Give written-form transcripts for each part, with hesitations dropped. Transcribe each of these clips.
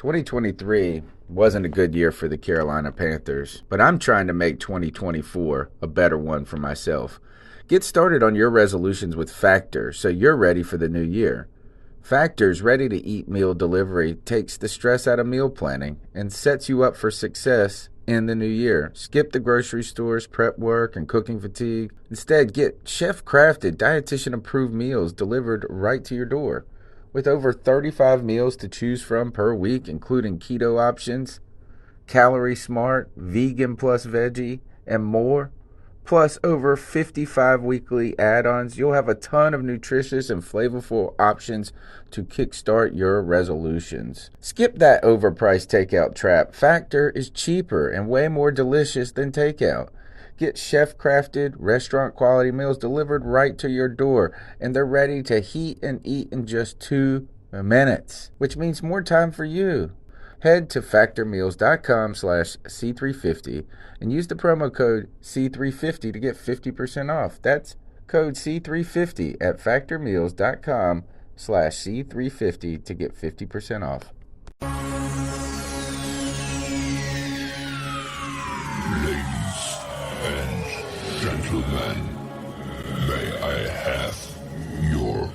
2023 wasn't a good year for the Carolina Panthers, but I'm trying to make 2024 a better one for myself. Get started on your resolutions with Factor so you're ready for the new year. Factor's ready-to-eat meal delivery takes the stress out of meal planning and sets you up for success in the new year. Skip the grocery stores, prep work, and cooking fatigue. Instead, get chef-crafted, dietitian-approved meals delivered right to your door. With over 35 meals to choose from per week, including keto options, calorie smart, vegan plus veggie, and more, plus over 55 weekly add-ons, you'll have a ton of nutritious and flavorful options to kickstart your resolutions. Skip that overpriced takeout trap. Factor is cheaper and way more delicious than takeout. Get chef-crafted, restaurant-quality meals delivered right to your door, and they're ready to heat and eat in just 2 minutes, which means more time for you. Head to factormeals.com/C350 and use the promo code C350 to get 50% off. That's code C350 at factormeals.com/C350 to get 50% off. Gentlemen, may I have your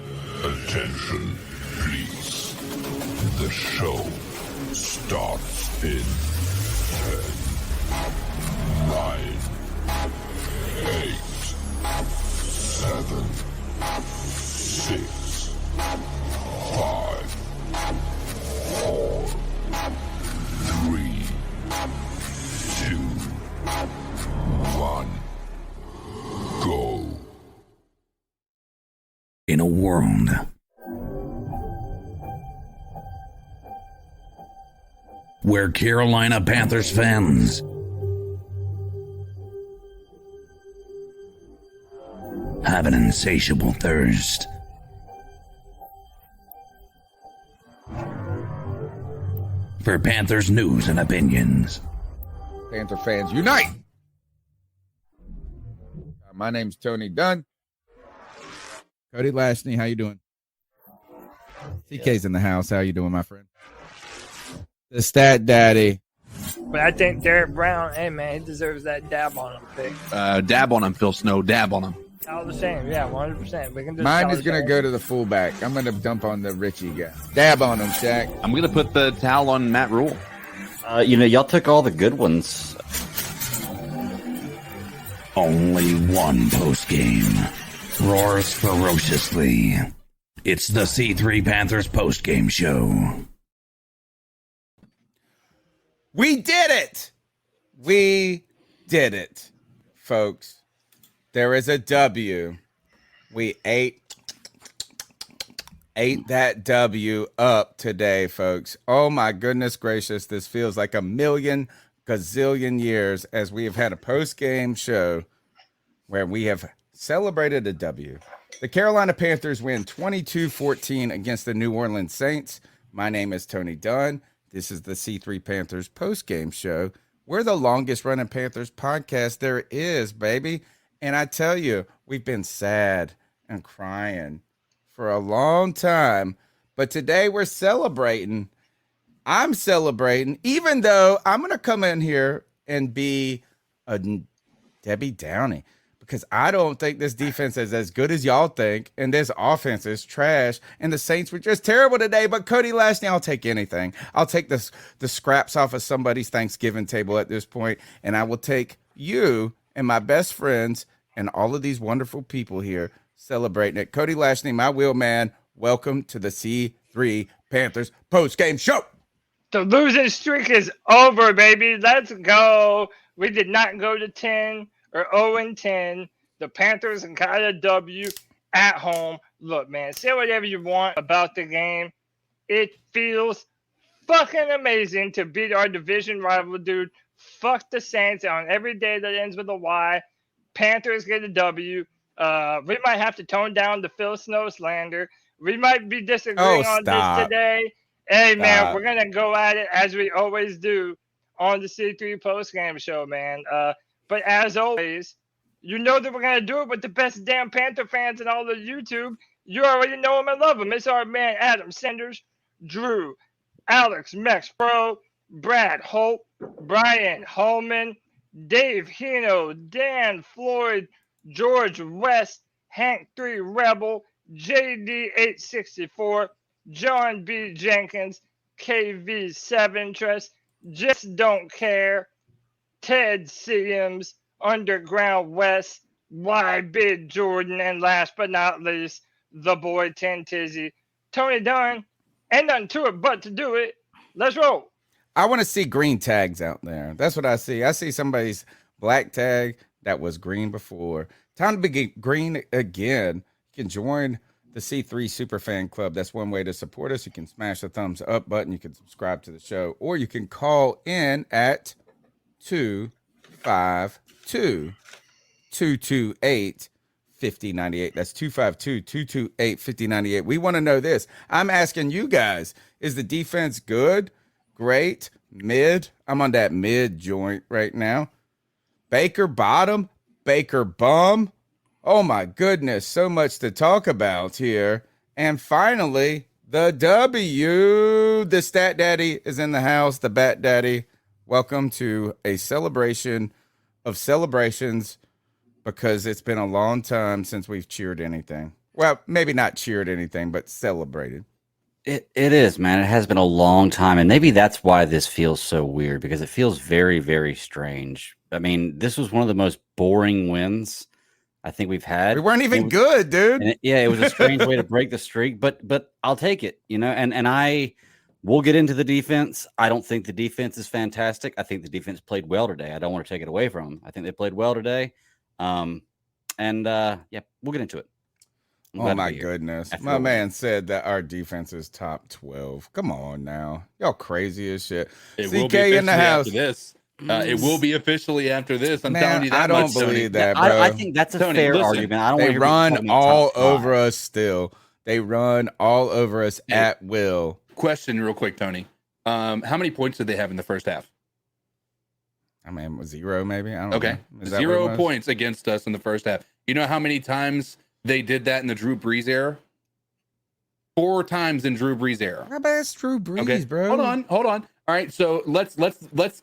attention, please? The show starts in 10, 9, 8, 7, 6, 5, 4, 3, 2, 1. Go. In a world where Carolina Panthers fans have an insatiable thirst for Panthers news and opinions. Panther fans unite! My name's Tony Dunn. Cody Lashney, how you doing? TK's in the house. How you doing, my friend? The Stat Daddy. But I think Derek Brown, hey man, he deserves that dab on him pick. Dab on him, Phil Snow. Dab on him. All the same, yeah, 100%. We can just Mine is going to go to the fullback. I'm going to dump on the Richie guy. Dab on him, Shaq. I'm going to put the towel on Matt Rule. Y'all took all the good ones. Only one postgame roars ferociously. It's the C3 Panthers postgame show. We did it! We did it, folks. There is a W. We ate that W up today, folks. Oh my goodness gracious. This feels like a million gazillion years as we have had a post-game show where we have celebrated a W. The Carolina Panthers win 22-14 against the New Orleans Saints. My name is Tony Dunn. This is the C3 Panthers post-game show. We're the longest running Panthers podcast there is, baby. And I tell you, we've been sad and crying for a long time. But today we're celebrating. I'm celebrating, even though I'm going to come in here and be a Debbie Downey, because I don't think this defense is as good as y'all think, and this offense is trash, and the Saints were just terrible today. But Cody Lashney, I'll take anything. I'll take the scraps off of somebody's Thanksgiving table at this point, and I will take you and my best friends and all of these wonderful people here celebrating it. Cody Lashney, my wheel man, welcome to the C3 Panthers post-game show. The losing streak is over, baby. Let's go. We did not go to 10 or 0-10. The Panthers got a W at home. Look, man, say whatever you want about the game. It feels fucking amazing to beat our division rival, dude. Fuck the Saints on every day that ends with a Y. Panthers get a W. We might have to tone down the Phil Snow slander. We might be disagreeing on this today. Hey, man, we're going to go at it as we always do on the C3 postgame show, man. But as always, you know that we're going to do it with the best damn Panther fans in all of YouTube. You already know them and love them. It's our man, Adam Sanders, Drew, Alex Mexpro, Brad Holt, Brian Holman, Dave Hino, Dan Floyd, George West, Hank 3 Rebel, JD864, John B. Jenkins, KV7 Trust, Just Don't Care, Ted Sims, Underground West, Y Big Jordan, and last but not least, the boy 10 Tizzy. Tony Dunn, ain't nothing to it but to do it. Let's roll. I want to see green tags out there. That's what I see. I see somebody's black tag that was green before. Time to be green again. You can join the C3 Superfan Club. That's one way to support us. You can smash the thumbs up button. You can subscribe to the show, or you can call in at 252-228-5098. That's 252-228-5098. We want to know this. I'm asking you guys, is the defense good, great, mid? I'm on that mid joint right now. Baker bottom, Baker bum. Oh my goodness, so much to talk about here. And finally, the W. The Stat Daddy is in the house, the Bat Daddy. Welcome to a celebration of celebrations, because it's been a long time since we've cheered anything. Well, maybe not cheered anything, but celebrated. It is, man. It has been a long time, and maybe that's why this feels so weird, because it feels very, very strange. I mean, this was one of the most boring wins I think we've had. We weren't even good, dude. It was a strange way to break the streak, but I'll take it, you know. And we'll get into the defense. I don't think the defense is fantastic. I think the defense played well today. I don't want to take it away from them. I think they played well today. Yeah, we'll get into it. Oh my goodness. My man said that our defense is top 12. Come on now. Y'all crazy as shit. It CK will be in the house. after this. It will be officially after this. I'm Man, telling you that I don't much, Tony. believe that, bro. I think that's a Tony, fair listen. argument. I don't They want run all over us still. They run all over us at will. Question real quick, Tony. How many points did they have in the first half? I mean, 0 maybe? I don't Okay. know. Is that what it 0 was? points against us in the first half. You know how many times they did that in the Drew Brees era? 4 times in Drew Brees era. How about it's Drew Brees, Okay, bro? Hold on. All right, so let's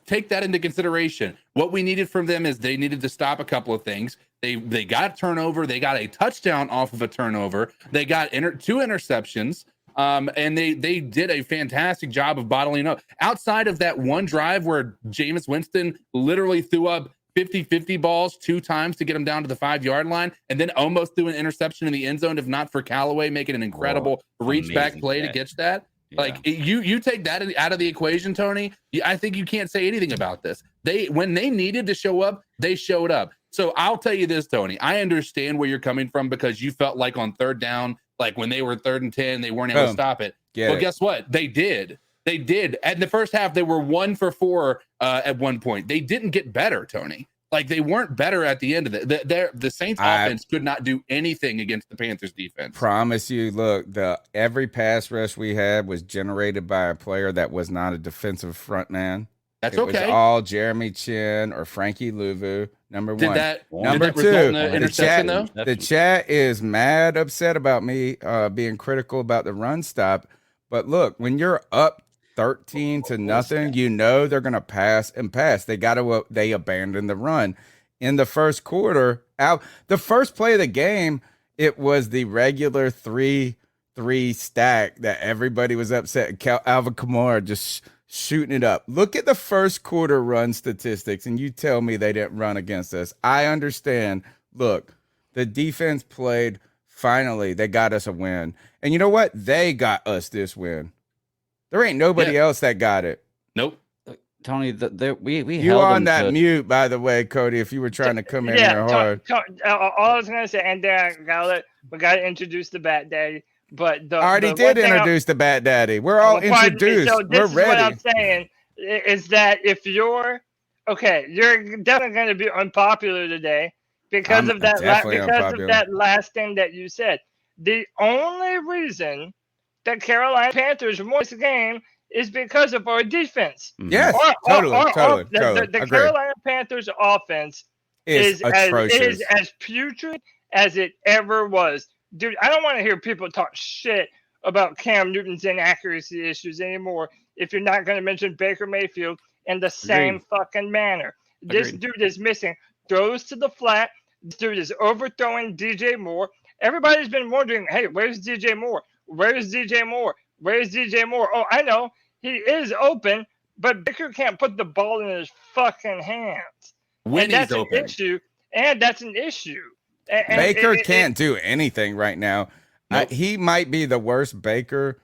take that into consideration. What we needed from them is they needed to stop a couple of things. They got a turnover. They got a touchdown off of a turnover. They got 2 interceptions. And they did a fantastic job of bottling up. Outside of that one drive where Jameis Winston literally threw up 50-50 balls 2 times to get them down to the 5-yard line, and then almost threw an interception in the end zone, if not for Callaway making an incredible reach back play to catch that. Yeah. Like you take that out of the equation, Tony. I think you can't say anything about this. When they needed to show up, they showed up. So I'll tell you this, Tony. I understand where you're coming from, because you felt like on 3rd down, like when they were 3rd and 10, they weren't able to stop it. Guess what? They did. They did. And the first half, they were 1 for 4 at one point. They didn't get better, Tony. Like, they weren't better at the end of it. The Saints offense could not do anything against the Panthers defense. Promise you, look, every pass rush we had was generated by a player that was not a defensive front man. That's it okay. was all Jeremy Chin or Frankie Louvu. Number one. Number 2, the chat is mad upset about me being critical about the run stop. But look, when you're up 13-0, you know they're gonna pass and pass. They abandoned the run in the first quarter. The first play of the game, it was the regular 3-3 stack that everybody was upset. Alvin Kamara just shooting it up. Look at the first quarter run statistics, and you tell me they didn't run against us. I understand. Look, the defense played. Finally, they got us a win. And you know what? They got us this win. There ain't nobody else that got it. Nope. Tony, we you held on that to... mute, by the way, Cody, if you were trying to come in there hard. All I was going to say, and then we got to introduce the Bat Daddy. But I already did introduce the Bat Daddy. We're all introduced. So this We're is ready. what I'm saying is that if you're definitely going to be unpopular today because of that last thing that you said. The only reason the Carolina Panthers won this game is because of our defense. Yes, totally. The Carolina Panthers offense is as putrid as it ever was. Dude, I don't want to hear people talk shit about Cam Newton's inaccuracy issues anymore. if you're not going to mention Baker Mayfield in the same fucking manner. This Agreed. dude is missing throws to the flat. This dude is overthrowing DJ Moore. Everybody's been wondering, hey, where's DJ Moore? Where's DJ Moore? Where's DJ Moore? Oh, I know. He is open, but Baker can't put the ball in his fucking hands. When that's he's open. an issue. And that's an issue. And Baker can't do anything right now. Nope. He might be the worst Baker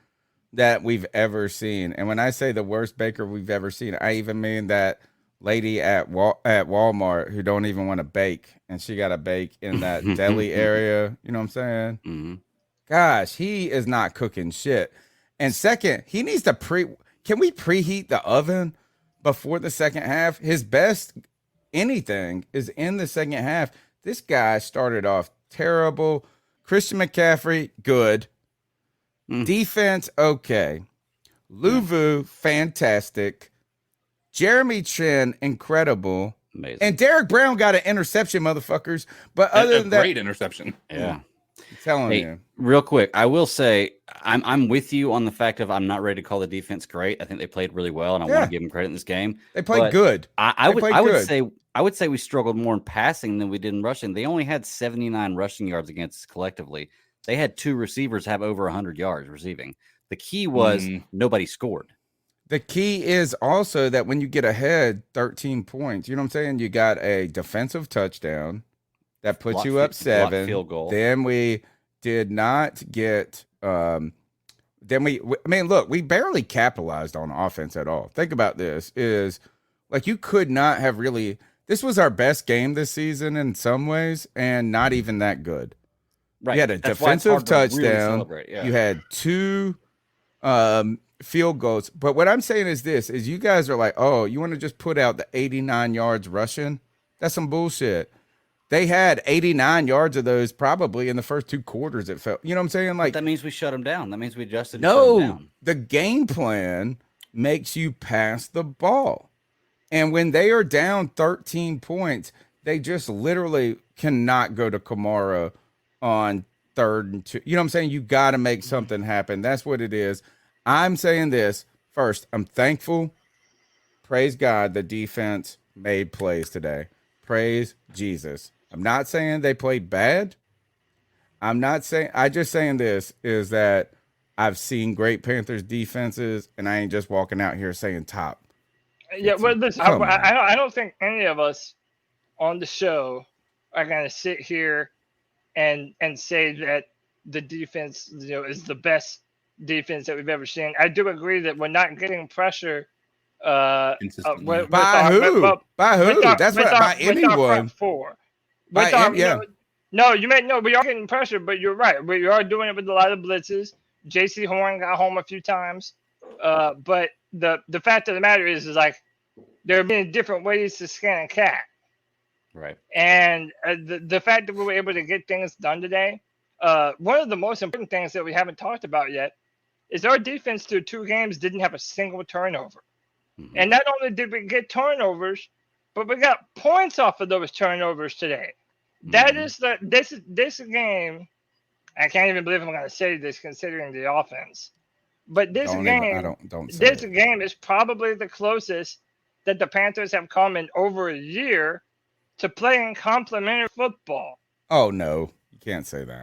that we've ever seen. And when I say the worst Baker we've ever seen, I even mean that lady at Walmart who don't even want to bake, and she got to bake in that deli area. You know what I'm saying? Mm-hmm. Gosh, he is not cooking shit. And second, he needs to can we preheat the oven before the second half? His best anything is in the second half. This guy started off terrible. Christian McCaffrey, good. Defense, okay. Luvu, fantastic. Jeremy Chin, incredible. Amazing. And Derek Brown got an interception, motherfuckers. But other than that, great interception. Yeah. I'm telling you. Real quick, I will say I'm with you on the fact of I'm not ready to call the defense great. I think they played really well, and I want to give them credit in this game. They played But good. I would say we struggled more in passing than we did in rushing. They only had 79 rushing yards against us collectively. They had 2 receivers have over 100 yards receiving. The key was nobody scored. The key is also that when you get ahead 13 points, you know what I'm saying? You got a defensive touchdown that puts you up 7. Field goal. Then we did not get look, we barely capitalized on offense at all. Think about this is like you could not have really this was our best game this season in some ways and not even that good. Right. You had a That's why it's defensive hard to really touchdown. celebrate. Yeah. You had 2 field goals. But what I'm saying is this is you guys are like, oh, you want to just put out the 89 yards rushing? That's some bullshit. They had 89 yards of those probably in the first 2 quarters. It felt, you know what I'm saying? Like that means we shut them down. That means we adjusted. And shut them down. the game plan makes you pass the ball. And when they are down 13 points, they just literally cannot go to Kamara on 3rd and 2. You know what I'm saying? You got to make something happen. That's what it is. I'm saying this first. I'm thankful. Praise God. The defense made plays today. Praise Jesus. I'm not saying they played bad. I'm just saying this is that I've seen great Panthers defenses and I ain't just walking out here saying top. Yeah, well, listen, I don't think any of us on the show are going to sit here and say that the defense, is the best defense that we've ever seen. I do agree that we're not getting pressure. By who? That's what by anyone. We are getting pressure, but you're right. We are doing it with a lot of blitzes. J.C. Horn got home a few times, but the fact of the matter is like there are many different ways to skin a cat. Right. And the fact that we were able to get things done today, one of the most important things that we haven't talked about yet is our defense through 2 games didn't have a single turnover. Mm-hmm. And not only did we get turnovers, but we got points off of those turnovers today. Mm-hmm. That is this game. I can't even believe I'm going to say this considering the offense. But this game is probably the closest that the Panthers have come in over a year to playing complementary football. Oh, no. You can't say that.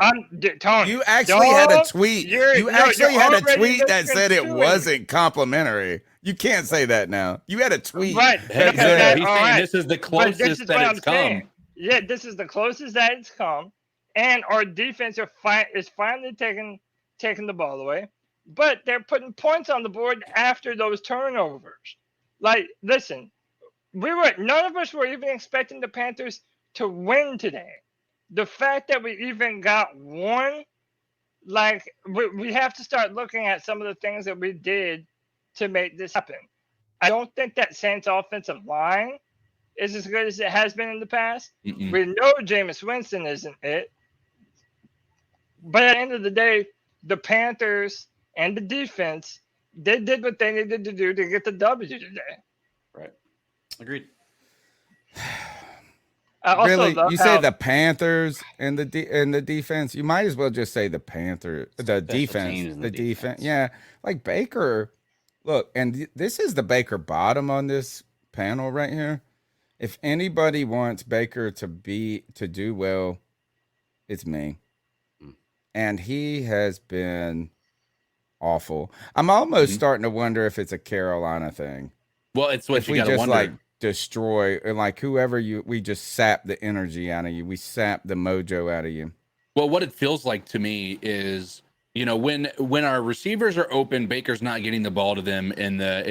Tony, you actually had a tweet. You actually had a tweet that said it wasn't complimentary. You can't say that now. You had a tweet. Right. He's saying this is the closest that it's come. Saying. Yeah, this is the closest that it's come. And our defense is finally taking the ball away. But they're putting points on the board after those turnovers. Like, listen, none of us were even expecting the Panthers to win today. The fact that we even got one, like, we have to start looking at some of the things that we did to make this happen. I don't think that Saints offensive line is as good as it has been in the past. Mm-mm. We know Jameis Winston isn't it. But at the end of the day, the Panthers and the defense, they did what they needed to do to get the W today. Right. Agreed. Really, you say the Panthers and the defense. You might as well just say the Panthers, the defense, the defense. Yeah, like Baker. Look, and this is the Baker bottom on this panel right here. If anybody wants Baker to do well, it's me. And he has been awful. I'm almost starting to wonder if it's a Carolina thing. Well, it's what If you we got to just wonder. like destroy, and like whoever we just sap the energy out of you. We sap the mojo out of you. Well, what it feels like to me is, when our receivers are open, Baker's not getting the ball to them in the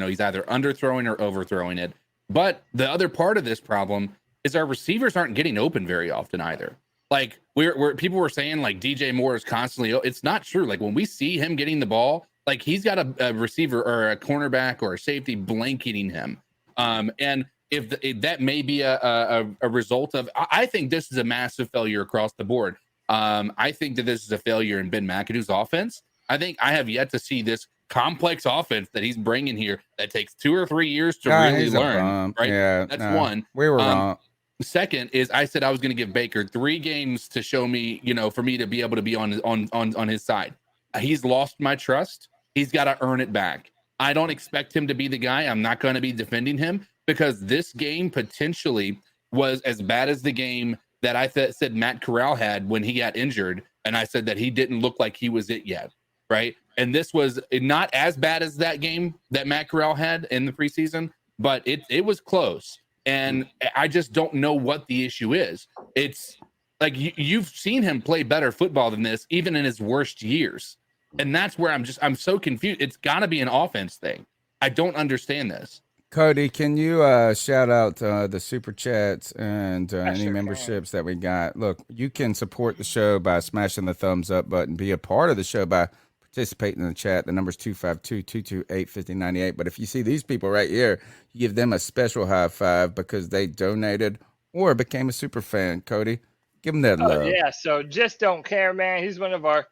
he's either underthrowing or overthrowing it. But the other part of this problem is our receivers aren't getting open very often either. Like we're people were saying like DJ Moore is constantly, it's not true. Like when we see him getting the ball, like he's got a receiver or a cornerback or a safety blanketing him. And if that may be a result of, I think this is a massive failure across the board. I think that this is a failure in Ben McAdoo's offense. I think I have yet to see this complex offense that he's bringing here that takes 2 or 3 years to really learn. Right? Yeah, that's one. We were wrong. Second is I said I was going to give Baker 3 games to show me, for me to be able to be on his side. He's lost my trust. He's got to earn it back. I don't expect him to be the guy. I'm not going to be defending him because this game potentially was as bad as the game that I said Matt Corral had when he got injured. And I said that he didn't look like he was it yet. Right. And this was not as bad as that game that Matt Corral had in the preseason, but it was close. And I just don't know what the issue is. It's like you've seen him play better football than this, even in his worst years. And that's where I'm so confused. It's got to be an offense thing. I don't understand this. Cody, can you shout out the super chats and any memberships that we got? Look, you can support the show by smashing the thumbs up button, be a part of the show by participating in the chat. The number's 252-228-5098. But if you see these people right here, you give them a special high five because they donated or became a super fan. Cody, give them that love. Yeah, so Just Don't Care, man. He's one of our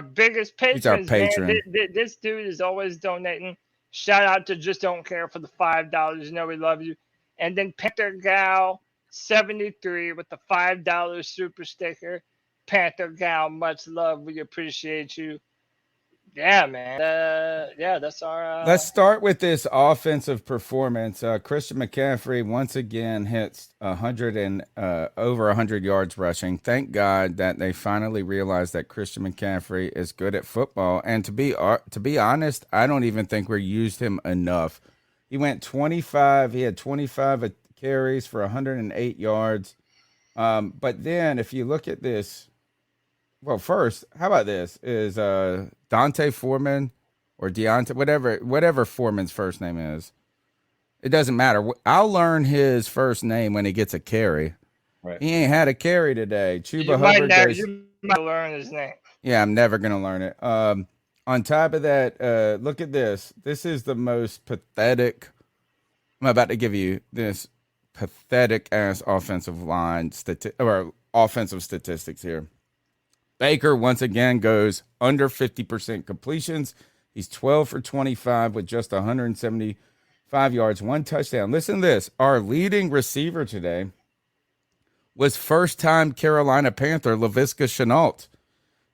biggest patrons. He's our patron. Man. This dude is always donating. Shout out to Just Don't Care for the $5. You know we love you. And then Panther Gal 73 with the $5 super sticker. Panther Gal, much love. We appreciate you. Yeah, man. That's our. Let's start with this offensive performance. Christian McCaffrey once again hits 100 and over 100 yards rushing. Thank God that they finally realized that Christian McCaffrey is good at football. And to be honest, I don't even think we used him enough. He went 25. He had 25 carries for 108 yards. But then if you look at this. Well, first, how about this? Is Dante Foreman or Deontay, whatever Foreman's first name is. It doesn't matter. I'll learn his first name when he gets a carry. Right. He ain't had a carry today. Chuba you Hubbard might learn his name. Yeah, I'm never going to learn it. On top of that, look at this. This is the most pathetic. I'm about to give you this pathetic-ass offensive line or offensive statistics here. Baker once again goes under 50% completions. He's 12 for 25 with just 175 yards, 1 touchdown. Listen to this. Our leading receiver today was first-time Carolina Panther Laviska Shenault.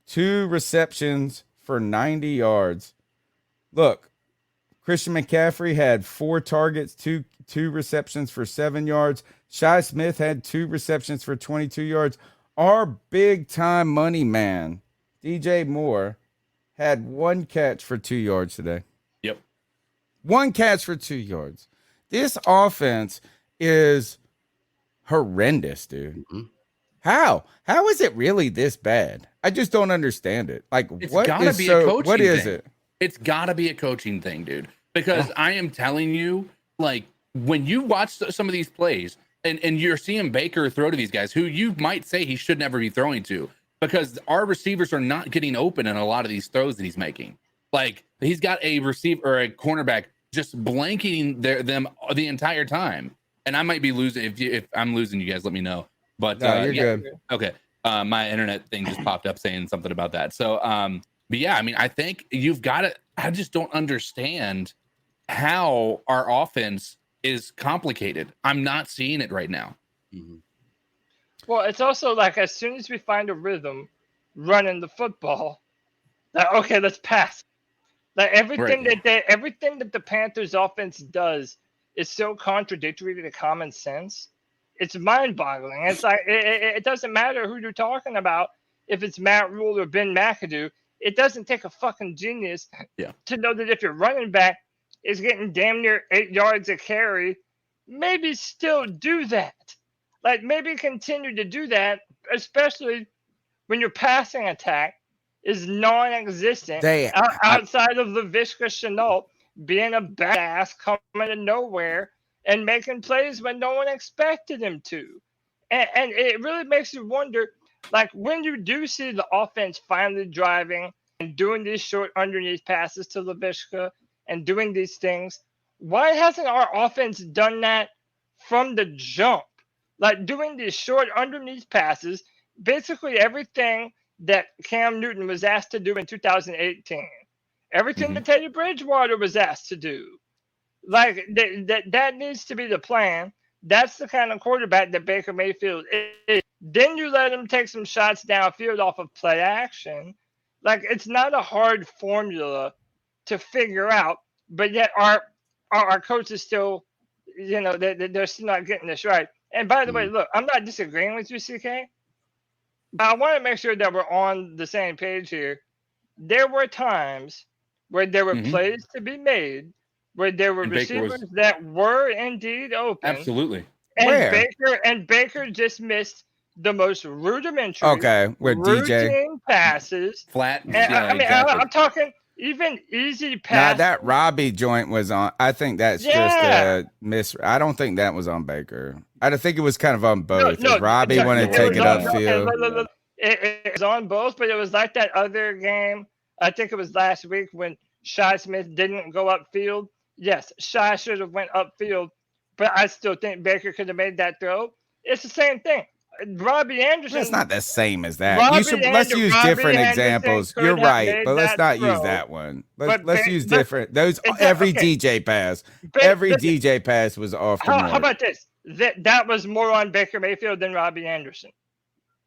2 receptions for 90 yards. Look, Christian McCaffrey had 4 targets, two receptions for 7 yards. Shi Smith had 2 receptions for 22 yards. Our big-time money man, DJ Moore, had 1 catch for 2 yards today. Yep. 1 catch for 2 yards. This offense is horrendous, dude. Mm-hmm. How is it really this bad? I just don't understand it. Like, It's what gotta is be so? a coaching What is thing. it? It's got to be a coaching thing, dude. Because I am telling you, like, when you watch some of these plays, and you're seeing Baker throw to these guys who you might say he should never be throwing to, because our receivers are not getting open in a lot of these throws that he's making. Like, he's got a receiver or a cornerback just blanketing them the entire time. And I might be losing. If I'm losing, you guys let me know. But No, you're good. Okay. My internet thing just popped up saying something about that. So, but yeah, I mean, I think you've got to. I just don't understand how our offense is complicated. I'm not seeing it right now. Mm-hmm. Well, it's also like as soon as we find a rhythm running the football, like, okay, let's pass. Like everything that the Panthers offense does is so contradictory to the common sense. It's mind-boggling. It's like it doesn't matter who you're talking about. If it's Matt Rule or Ben McAdoo, it doesn't take a fucking genius to know that if your running back is getting damn near 8 yards a carry, maybe still do that. Like maybe continue to do that, especially when your passing attack is non-existent outside of Laviska Shenault being a badass coming out of nowhere and making plays when no one expected him to. And it really makes you wonder, like when you do see the offense finally driving and doing these short underneath passes to Laviska and doing these things, why hasn't our offense done that from the jump? Like doing these short underneath passes, basically everything that Cam Newton was asked to do in 2018, everything that Teddy Bridgewater was asked to do. Like that needs to be the plan. That's the kind of quarterback that Baker Mayfield is. Then you let him take some shots downfield off of play action. Like it's not a hard formula to figure out, but yet our coaches still, they're still not getting this right. And by the way, look, I'm not disagreeing with you, CK. I want to make sure that we're on the same page here. There were times where there were plays to be made, where there were receivers that were indeed open. Absolutely. And Baker just missed the most rudimentary, routine passes. Flat. I'm talking even easy passes. Nah, that Robbie joint was on. I think that's just a miss. I don't think that was on Baker. I think it was kind of on both. No, Robbie wanted to take it upfield. It was on both, but it was like that other game. I think it was last week when Shi Smith didn't go upfield. Yes, Shi should have went upfield, but I still think Baker could have made that throw. It's the same thing. Robbie Anderson. It's not the same as that. Let's use different examples. You're right, but let's not use that one. Let's use different. Every DJ pass was off the mark. How about this? That was more on Baker Mayfield than Robbie Anderson.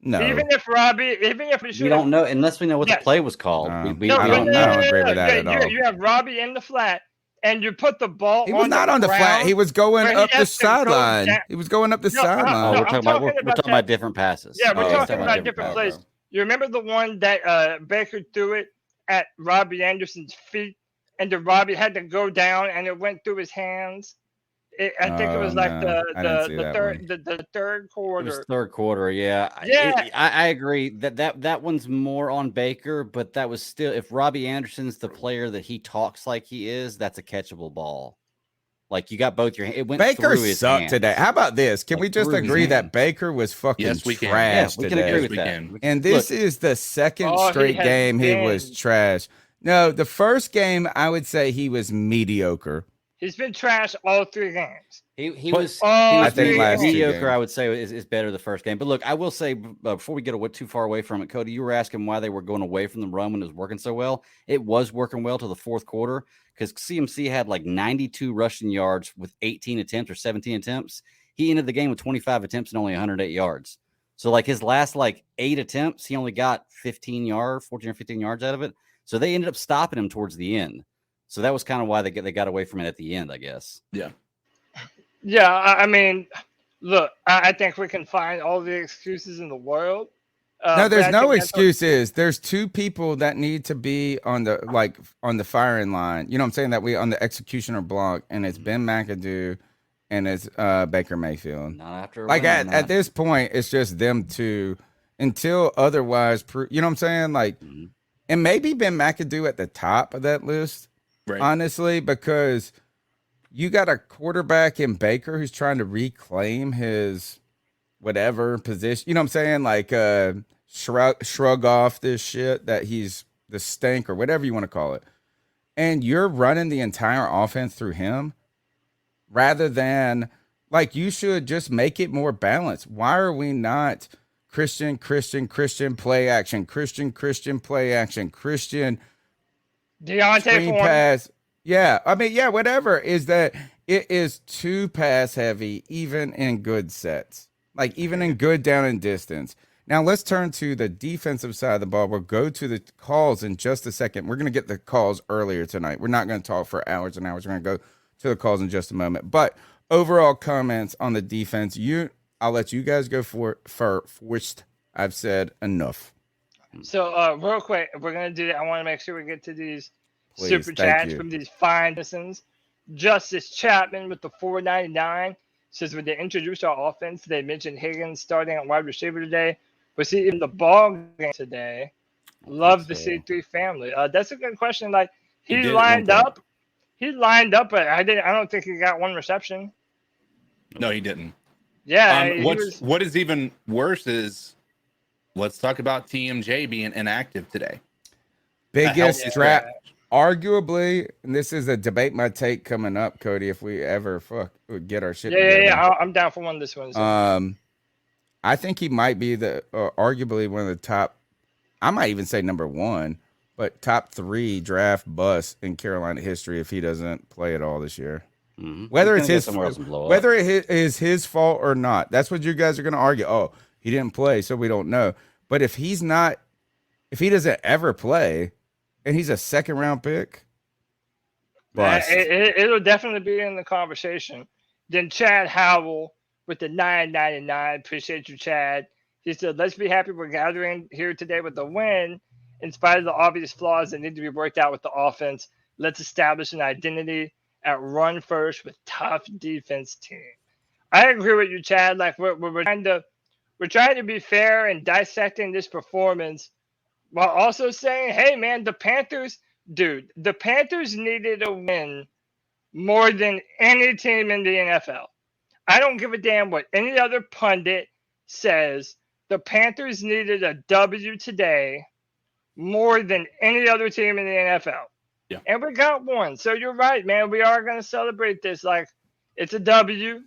No. Even if we don't know unless we know what the play was called. I don't agree with that at all. You have Robbie in the flat, and you put the ball. He was not on the flat. He was going up the sideline. He was going up the sideline. We're talking about different passes. Yeah, we're talking about different plays. You remember the one that Baker threw it at Robbie Anderson's feet, and the Robbie had to go down, and it went through his hands. I think it was like the third quarter. It was third quarter, yeah. I agree that one's more on Baker, but that was still, if Robbie Anderson's the player that he talks like he is, that's a catchable ball. Like you got both your hands. It went Baker through his sucked hands. today. How about this? Can we just agree that Baker was fucking trash we today? can agree with that. And this is the second straight game he was trash. No, the first game I would say he was mediocre. He's been trash all 3 games. He was mediocre. I would say is better the first game. But look, I will say before we get too far away from it, Cody, you were asking why they were going away from the run when it was working so well. It was working well till the fourth quarter because CMC had like 92 rushing yards with 18 attempts or 17 attempts. He ended the game with 25 attempts and only 108 yards. So like his last 8 attempts, he only got 14 or 15 yards out of it. So they ended up stopping him towards the end. So that was kind of why they got away from it at the end, I guess. Yeah. Yeah, I mean, look, I think we can find all the excuses in the world. No, there's no excuses. There's 2 people that need to be on the firing line. You know what I'm saying? That we on the executioner block, and it's Ben McAdoo and it's Baker Mayfield. Not after at this point, it's just them 2 until otherwise. You know what I'm saying? And maybe Ben McAdoo at the top of that list. Right. Honestly, because you got a quarterback in Baker who's trying to reclaim his whatever position. You know what I'm saying? Shrug off this shit that he's the stink or whatever you want to call it. And you're running the entire offense through him rather than you should just make it more balanced. Why are we not Christian play action, Christian play action, Christian Deontay pass? Yeah, I mean, yeah, whatever. Is that it is too pass heavy, even in good sets, even in good down and distance. Now let's turn to the defensive side of the ball. We'll go to the calls in just a second. We're going to get the calls earlier tonight. We're not going to talk for hours and hours. We're going to go to the calls in just a moment. But overall comments on the defense, I'll let you guys go for first. I've said enough. So, real quick, if we're going to do that, I want to make sure we get to these Please, super thank chats you. from these fine citizens. Justice Chapman with the $4.99 says when they introduced our offense, they mentioned Higgins starting at wide receiver today. Was he in the ball game today? Love the C3 family. That's a good question. Like he lined up, but I don't think he got one reception. No, he didn't. Yeah. What is even worse is let's talk about TMJ being inactive today. Biggest draft, arguably, and this is a debate my take coming up, Cody, if we ever get our shit together. Yeah. I'm down for one this Wednesday. I think he might be arguably one of the top, I might even say number one, but top 3 draft busts in Carolina history if he doesn't play at all this year. Mm-hmm. Whether it is his fault or not, that's what you guys are going to argue. Oh, he didn't play, so we don't know. But if he doesn't ever play, and he's a second round pick, bust. It'll definitely be in the conversation. Then Chad Howell with the $9.99. Appreciate you, Chad. He said, let's be happy we're gathering here today with a win. In spite of the obvious flaws that need to be worked out with the offense, let's establish an identity at run first with tough defense team. I agree with you, Chad. Like we're trying to be fair and dissecting this performance while also saying, hey, man, the Panthers needed a win more than any team in the NFL. I don't give a damn what any other pundit says. The Panthers needed a W today more than any other team in the NFL. Yeah. And we got one. So you're right, man. We are going to celebrate this. Like, it's a W.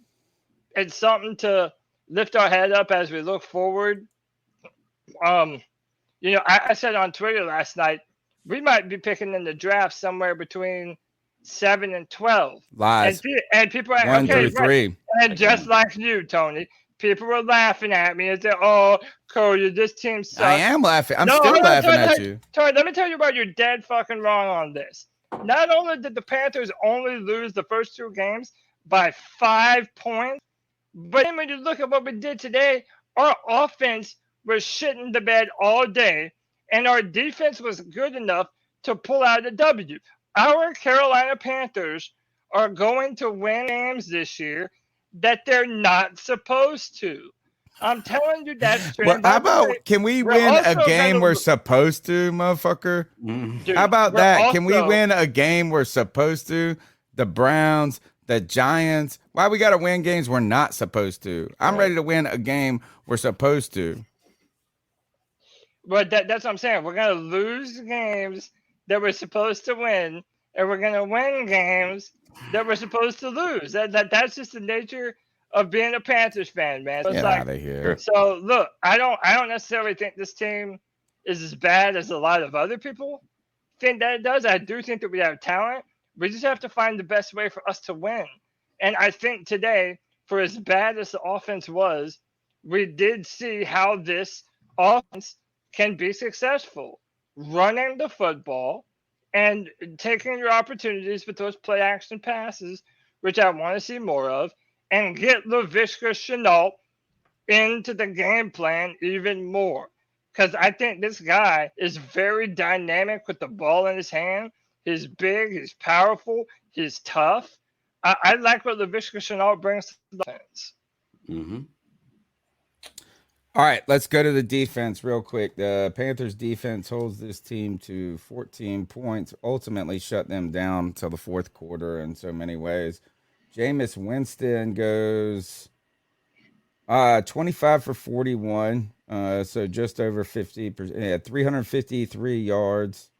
It's something to lift our head up as we look forward. I said on Twitter last night, we might be picking in the draft somewhere between 7 and 12. Lies. And people are 1 through 3. Right. And just like you, Tony, people were laughing at me and said, "Oh, Cody, this team sucks." I am laughing. I'm still laughing at you. Tony, let me tell you about you're dead fucking wrong on this. Not only did the Panthers only lose the first 2 games by 5 points, but then when you look at what we did today, our offense was shitting the bed all day, and our defense was good enough to pull out a W. Our Carolina Panthers are going to win games this year that they're not supposed to. I'm telling you that's true. Well, how about, can we win a game we're supposed to, motherfucker? Dude, how about that? Can we win a game we're supposed to? The Browns, the Giants. Why we got to win games we're not supposed to? I'm ready to win a game we're supposed to. But that's what I'm saying. We're going to lose games that we're supposed to win, and we're going to win games that we're supposed to lose. That's just the nature of being a Panthers fan, man. So Get out of here. So look, I don't necessarily think this team is as bad as a lot of other people think that it does. I do think that we have talent. We just have to find the best way for us to win. And I think today, for as bad as the offense was, we did see how this offense can be successful. Running the football and taking your opportunities with those play action passes, which I want to see more of, and get Laviska Shenault into the game plan even more. Because I think this guy is very dynamic with the ball in his hand. He's big, he's powerful, he's tough. I like what Laviska Shenault brings to the offense. Mm-hmm. All right, let's go to the defense real quick. The Panthers defense holds this team to 14 points, ultimately shut them down till the fourth quarter in so many ways. Jameis Winston goes 25 for 41, so just over 50%, 353 yards.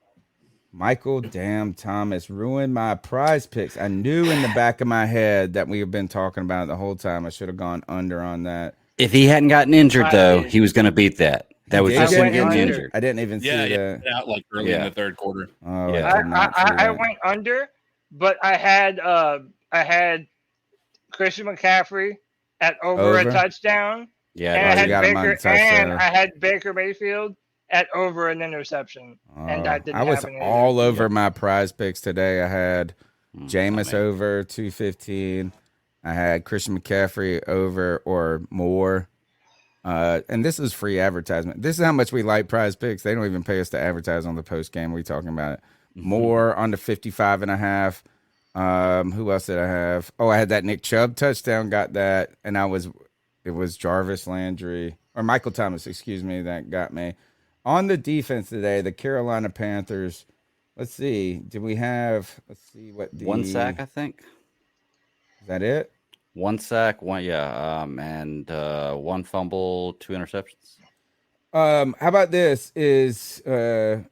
Michael damn Thomas ruined my prize picks. I knew in the back of my head that we have been talking about it the whole time. I should have gone under on that. If he hadn't gotten injured, though, he was going to beat that. That was just him getting injured. I didn't even see that. Out like early in the third quarter. Oh, Yeah. I went under, but I had Christian McCaffrey at over a touchdown, Yeah, And I you had got him on Baker, touchdown. and I had Baker Mayfield at over an interception, and I didn't I was have an all either. over my prize picks today. I had Jameis I mean, over 215. I had Christian McCaffrey over or more. And this is free advertisement. This is how much we like prize picks. They don't even pay us to advertise on the post game. We're talking about it. More on the 55.5. Who else did I have? Oh, I had that Nick Chubb touchdown, got that. And it was Jarvis Landry or Michael Thomas, excuse me, that got me. On the defense today, the Carolina Panthers. Let's see. Let's see what the 1 sack, I think. Is that it? 1 sack, and 1 fumble, 2 interceptions. How about this? The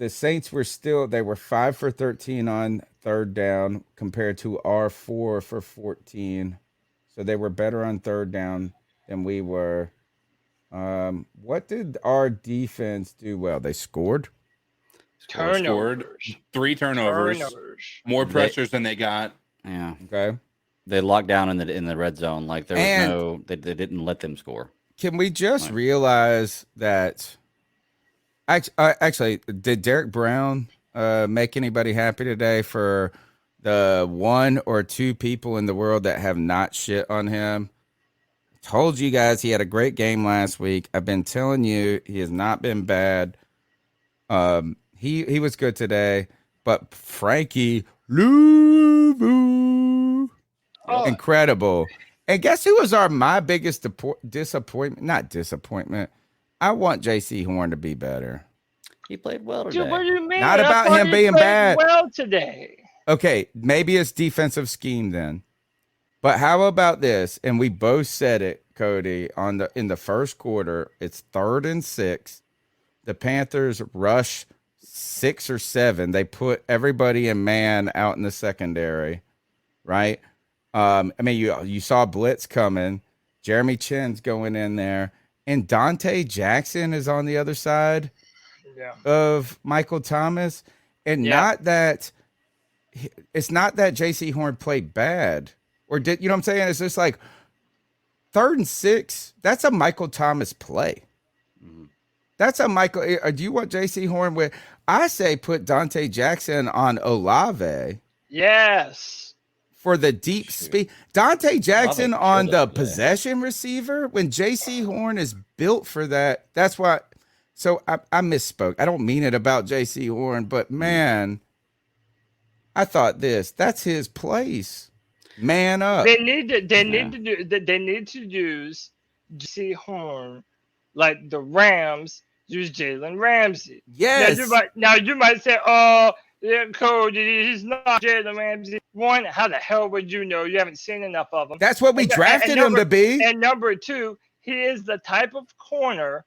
Saints were 5 for 13 on third down compared to our 4 for 14. So they were better on third down than we were. What did our defense do well? They scored. Scored 3 turnovers, more pressures than they got. Yeah. Okay. They locked down in the red zone. Like there was they didn't let them score. Can we just realize that actually did Derek Brown make anybody happy today for the 1 or 2 people in the world that have not shit on him? Told you guys he had a great game last week. I've been telling you he has not been bad. He was good today, but Frankie Louvu, incredible. And guess who was my biggest disappointment? Not disappointment. I want J.C. Horn to be better. He played well today. Dude, what do you mean? Not about him he being played bad. well today. Okay, maybe it's defensive scheme then. But how about this? And we both said it, Cody, in the first quarter. It's 3rd and 6. The Panthers rush 6 or 7. They put everybody in man out in the secondary, right? I mean, you saw blitz coming. Jeremy Chin's going in there, and Dante Jackson is on the other side of Michael Thomas. And it's not that J.C. Horn played bad. Or you know what I'm saying? It's just like 3rd and 6. That's a Michael Thomas play. That's a Michael. Do you want J.C. Horn with? I say put Dante Jackson on Olave. Yes. For the deep speed. Dante Jackson on the possession receiver when J.C. Horn is built for that. That's why. So I misspoke. I don't mean it about J.C. Horn, but man, I thought that's his place. Man up. They need to use J.C. Horn like the Rams use Jalen Ramsey. Yes. Now you might say, "Oh, yeah, Cody, he's not Jalen Ramsey." One, how the hell would you know? You haven't seen enough of him. That's what we drafted him to be. And number 2, he is the type of corner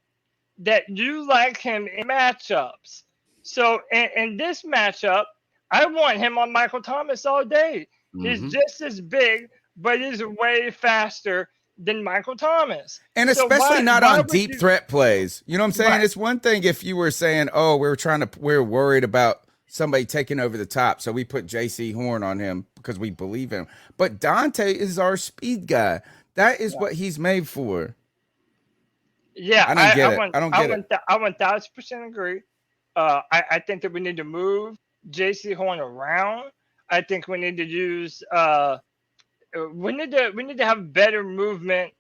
that you like him in matchups. So in this matchup, I want him on Michael Thomas all day. He's just as big, but he's way faster than Michael Thomas. And especially not on deep threat plays. You know what I'm saying? Right. It's one thing if you were saying, oh, we're worried about somebody taking over the top, so we put J.C. Horn on him because we believe in him. But Dante is our speed guy. That is what he's made for. Yeah, I don't get it. I don't get it. I 1,000% agree. I think that we need to move J.C. Horn around. I think we need to use we need to have better movement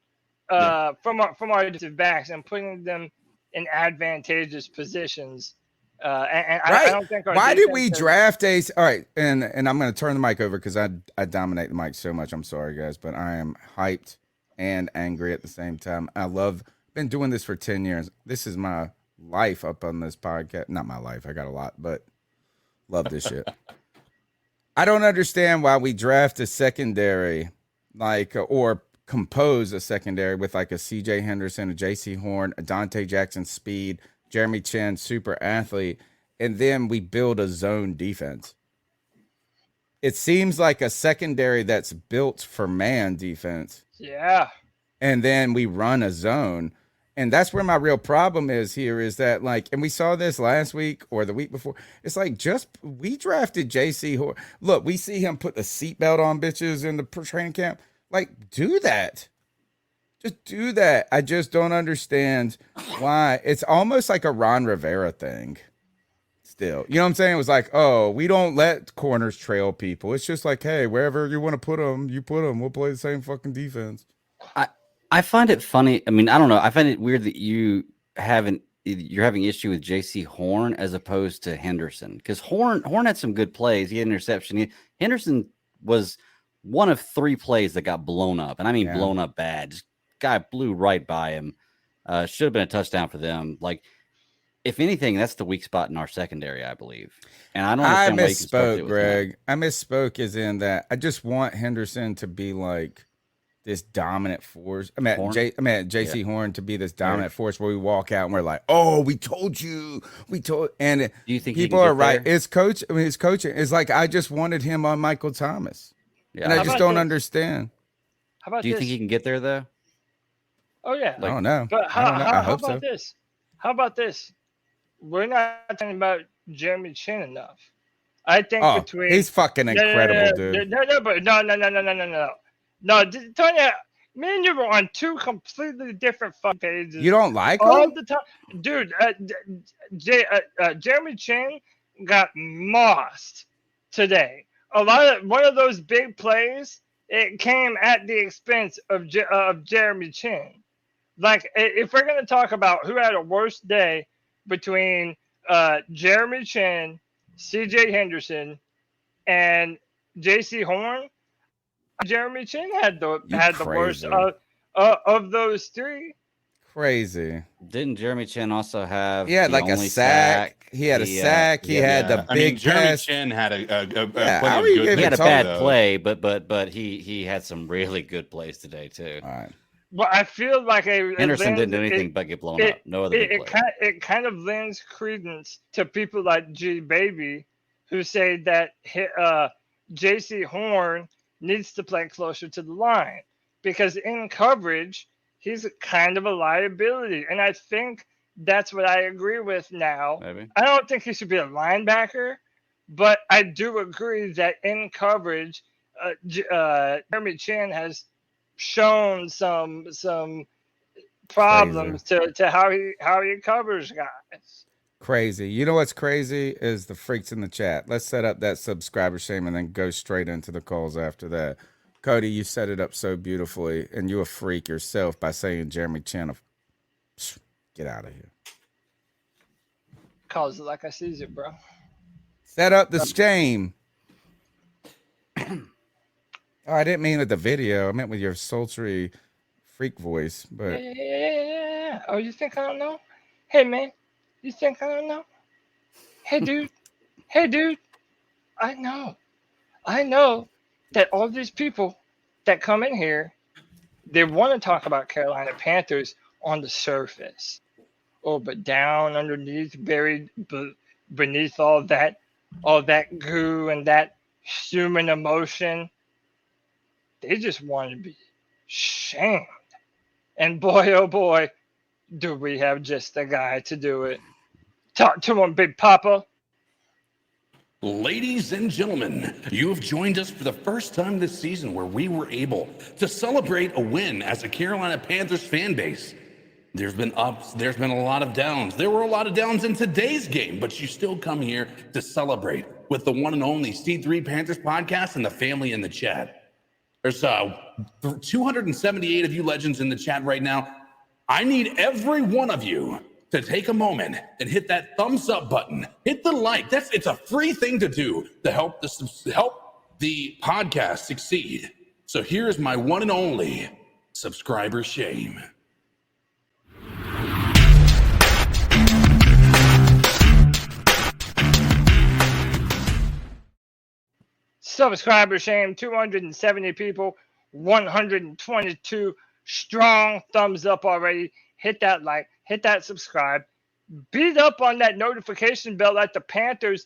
from our defensive backs and putting them in advantageous positions. And I don't think why did we draft all right, and I'm going to turn the mic over because I dominate the mic so much. I'm sorry, guys, but I am hyped and angry at the same time. Been doing this for 10 years. This is my life up on this podcast. Not my life. I got a lot, but love this shit. I don't understand why we draft a secondary or compose a secondary with like a CJ Henderson, a JC Horn, a Dante Jackson speed, Jeremy Chin, super athlete, and then we build a zone defense. It seems like a secondary that's built for man defense. Yeah. And then we run a zone. And that's where my real problem is here is that and we saw this last week or the week before. It's like we drafted JC Horn. Look, we see him put the seatbelt on bitches in the training camp. Do that. Just do that. I just don't understand why. It's almost like a Ron Rivera thing. Still, you know what I'm saying? It was like, oh, we don't let corners trail people. It's just like, hey, wherever you want to put them, you put them. We'll play the same fucking defense. I find it funny. I mean, I don't know. I find it weird that you're having issue with JC Horn as opposed to Henderson, because Horn had some good plays. He had an interception. Henderson was one of 3 plays that got blown up, and I mean blown up bad. Just guy blew right by him. Should have been a touchdown for them. Like, if anything, that's the weak spot in our secondary, I believe. And I don't understand why you constructed it misspoke, with Greg. him. I misspoke as in that I just want Henderson to be like this dominant force. JC Horn to be this dominant force where we walk out and we're like, oh, we told you. And Do you think people are right. His coaching is like, I just wanted him on Michael Thomas. Yeah. And I just don't understand. How about Do you this? think he can get there, though? Oh yeah. I don't know. But I don't know. I hope how about so. this? How about this? We're not talking about Jeremy Chin enough. I think between he's fucking incredible, dude. No, Tony, me and you were on 2 completely different fucking pages. You don't like all him? the time, dude. Jeremy Chin got mossed today. One of those big plays, it came at the expense of Jeremy Chin. Like, if we're gonna talk about who had a worse day between Jeremy Chin, C.J. Henderson, and J.C. Horn, Jeremy Chin had the worst of those 3. Crazy. Didn't Jeremy Chin also have? He had like a sack. He had a sack. He had the big Jeremy pass. Chin had a how are you He had a talking bad though? play, but he had some really good plays today too. All right. Well, I feel like Henderson didn't do anything but get blown up. No other big play. It kind of lends credence to people like G Baby, who say that J.C. Horn needs to play closer to the line because in coverage he's kind of a liability, and I think that's what I agree with now. Maybe. I don't think he should be a linebacker, but I do agree that in coverage, Jeremy Chin has shown some problems to how he covers guys. Crazy. You know what's crazy is the freaks in the chat. Let's set up that subscriber shame and then go straight into the calls after that. Cody, you set it up so beautifully, and you a freak yourself by saying Jeremy Chin. Get out of here. Calls it like I sees it, bro. Set up the shame. Oh, I didn't mean with the video. I meant with your sultry freak voice. But Yeah. Oh, you think I don't know? Hey, man. You think I don't know? Hey, dude. I know that all these people that come in here, they want to talk about Carolina Panthers on the surface. Oh, but down underneath, buried beneath all that goo and that human emotion, they just want to be shamed. And boy, oh boy, do we have just the guy to do it. Talk to him, Big Papa. Ladies and gentlemen, you have joined us for the first time this season where we were able to celebrate a win as a Carolina Panthers fan base. There's been ups, there's been a lot of downs. There were a lot of downs in today's game, but you still come here to celebrate with the one and only C3 Panthers Podcast and the family in the chat. There's 278 of you legends in the chat right now. I need every one of you to take a moment and hit that thumbs up button. Hit the like. It's a free thing to do to help the podcast succeed. So here's my one and only subscriber shame. Subscriber shame, 270 people, 122 strong thumbs up already. Hit that like, hit that subscribe. Beat up on that notification bell like the Panthers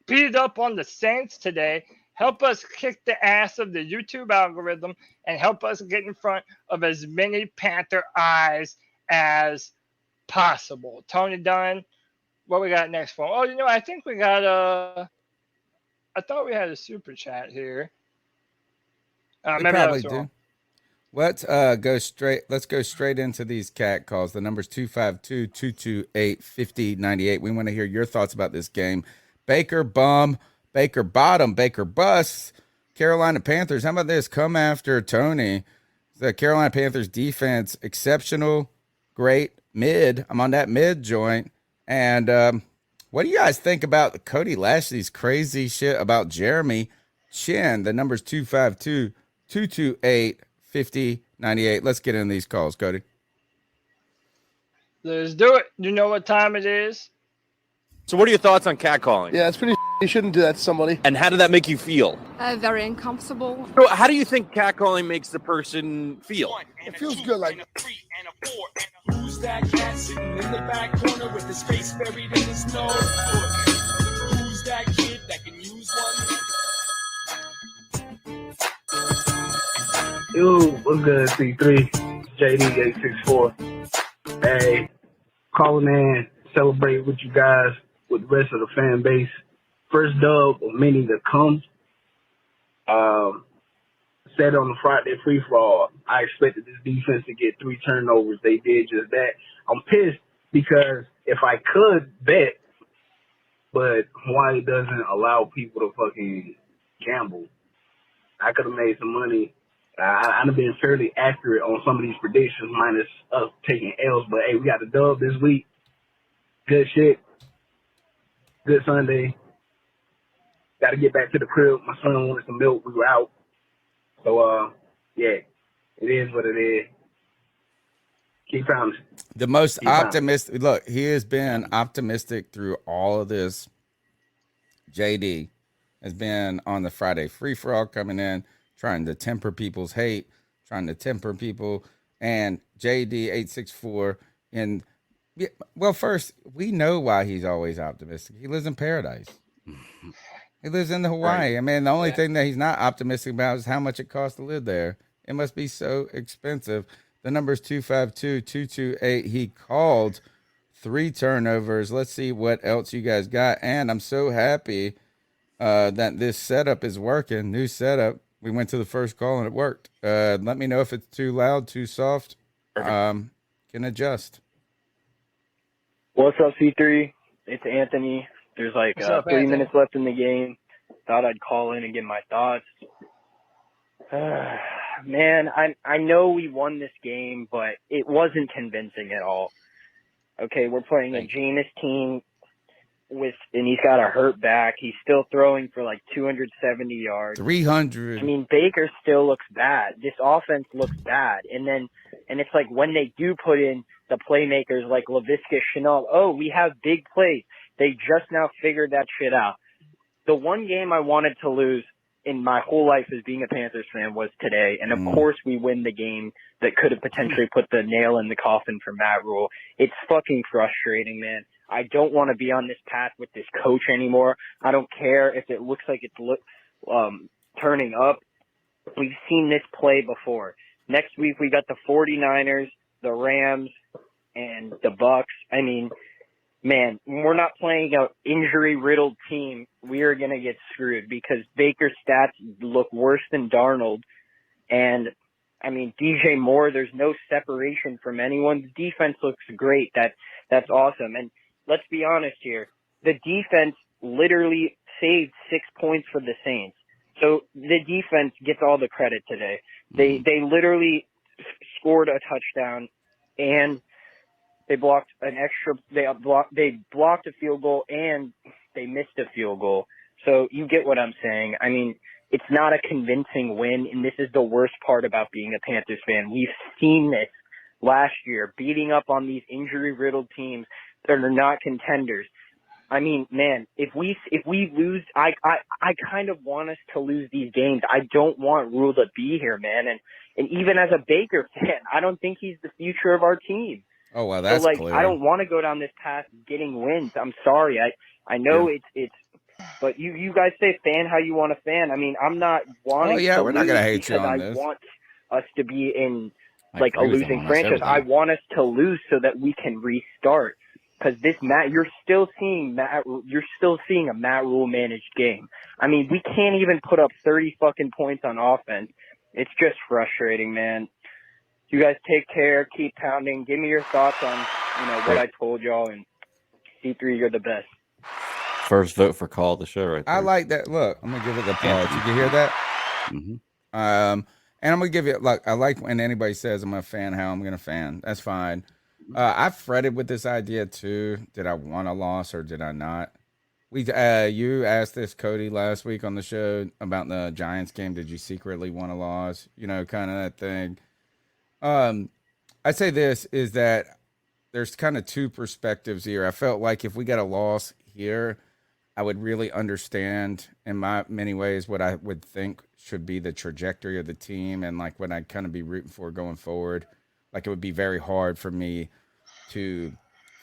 beat up on the Saints today. Help us kick the ass of the YouTube algorithm and help us get in front of as many Panther eyes as possible. Tony Dunn, what we got next for? Oh, I think we got I thought we had a super chat here. we Maybe probably I was wrong. do. Let's go straight. Let's go straight into these cat calls. The number's 252-228-5098. We want to hear your thoughts about this game. Baker bum, Baker bottom, Baker bust. Carolina Panthers. How about this? Come after Tony. The Carolina Panthers defense exceptional, great, mid. I'm on that mid joint. And what do you guys think about Cody Lashley's crazy shit about Jeremy Chin? The number's 252-228-5098. 5098. Let's get in these calls, Cody. Let's do it. You know what time it is? So what are your thoughts on catcalling? Yeah, it's pretty. You shouldn't do that to somebody. And how did that make you feel? Very uncomfortable. So how do you think catcalling makes the person feel? It feels good, like. Who's that cat sitting in the back corner with his face buried in his nose? Who's that kid that can use one? Yo, what's good, C3? JD864. Hey, calling in, celebrate with you guys, with the rest of the fan base. First dub of many to come. Said on the Friday free-for-all, I expected this defense to get 3 turnovers. They did just that. I'm pissed because if I could bet, but Hawaii doesn't allow people to fucking gamble, I could have made some money. I'd have been fairly accurate on some of these predictions, minus us taking L's. But, hey, we got the dub this week. Good shit. Good Sunday. Got to get back to the crib. My son wanted some milk. We were out. So, yeah, it is what it is. Keep promising. The most optimistic. Look, he has been optimistic through all of this. JD has been on the Friday free-for-all coming in, trying to temper people's hate, trying to temper people. And JD864, and well, first, we know why he's always optimistic. He lives in paradise. He lives in Hawaii. Right. I mean, the only thing that he's not optimistic about is how much it costs to live there. It must be so expensive. The number's 252-228. He called 3 turnovers. Let's see what else you guys got. And I'm so happy that this setup is working. New setup. We went to the first call and it worked. Let me know if it's too loud, too soft. Can adjust. What's up, C3? It's Anthony. There's like 3 minutes left in the game. Thought I'd call in and give my thoughts. Man, I know we won this game, but it wasn't convincing at all. Okay, we're playing a Jameis team and he's got a hurt back. He's still throwing for like 270 yards. 300. I mean, Baker still looks bad. This offense looks bad. And it's like when they do put in the playmakers like Laviska Shenault, oh, we have big plays. They just now figured that shit out. The one game I wanted to lose in my whole life as being a Panthers fan was today. And, of course, we win the game that could have potentially put the nail in the coffin for Matt Rule. It's fucking frustrating, man. I don't want to be on this path with this coach anymore. I don't care if it looks like it's turning up. We've seen this play before. Next week we got the 49ers, the Rams, and the Bucks. I mean, man, we're not playing an injury-riddled team. We are going to get screwed because Baker's stats look worse than Darnold. And, I mean, DJ Moore, there's no separation from anyone. The defense looks great. That's awesome. And let's be honest here. The defense literally saved 6 points for the Saints. So the defense gets all the credit today. They literally scored a touchdown and they blocked they blocked a field goal and they missed a field goal. So you get what I'm saying. I mean, it's not a convincing win, and this is the worst part about being a Panthers fan. We've seen this last year, beating up on these injury-riddled teams that are not contenders. I mean, man, if we lose, I kind of want us to lose these games. I don't want Rule to be here, man. And even as a Baker fan, I don't think he's the future of our team. Oh, well, that's clear. I don't want to go down this path getting wins. I'm sorry. I know it's but you guys say fan how you want to fan. I mean, I'm not wanting to we're not going to hate you on this. I want us to be in like a losing franchise. I want us to lose so that we can restart. Because you're still seeing a Matt Rule managed game. I mean, we can't even put up 30 fucking points on offense. It's just frustrating, man. You guys take care. Keep pounding. Give me your thoughts on what I told y'all. And C3, you're the best. First vote for call of the show right there. I like that. Look, I'm gonna give it the applause. You can hear that? Mm-hmm. And I'm gonna give it. Look, I like when anybody says I'm a fan. How I'm gonna fan. That's fine. I fretted with this idea too. Did I want a loss or did I not? You asked this, Cody, last week on the show about the Giants game. Did you secretly want a loss? Kind of that thing. I say this is that there's kind of two perspectives here. I felt like if we got a loss here, I would really understand in many ways what I would think should be the trajectory of the team and like what I'd kind of be rooting for going forward. Like it would be very hard for me to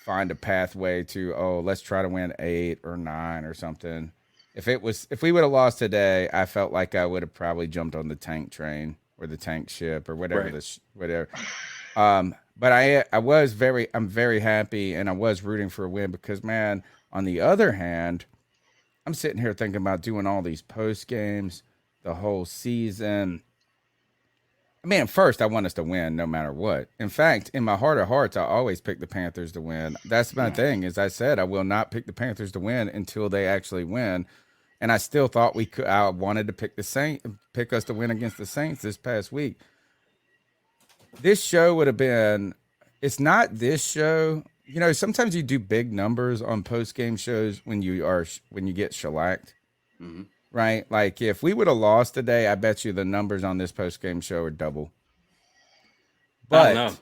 find a pathway to, let's try to win 8 or 9 or something. If we would have lost today, I felt like I would have probably jumped on the tank train or the tank ship or whatever, Right. whatever. But I'm very happy and I was rooting for a win because, man, on the other hand, I'm sitting here thinking about doing all these post games, the whole season. I mean, first, I want us to win no matter what. In fact, in my heart of hearts, I always pick the Panthers to win. That's my thing. As I said, I will not pick the Panthers to win until they actually win. And I still thought we could. I wanted to pick pick us to win against the Saints this past week. This show would have been. It's not this show. Sometimes you do big numbers on post game shows when you get shellacked. Mm-hmm. Right? Like if we would have lost today, I bet you the numbers on this post-game show are double. But I don't know.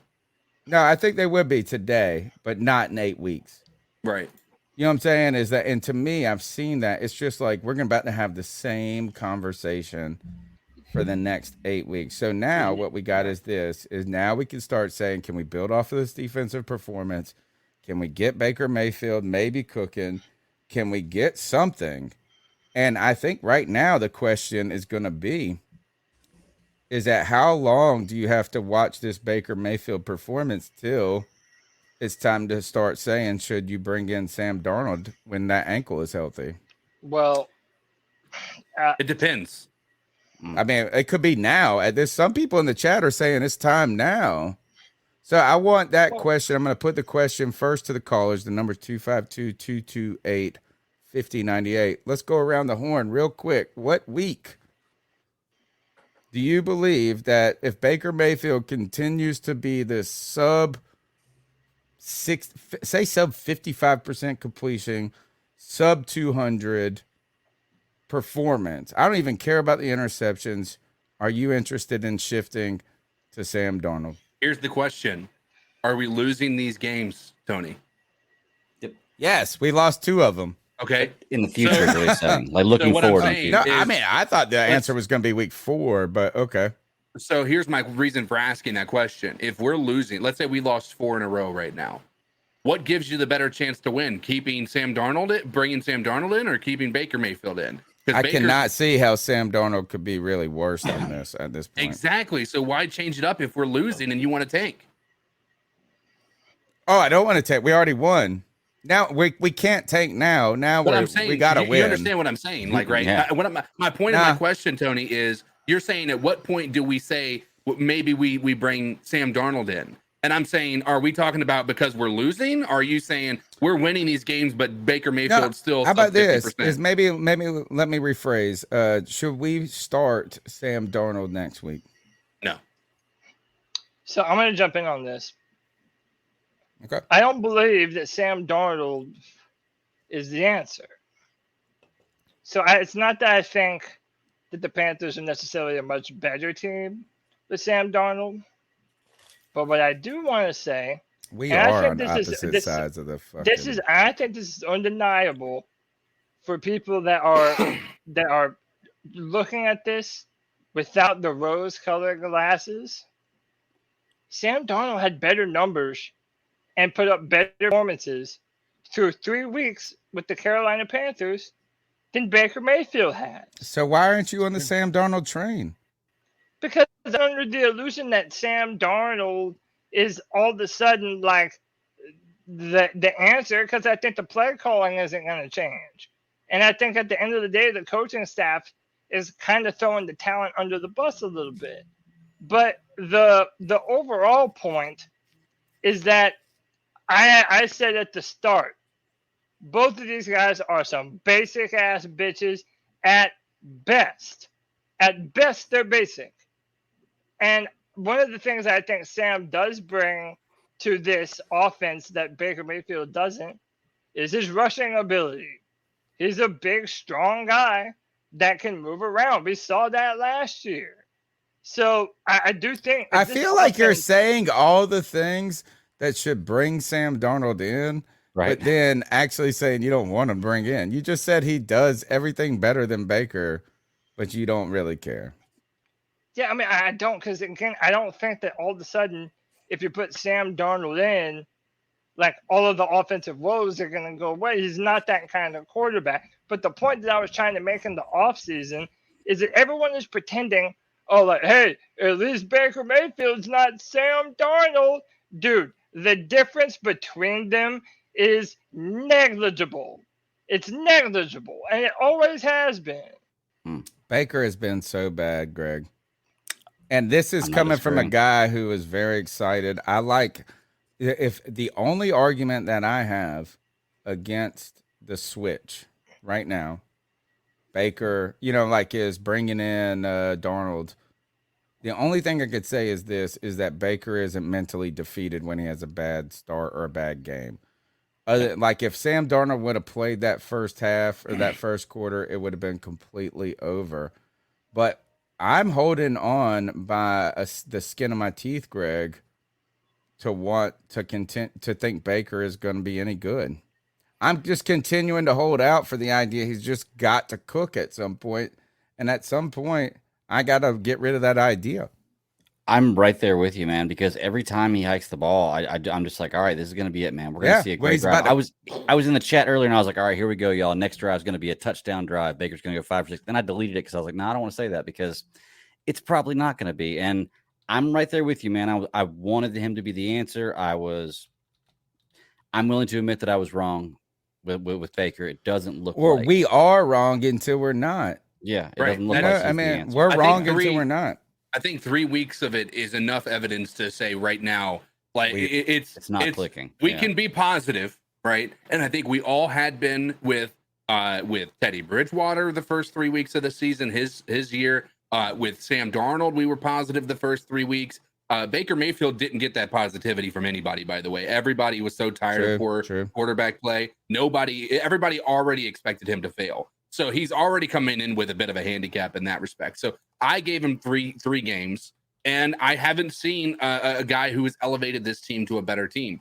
No, I think they would be today, but not in 8 weeks. Right. You know what I'm saying? And to me, I've seen that. It's just like we're about to have the same conversation for the next 8 weeks. So now what we got is now we can start saying, can we build off of this defensive performance? Can we get Baker Mayfield maybe cooking? Can we get something? And I think right now the question is going to be, is that how long do you have to watch this Baker Mayfield performance till it's time to start saying, should you bring in Sam Darnold when that ankle is healthy? Well, it depends. I mean, it could be now. There's some people in the chat are saying it's time now. So I want that question. I'm going to put the question first to the callers. The number 252-228. 5098. Let's go around the horn real quick. What week do you believe that if Baker Mayfield continues to be this sub 55% completion, sub 200 performance? I don't even care about the interceptions. Are you interested in shifting to Sam Darnold? Here's the question. Are we losing these games, Tony? Yes, we lost 2 of them. Okay. In the future, so, really saying. Like looking forward. I thought the answer was going to be week 4, but okay. So here's my reason for asking that question. If we're losing, let's say we lost 4 in a row right now. What gives you the better chance to win? Keeping Sam Darnold bringing Sam Darnold in, or keeping Baker Mayfield in? I cannot see how Sam Darnold could be really worse than this at this point. Exactly. So why change it up if we're losing and you want to tank? Oh, I don't want to tank. We already won. Now we can't tank now. Now we gotta win. You understand what I'm saying? Like, right? Yeah. My point of my question, Tony, is you're saying at what point do we say maybe we bring Sam Darnold in? And I'm saying, are we talking about because we're losing? Or are you saying we're winning these games, but Baker Mayfield still? How about this? 50%? Is maybe let me rephrase. Should we start Sam Darnold next week? No. So I'm going to jump in on this. Okay. I don't believe that Sam Darnold is the answer. So it's not that I think that the Panthers are necessarily a much better team with Sam Darnold. But what I do want to say, we are on opposite sides of the fucking. I think this is undeniable for people that are looking at this without the rose-colored glasses. Sam Darnold had better numbers and put up better performances through 3 weeks with the Carolina Panthers than Baker Mayfield had. So why aren't you on the Sam Darnold train? Because I'm under the illusion that Sam Darnold is all of a sudden like the answer, because I think the play calling isn't going to change. And I think at the end of the day, the coaching staff is kind of throwing the talent under the bus a little bit. But the overall point is that I said at the start, both of these guys are some basic ass bitches at best. At best, they're basic. And one of the things I think Sam does bring to this offense that Baker Mayfield doesn't is his rushing ability. He's a big, strong guy that can move around. We saw that last year. So I do think I feel like you're saying all the things that should bring Sam Darnold in, Right. but then actually saying you don't want to bring in. You just said he does everything better than Baker, but you don't really care. Yeah, I mean, I don't, because again, I don't think that all of a sudden, if you put Sam Darnold in, like all of the offensive woes are going to go away. He's not that kind of quarterback. But the point that I was trying to make in the offseason is that everyone is pretending, oh, like, hey, at least Baker Mayfield's not Sam Darnold. Dude, the difference between them is negligible. It's negligible, and it always has been. Baker has been so bad, Greg. And this is coming from a guy who is very excited. I like, if the only argument that I have against the switch right now, Baker, like is bringing in Darnold. The only thing I could say is this, is that Baker isn't mentally defeated when he has a bad start or a bad game. Like if Sam Darnold would have played that first half or that first quarter, it would have been completely over. But I'm holding on by the skin of my teeth, Greg, to want to think Baker is going to be any good. I'm just continuing to hold out for the idea he's just got to cook at some point. And at some point, I got to get rid of that idea. I'm right there with you, man, because every time he hikes the ball, I'm just like, all right, this is going to be it, man. We're going to see a great drive. I was in the chat earlier, and I was like, all right, here we go, y'all. Next drive is going to be a touchdown drive. Baker's going to go 5 or 6. Then I deleted it because I was like, no, I don't want to say that because it's probably not going to be. And I'm right there with you, man. I wanted him to be the answer. I'm willing to admit that I was wrong with Baker. It doesn't look like. We are wrong until we're not. Yeah, it Right. doesn't look like he's the answer. We're wrong until we're not. I think 3 weeks of it is enough evidence to say right now, like it's not clicking. We can be positive, right? And I think we all had been with Teddy Bridgewater the first 3 weeks of the season, his year. With Sam Darnold, we were positive the first 3 weeks. Baker Mayfield didn't get that positivity from anybody, by the way. Everybody was so tired of poor quarterback play. Everybody already expected him to fail. So he's already coming in with a bit of a handicap in that respect. So I gave him three games, and I haven't seen a guy who has elevated this team to a better team.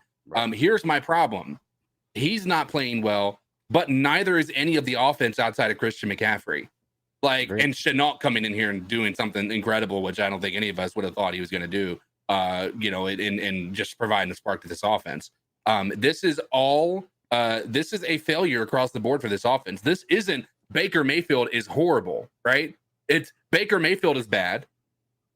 Here's my problem. He's not playing well, but neither is any of the offense outside of Christian McCaffrey. And Chenault coming in here and doing something incredible, which I don't think any of us would have thought he was going to do, and just providing a spark to this offense. This is a failure across the board for this offense. This isn't Baker Mayfield is horrible, right? It's Baker Mayfield is bad.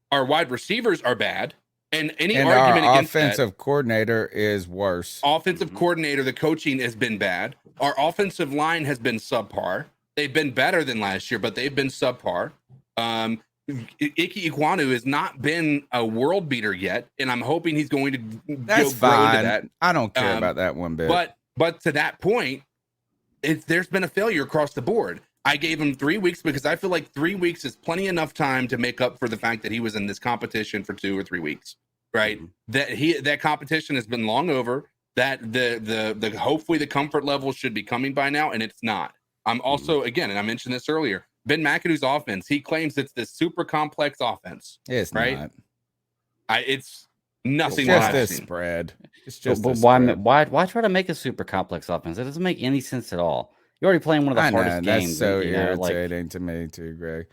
Our wide receivers are bad. And argument our against offensive coordinator is worse. Offensive coordinator, the coaching has been bad. Our offensive line has been subpar. They've been better than last year, but they've been subpar. Ike Ekwonu has not been a world beater yet, and I'm hoping he's going to That's grow fine. into that. I don't care about that one bit. But to that point, there's been a failure across the board. I gave him 3 weeks because I feel like 3 weeks is plenty enough time to make up for the fact that he was in this competition for 2 or 3 weeks, right? That competition has been long over. That the hopefully the comfort level should be coming by now, and it's not. I'm also, again, and I mentioned this earlier, Ben McAdoo's offense, he claims it's this super complex offense. It's right? not. It's nothing. It's just a spread. It's just but why try to make a super complex offense? It doesn't make any sense at all. You're already playing one of the hardest games. That's so irritating to me too, Greg.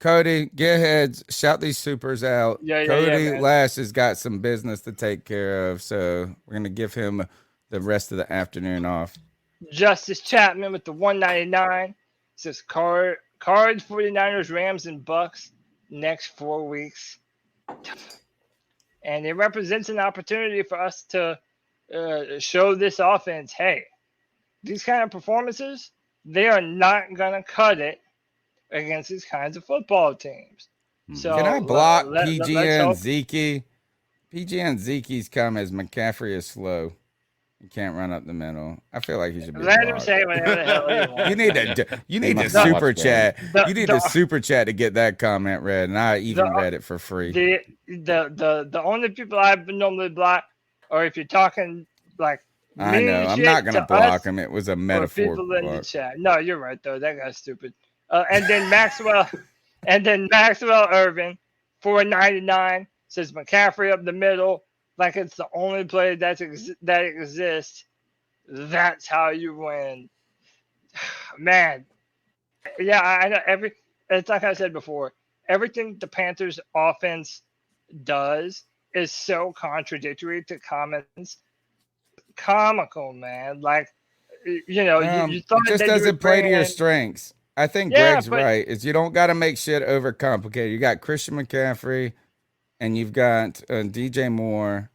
Cody, get ahead, shout these supers out. Cody Lash has got some business to take care of, so we're gonna give him the rest of the afternoon off. Justice Chapman with the 199 says Cards, 49ers, Rams, and Bucks next 4 weeks. And it represents an opportunity for us to show this offense, hey, these kind of performances, they are not going to cut it against these kinds of football teams. So Can I block let's PG and hope. Zeke? PG and Zeke's come as McCaffrey is slow. He can't run up the middle. I feel like he should be Let him blocked. say whatever the hell he wants. You need to must not super watch chat. The- You need the- to super chat to get that comment read, and I even read it for free. The only people I normally block, or if you're talking like I know. mean I'm shit not gonna to block us him. It was a or metaphor. people in the chat. No, you're right though. That guy's stupid. And then Maxwell, Irvin, 499 says McCaffrey up the middle, like it's the only play that exists. That's how you win, man. Yeah, I know. It's like I said before. Everything the Panthers offense does is so contradictory to comical, man. like you thought It just that you doesn't would play to bring your in- strengths. I think Yeah, Greg's but- right. Is you don't got to make shit overcomplicated. You got Christian McCaffrey, and you've got DJ Moore.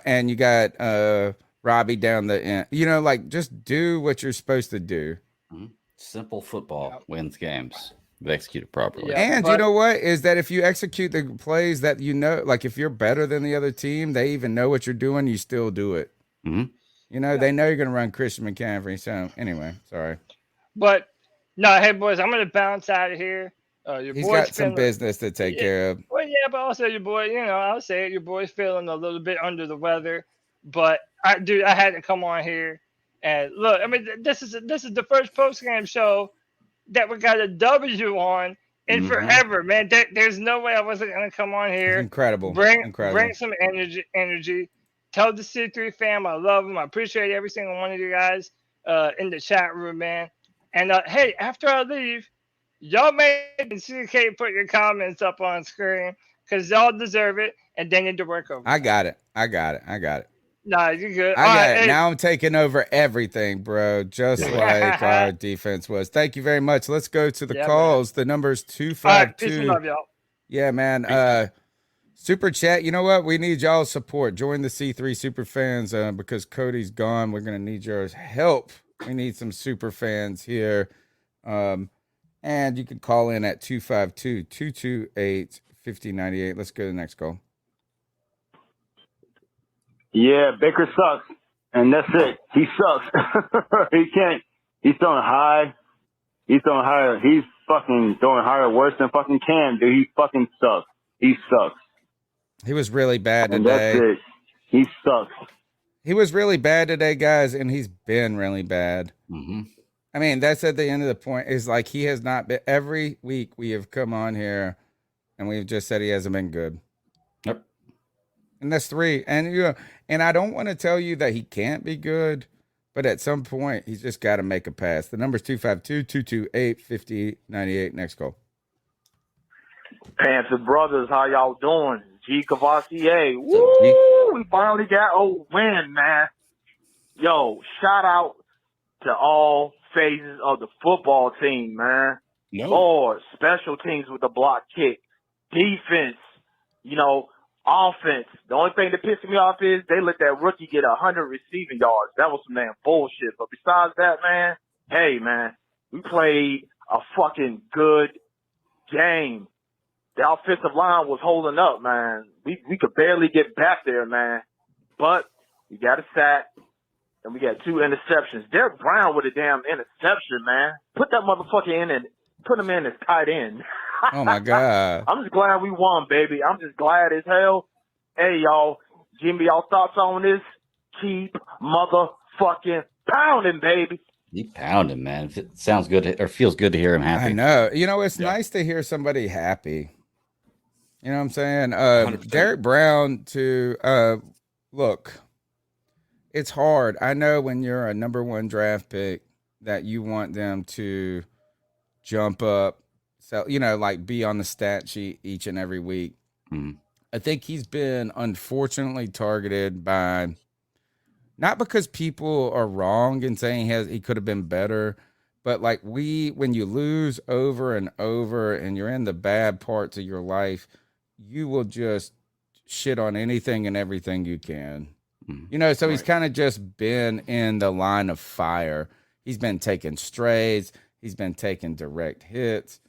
And you got Robbie down the end. Like just do what you're supposed to do. Simple football wins games. If executed properly. Yeah, And but- you know what? Is that if you execute the plays that like if you're better than the other team, they even know what you're doing, you still do it. Mhm. They know you're going to run Christian McCaffrey. So anyway, sorry. But no, hey boys, I'm gonna bounce out of here. Your He's boy's got some feeling- business to take care of. Well, yeah, but also your boy, I'll say it, your boy's feeling a little bit under the weather. But I had to come on here and look. I mean, this is the first post-game show that we got a W on in forever, man. There's no way I wasn't gonna come on here. It's incredible. Bring some energy. Tell the C3 fam I love them. I appreciate every single one of you guys in the chat room, man. And hey, after I leave, y'all make CK put your comments up on screen because y'all deserve it, and they need to work over. I got it. Nah, you're good. I All got right, it. hey, Now I'm taking over everything, bro. Just like our defense was. Thank you very much. Let's go to the Yeah, calls. The number's all right, peace 252. and love, y'all. Yeah, man. Super chat. You know what? We need y'all's support. Join the C3 super fans because Cody's gone. We're gonna need your help. We need some super fans here. And you can call in at 252-228-5098. Let's go to the next call. Yeah, Baker sucks, and that's it. He sucks. He can't. He's throwing high. He's fucking throwing higher worse than fucking Cam, dude. He fucking sucks. He sucks. He was really bad And today. that's it. He sucks. He was really bad today, guys, and he's been really bad. Mm-hmm. I mean, that's at the end of the point. Is like he has not been. Every week we have come on here, and we've just said he hasn't been good. Yep. And that's 3. And and I don't want to tell you that he can't be good, but at some point he's just got to make a pass. The number's 252-228-5098. Next call. Panther brothers, how y'all doing? G Cavassier. Woo! We finally got a win, man. Yo, shout out to all phases of the football team, man. No. Lord, special teams with the block kick, defense, offense. The only thing that pissed me off is they let that rookie get 100 receiving yards. That was some damn bullshit. But besides that, man, hey, man, we played a fucking good game. The offensive line was holding up, man. We could barely get back there, man. But we got a sack, and we got 2 interceptions. Derek Brown with a damn interception, man. Put that motherfucker in and put him in as tight end. Oh my God. I'm just glad we won, baby. I'm just glad as hell. Hey, y'all, give me y'all thoughts on this. Keep motherfucking pounding, baby. Keep pounding, man. If it sounds good or feels good to hear him happy. I know. It's nice to hear somebody happy. You know what I'm saying? 100%. Derek Brown look, it's hard. I know when you're a number 1 draft pick that you want them to jump up, so like be on the stat sheet each and every week. Mm. I think he's been unfortunately targeted by, not because people are wrong in saying he could have been better, but like when you lose over and over and you're in the bad parts of your life, you will just shit on anything and everything you can. Mm. So he's kind of just been in the line of fire. He's been taking strays. He's been taking direct hits.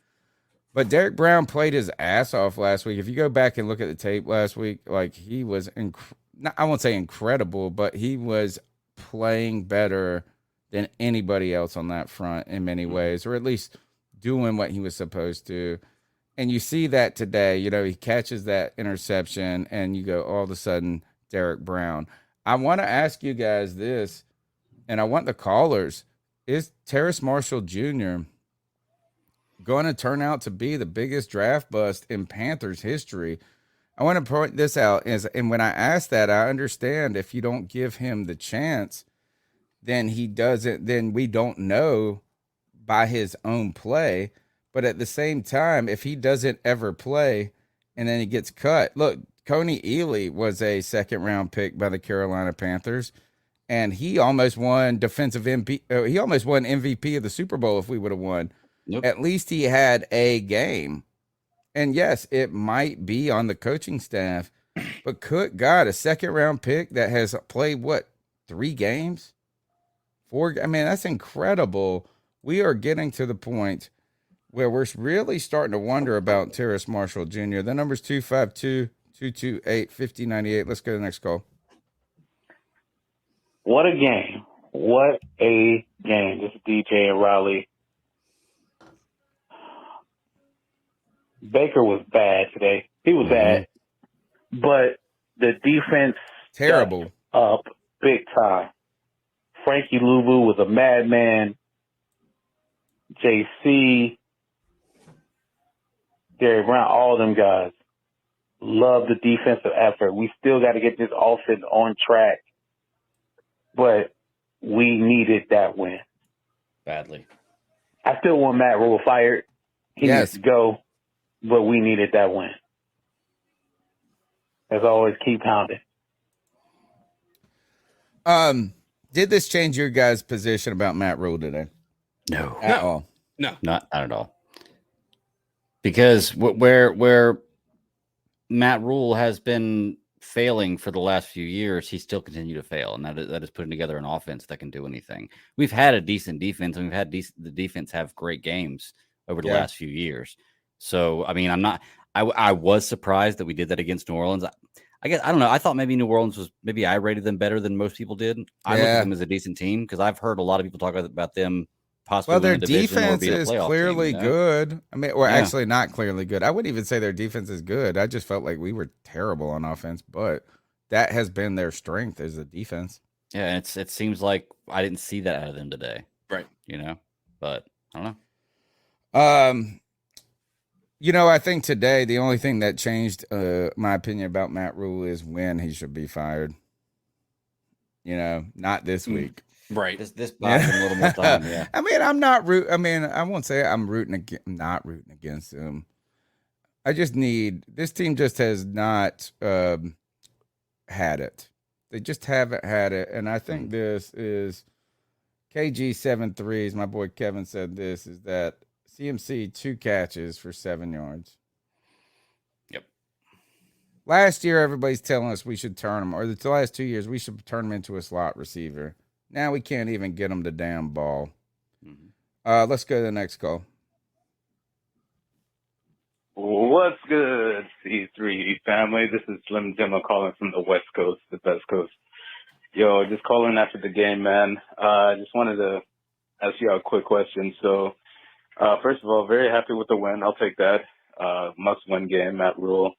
But Derek Brown played his ass off last week. If you go back and look at the tape last week, like he was, I won't say incredible, but he was playing better than anybody else on that front in many ways, or at least doing what he was supposed to. And you see that today, you know, he catches that interception and you go, all of a sudden, Derek Brown. I want to ask you guys this, and I want the callers. Is Terrace Marshall Jr. going to turn out to be the biggest draft bust in Panthers history? I want to point this out. And when I ask that, I understand if you don't give him the chance, then he doesn't, then we don't know by his own play. But at the same time, if he doesn't ever play and then he gets cut, look, Coney Ely was a second-round pick by the Carolina Panthers, and he almost won defensive MVP. He almost won MVP of the Super Bowl if we would have won. Nope. At least he had a game. And yes, it might be on the coaching staff, but good God, a second-round pick that has played, what, 3 games? 4? I mean, that's incredible. We are getting to the point where we're really starting to wonder about Terrace Marshall Jr. The number's 252-228-5098. Let's go to the next call. What a game. What a game. This is DJ and Raleigh. Baker was bad today. He was bad. But the defense terrible up big time. Frankie Luvu was a madman. JC, Derek Brown, all of them guys. Love the defensive effort. We still got to get this offense on track. But we needed that win. Badly. I still want Matt Rule fired. He needs to go, but we needed that win. As always, keep pounding. Did this change your guys' position about Matt Rule today? No. At all? No. Not at all. Because where Matt Rule has been failing for the last few years, he still continued to fail, and that is putting together an offense that can do anything. We've had a decent defense, and we've had the defense have great games over the last few years. So, I mean, I was surprised that we did that against New Orleans. I guess, I don't know. I thought maybe New Orleans maybe I rated them better than most people did. I look at them as a decent team because I've heard a lot of people talk about them possibly. Well, their winning the division or defense being a is playoff clearly team, you know? good. I mean, or actually not clearly good. I wouldn't even say their defense is good. I just felt like we were terrible on offense, but that has been their strength as a defense. Yeah, and it seems like I didn't see that out of them today. Right. You know, but I don't know. You know, I think today the only thing that changed my opinion about Matt Rule is when he should be fired. You know, not this week. Right. This buys him a little more time. Yeah. I mean, I'm not I mean, I won't say I'm not rooting against him. I just need this team just has not had it. They just haven't had it, and I think this is KG73s. My boy Kevin said this is that CMC 2 catches for 7 yards. Yep. Last year, everybody's telling us we should turn him, or the last 2 years we should turn him into a slot receiver. Now we can't even get him the damn ball. Let's go to the next call. What's good, C3 family? This is Slim Jim calling from the West Coast, the best coast. Yo, just calling after the game, man. I just wanted to ask you a quick question. So, first of all, very happy with the win. I'll take that. Must-win game, Matt Rule.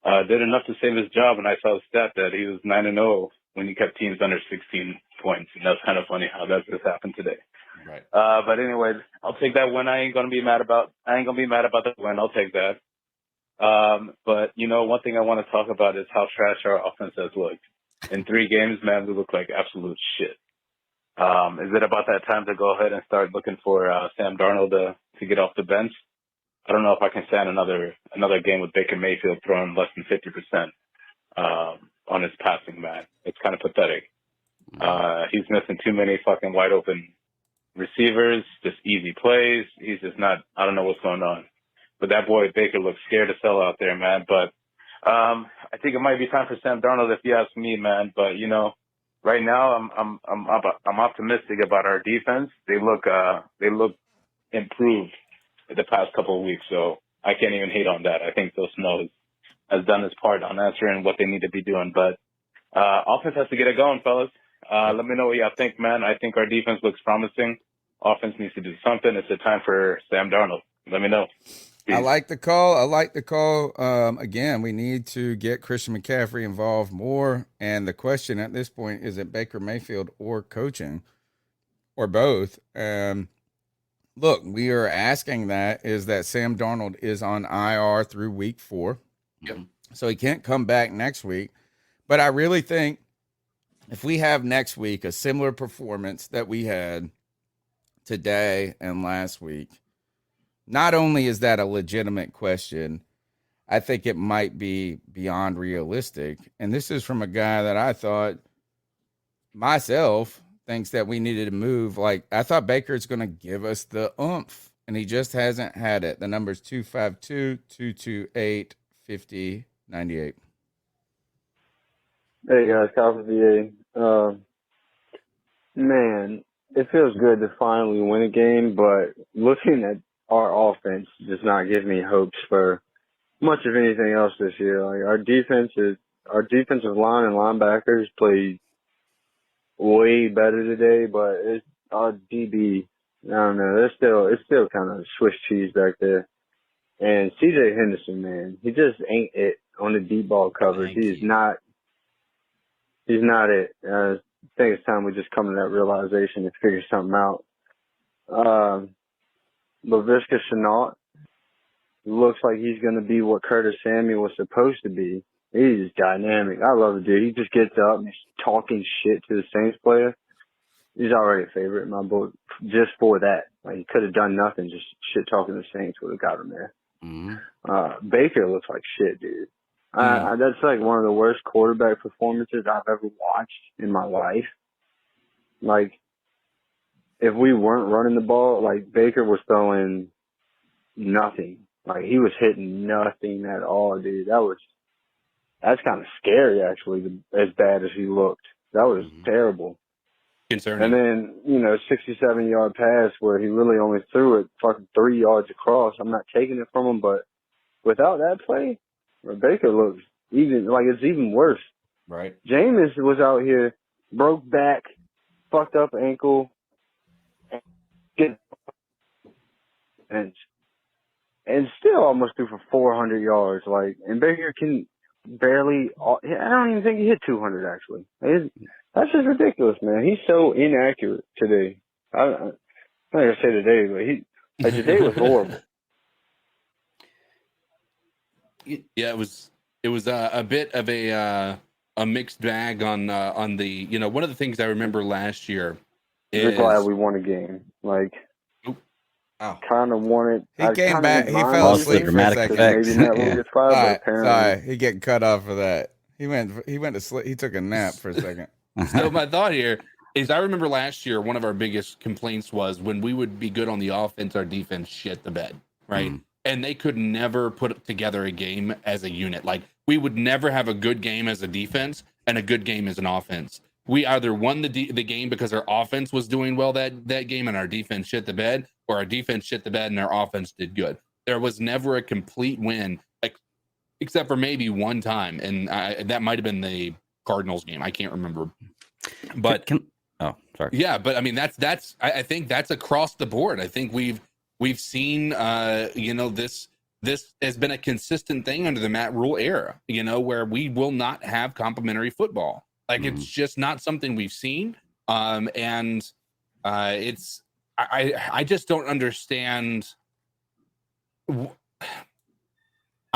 Did enough to save his job, and I saw a stat that he was 9-0 when he kept teams under 16 points, and that's kind of funny how that just happened today. Right. But anyways, I'll take that win. I ain't gonna be mad about the win. I'll take that. But you know, one thing I want to talk about is how trash our offense has looked. In 3 games, man, we look like absolute shit. Is it about that time to go ahead and start looking for Sam Darnold to get off the bench? I don't know if I can stand another game with Baker Mayfield throwing less than 50% on his passing, man. It's kind of pathetic. He's missing too many fucking wide open receivers, just easy plays. He's just not, I don't know what's going on. But that boy Baker looks scared to sell out there, man. But I think it might be time for Sam Darnold if you ask me, man. But you know, right now I'm optimistic about our defense. They look improved the past couple of weeks. So I can't even hate on that. I think Phil Snow has done his part on answering what they need to be doing. But offense has to get it going, fellas. Let me know what y'all think, man. I think our defense looks promising. Offense needs to do something. It's a time for Sam Darnold. Let me know. I like the call. Again, we need to get Christian McCaffrey involved more. And the question at this point is it Baker Mayfield or coaching or both? Look, we are asking is that Sam Darnold is on IR through week 4. Yep. So he can't come back next week. But I really think if we have next week a similar performance that we had today and last week, not only is that a legitimate question, I think it might be beyond realistic. And this is from a guy that I thought myself thinks that we needed to move. Like, I thought Baker's going to give us the oomph, and he just hasn't had it. The number's 252-228-5098. Hey guys, Kyle from VA. Man, it feels good to finally win a game, but looking at our offense does not give me hopes for much of anything else this year. Like our defensive line and linebackers played way better today, but it's our DB. I don't know. It's still kind of Swiss cheese back there. And CJ Henderson, man, he just ain't it on the deep ball coverage. He's not it. I think it's time we just come to that realization and figure something out. Laviska Shenault looks like he's going to be what Curtis Samuel was supposed to be. He's dynamic. I love the dude. He just gets up and he's talking shit to the Saints player. He's already a favorite in my book just for that. Like, he could have done nothing. Just shit talking to the Saints would have got him there. Mm-hmm. Baker looks like shit, dude. That's like one of the worst quarterback performances I've ever watched in my life. Like, if we weren't running the ball, like, Baker was throwing nothing. Like, he was hitting nothing at all, dude. That's kind of scary, actually, as bad as he looked. That was terrible. Concerning. And then, 67-yard pass where he really only threw it fucking 3 yards across. I'm not taking it from him, but without that play, Baker looks it's even worse. Right. Jameis was out here, broke back, fucked up ankle, and still almost threw for 400 yards. Like, and Baker can barely. I don't even think he hit 200 actually. That's just ridiculous, man. He's so inaccurate today. I'm not gonna say today, but today was horrible. Yeah, it was a bit of a mixed bag on the one of the things I remember last year is We're glad we won a game. Like, kind of wanted. He came back. He fell asleep for a second. Maybe Matt will get fired, but apparently, sorry, he getting cut off for that. He went to sleep. He took a nap for a second. So my thought here is I remember last year one of our biggest complaints was when we would be good on the offense, our defense shit the bed, right? And they could never put together a game as a unit. Like, we would never have a good game as a defense and a good game as an offense. We either won the game because our offense was doing well that game and our defense shit the bed, or our defense shit the bed and our offense did good. There was never a complete win, except for maybe one time, and that might have been the Cardinals game. I can't remember. But sorry. Yeah, but I mean that's I think that's across the board. I think we've seen this has been a consistent thing under the Matt Rule era, where we will not have complimentary football. Like, it's just not something we've seen. I just don't understand. I'm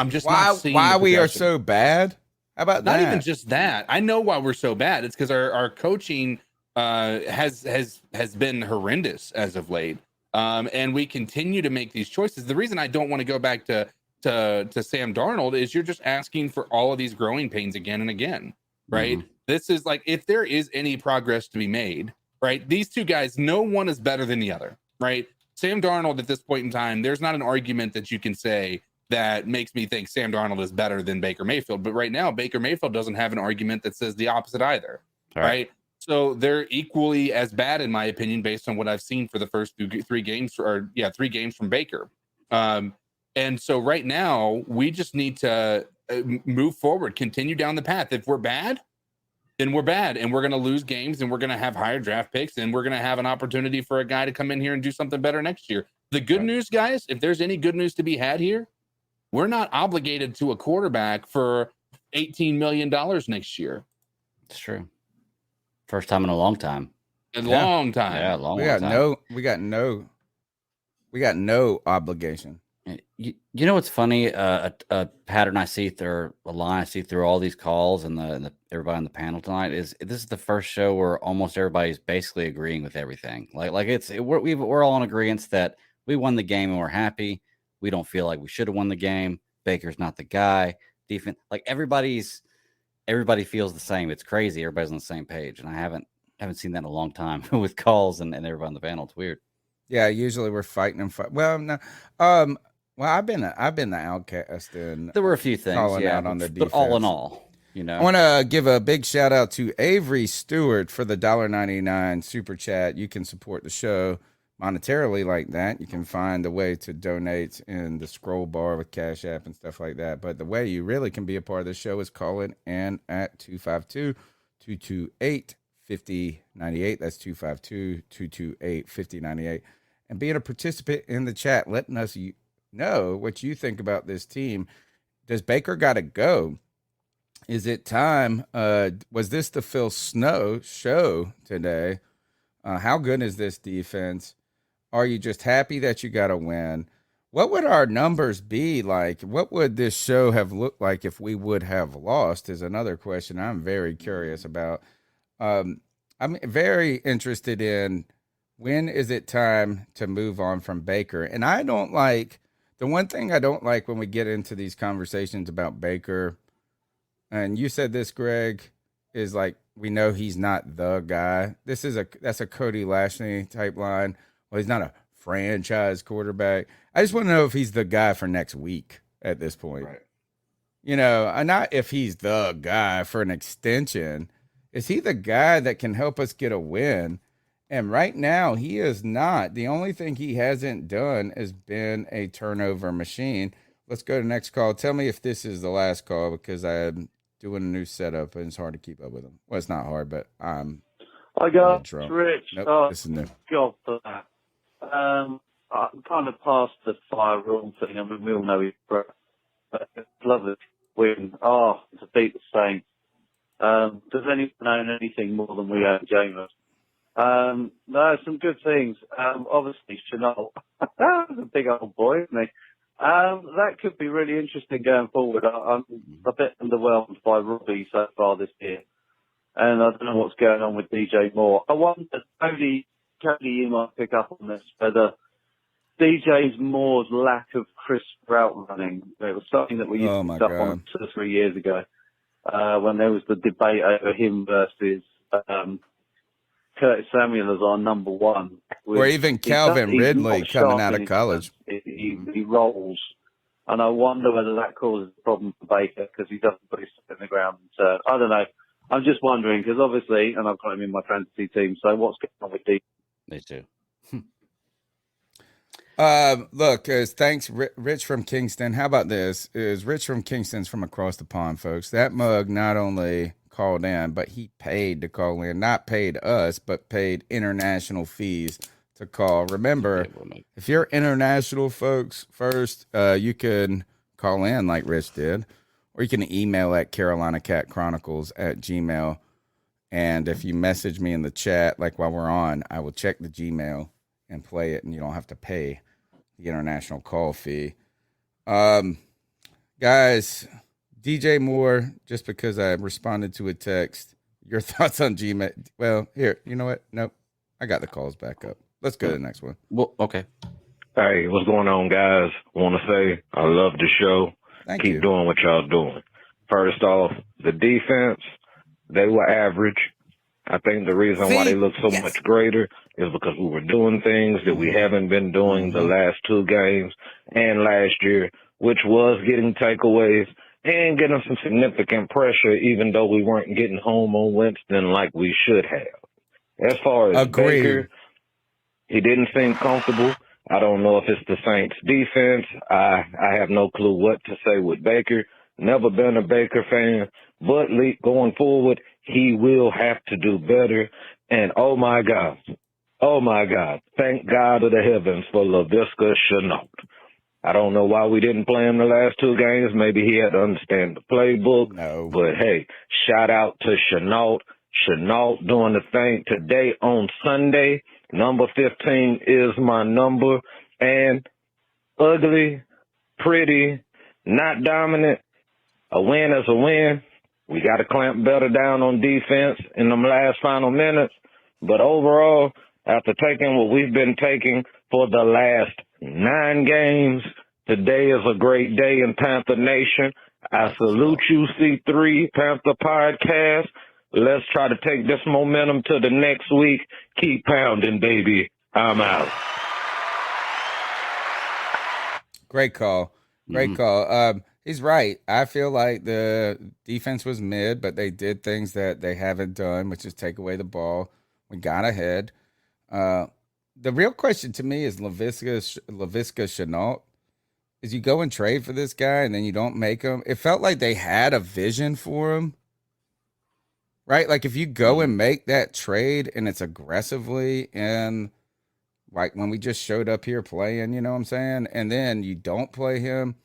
just not seeing why we are so bad. How about not that? even just that. I know why we're so bad. It's because our coaching has been horrendous as of late. And we continue to make these choices. The reason I don't want to go back to Sam Darnold is you're just asking for all of these growing pains again and again, right? This is like, if there is any progress to be made, right? These two guys, no one is better than the other, right? Sam Darnold at this point in time, there's not an argument that you can say that makes me think Sam Darnold is better than Baker Mayfield. But right now, Baker Mayfield doesn't have an argument that says the opposite either, right? So they're equally as bad, in my opinion, based on what I've seen for the first three games from Baker. And so right now, we just need to move forward, continue down the path. If we're bad, then we're bad, and we're going to lose games, and we're going to have higher draft picks, and we're going to have an opportunity for a guy to come in here and do something better next year. The good news, guys, if there's any good news to be had here, we're not obligated to a quarterback for $18 million next year. It's true. First time in a long time. Long time. Yeah, long We time. we got no obligation. You know what's funny? A pattern I see through a line I see through all these calls and the everybody on the panel tonight is this is the first show where almost everybody's basically agreeing with everything. We're all in agreement that we won the game and we're happy. We don't feel like we should have won the game. Baker's not the guy. Defense, like everybody feels the same. It's crazy. Everybody's on the same page, and I haven't seen that in a long time with calls and everybody on the panel. It's weird. Yeah, usually we're fighting and fight. Well, no, well, I've been the outcast, and there were a few things calling out on the defense. But all in all, you know, I want to give a big shout out to Avery Stewart for the $1.99 super chat. You can support the show monetarily like that. You can find a way to donate in the scroll bar with Cash App and stuff like that. But the way you really can be a part of the show is calling in at 252-228-5098. That's 252-228-5098. And being a participant in the chat, letting us know what you think about this team. Does Baker got to go? Is it time? Was this the Phil Snow show today? How good is this defense? Are you just happy that you got a win? What would our numbers be like? What would this show have looked like if we would have lost is another question I'm very curious about. I'm very interested in when is it time to move on from Baker? And the one thing I don't like when we get into these conversations about Baker, and you said this, Greg, is like, we know he's not the guy. That's a Cody Lashley type line. Well, he's not a franchise quarterback. I just want to know if he's the guy for next week at this point. Right. You know, not if he's the guy for an extension. Is he the guy that can help us get a win? And right now, he is not. The only thing he hasn't done has been a turnover machine. Let's go to the next call. Tell me if this is the last call, because I'm doing a new setup and it's hard to keep up with him. Well, it's not hard, but I'm I got drunk. Rich. Nope, this is new. God for that. I'm kind of past the fire room thing. I mean, we all know he's great. But it's lovely to win. To beat the Saints. Does anyone know anything more than we have, James? No, some good things. Obviously, Chanel, that's a big old boy, isn't he? That could be really interesting going forward. I'm a bit underwhelmed by Robbie so far this year. And I don't know what's going on with DJ Moore. I wonder, Cody, you might pick up on this, whether DJ Moore's lack of crisp route running, it was something that we used to pick up on 2 or 3 years ago, when there was the debate over him versus Curtis Samuel as our number one. Or even Calvin Ridley coming out of college. He rolls. And I wonder whether that causes a problem for Baker because he doesn't put his foot in the ground and turn. I don't know. I'm just wondering because obviously, and I've got him in my fantasy team, so what's going on with D? Me too. Look, thanks, Rich from Kingston. How about this? Is Rich from Kingston's from across the pond, folks. That mug not only called in, but he paid to call in. Not paid us, but paid international fees to call. Remember, if you're international, folks, first, you can call in like Rich did, or you can email at carolinacatchronicles@gmail.com. And if you message me in the chat, like while we're on, I will check the Gmail and play it, and you don't have to pay the international call fee. Guys, DJ Moore, just because I responded to a text, your thoughts on Gmail? Well, here, you know what? Nope. I got the calls back up. Let's go to the next one. Well, okay. Hey, what's going on, guys? Want to say I love the show. Keep doing what y'all doing. First off, the defense, they were average. I think the reason why they look so much greater is because we were doing things that we haven't been doing the last 2 games and last year, which was getting takeaways and getting some significant pressure, even though we weren't getting home on Winston like we should have. As far as Baker, he didn't seem comfortable. I don't know if it's the Saints defense. I have no clue what to say with Baker. Never been a Baker fan, but going forward, he will have to do better. And oh my God, thank God of the heavens for LaVisca Chenault. I don't know why we didn't play him the last 2 games. Maybe he had to understand the playbook. No. But hey, shout out to Chenault. Chenault doing the thing today on Sunday. Number 15 is my number. And ugly, pretty, not dominant. A win is a win. We got to clamp better down on defense in them last final minutes. But overall, after taking what we've been taking for the last 9 games, today is a great day in Panther Nation. I salute you, C3 Panther Podcast. Let's try to take this momentum to the next week. Keep pounding, baby. I'm out. Great call. Great call. He's right. I feel like the defense was mid, but they did things that they haven't done, which is take away the ball. We got ahead. The real question to me is LaVisca Chenault. Is you go and trade for this guy and then you don't make him? It felt like they had a vision for him. Right? Like if you go and make that trade and it's aggressively and like when we just showed up here playing, you know what I'm saying? And then you don't play him.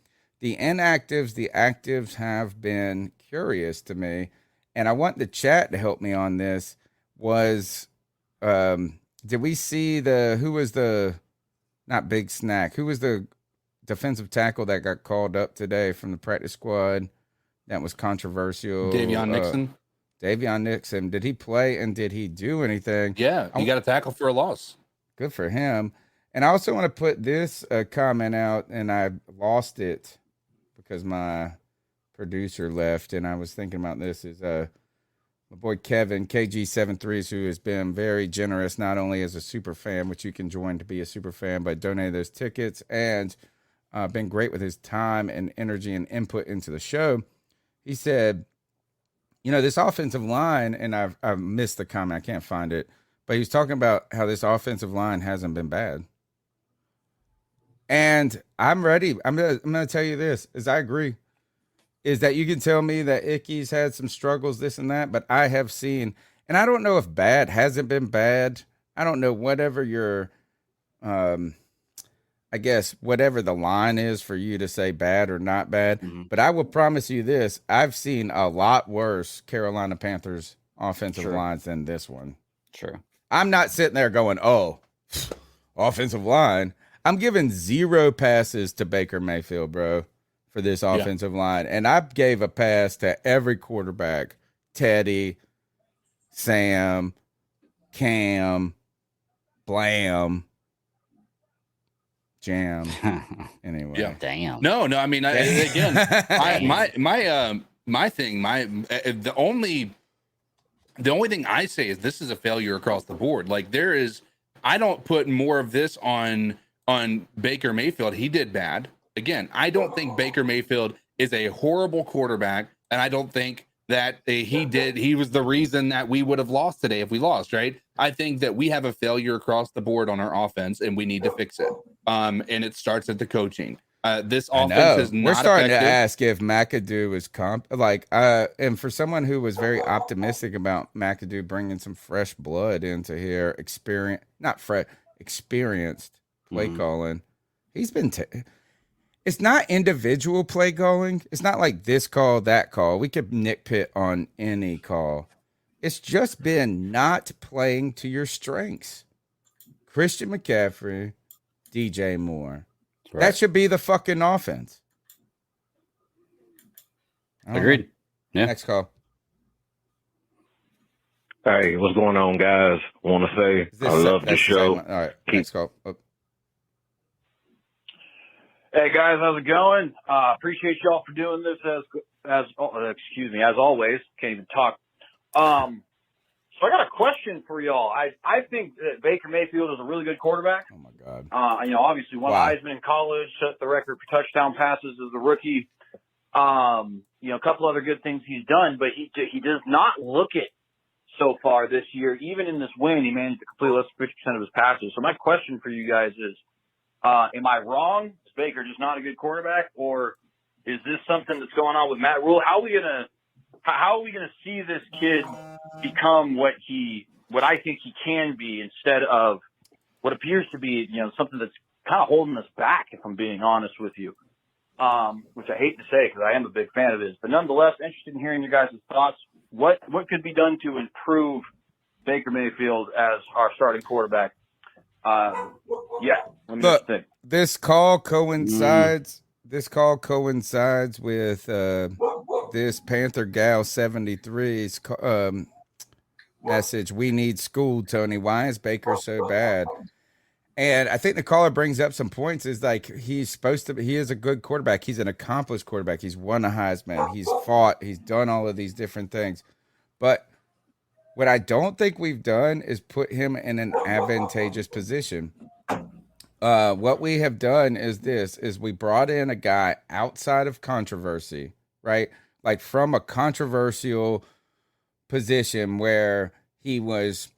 The inactives, the actives have been curious to me. And I want the chat to help me on this. Did we see who was the, not Big Snack, who was the defensive tackle that got called up today from the practice squad that was controversial? Davion Nixon. Davion Nixon. Did he play and did he do anything? Yeah, he got a tackle for a loss. Good for him. And I also want to put this comment out, and I lost it because my producer left, and I was thinking about this, is my boy Kevin, KG73s, who has been very generous, not only as a super fan, which you can join to be a super fan, but donated those tickets and been great with his time and energy and input into the show. He said, you know, this offensive line, and I've missed the comment, I can't find it, but he was talking about how this offensive line hasn't been bad. And I'm ready. I'm gonna tell you this, is I agree. Is that you can tell me that Icky's had some struggles, this and that, but I have seen, and I don't know if bad hasn't been bad. I don't know, whatever your, I guess, whatever the line is for you to say bad or not bad. But I will promise you this, I've seen a lot worse Carolina Panthers offensive lines than this one. Sure. I'm not sitting there going, oh, offensive line. I'm giving 0 passes to Baker Mayfield, bro, for this offensive line. And I gave a pass to every quarterback, Teddy, Sam, Cam, Blam, Jam. Anyway. Yeah. Damn. No, I mean, again, the only thing I say is this is a failure across the board. Like I don't put more of this on Baker Mayfield. He did bad. Again, I don't think Baker Mayfield is a horrible quarterback, and I don't think that he was the reason that we would have lost today if we lost, right? I think that we have a failure across the board on our offense, and we need to fix it. And it starts at the coaching. This offense is not We're starting effective. to ask if McAdoo is and for someone who was very optimistic about McAdoo bringing some fresh blood into here, experienced play calling, he's been. It's not individual play calling. It's not like this call, that call. We could nitpick on any call. It's just been not playing to your strengths. Christian McCaffrey, DJ Moore. Right. That should be the fucking offense. Agreed. Yeah. Next call. Hey, what's going on, guys? Want to say I love the show. All right, next call. Oh. Hey guys, how's it going? Appreciate y'all for doing this as always. Can't even talk. So I got a question for y'all. I think that Baker Mayfield is a really good quarterback. Oh my God. Obviously won Heisman in college, set the record for touchdown passes as a rookie. A couple other good things he's done, but he does not look it so far this year. Even in this win, he managed to complete less than 50% of his passes. So my question for you guys is, Am I wrong? Is Baker just not a good quarterback, or is this something that's going on with Matt Rule? How are we gonna see this kid become what I think he can be, instead of what appears to be, something that's kind of holding us back, if I'm being honest with you, which I hate to say because I am a big fan of his. But nonetheless, interested in hearing your guys' thoughts. What could be done to improve Baker Mayfield as our starting quarterback? Let me just think. This call coincides. This call coincides with this Panther Gal 73's message. We need school, Tony. Why is Baker so bad? And I think the caller brings up some points. Is like he is a good quarterback. He's an accomplished quarterback. He's won a Heisman. He's fought. He's done all of these different things. But what I don't think we've done is put him in an advantageous position. What we have done is we brought in a guy outside of controversy, right? Like from a controversial position where he was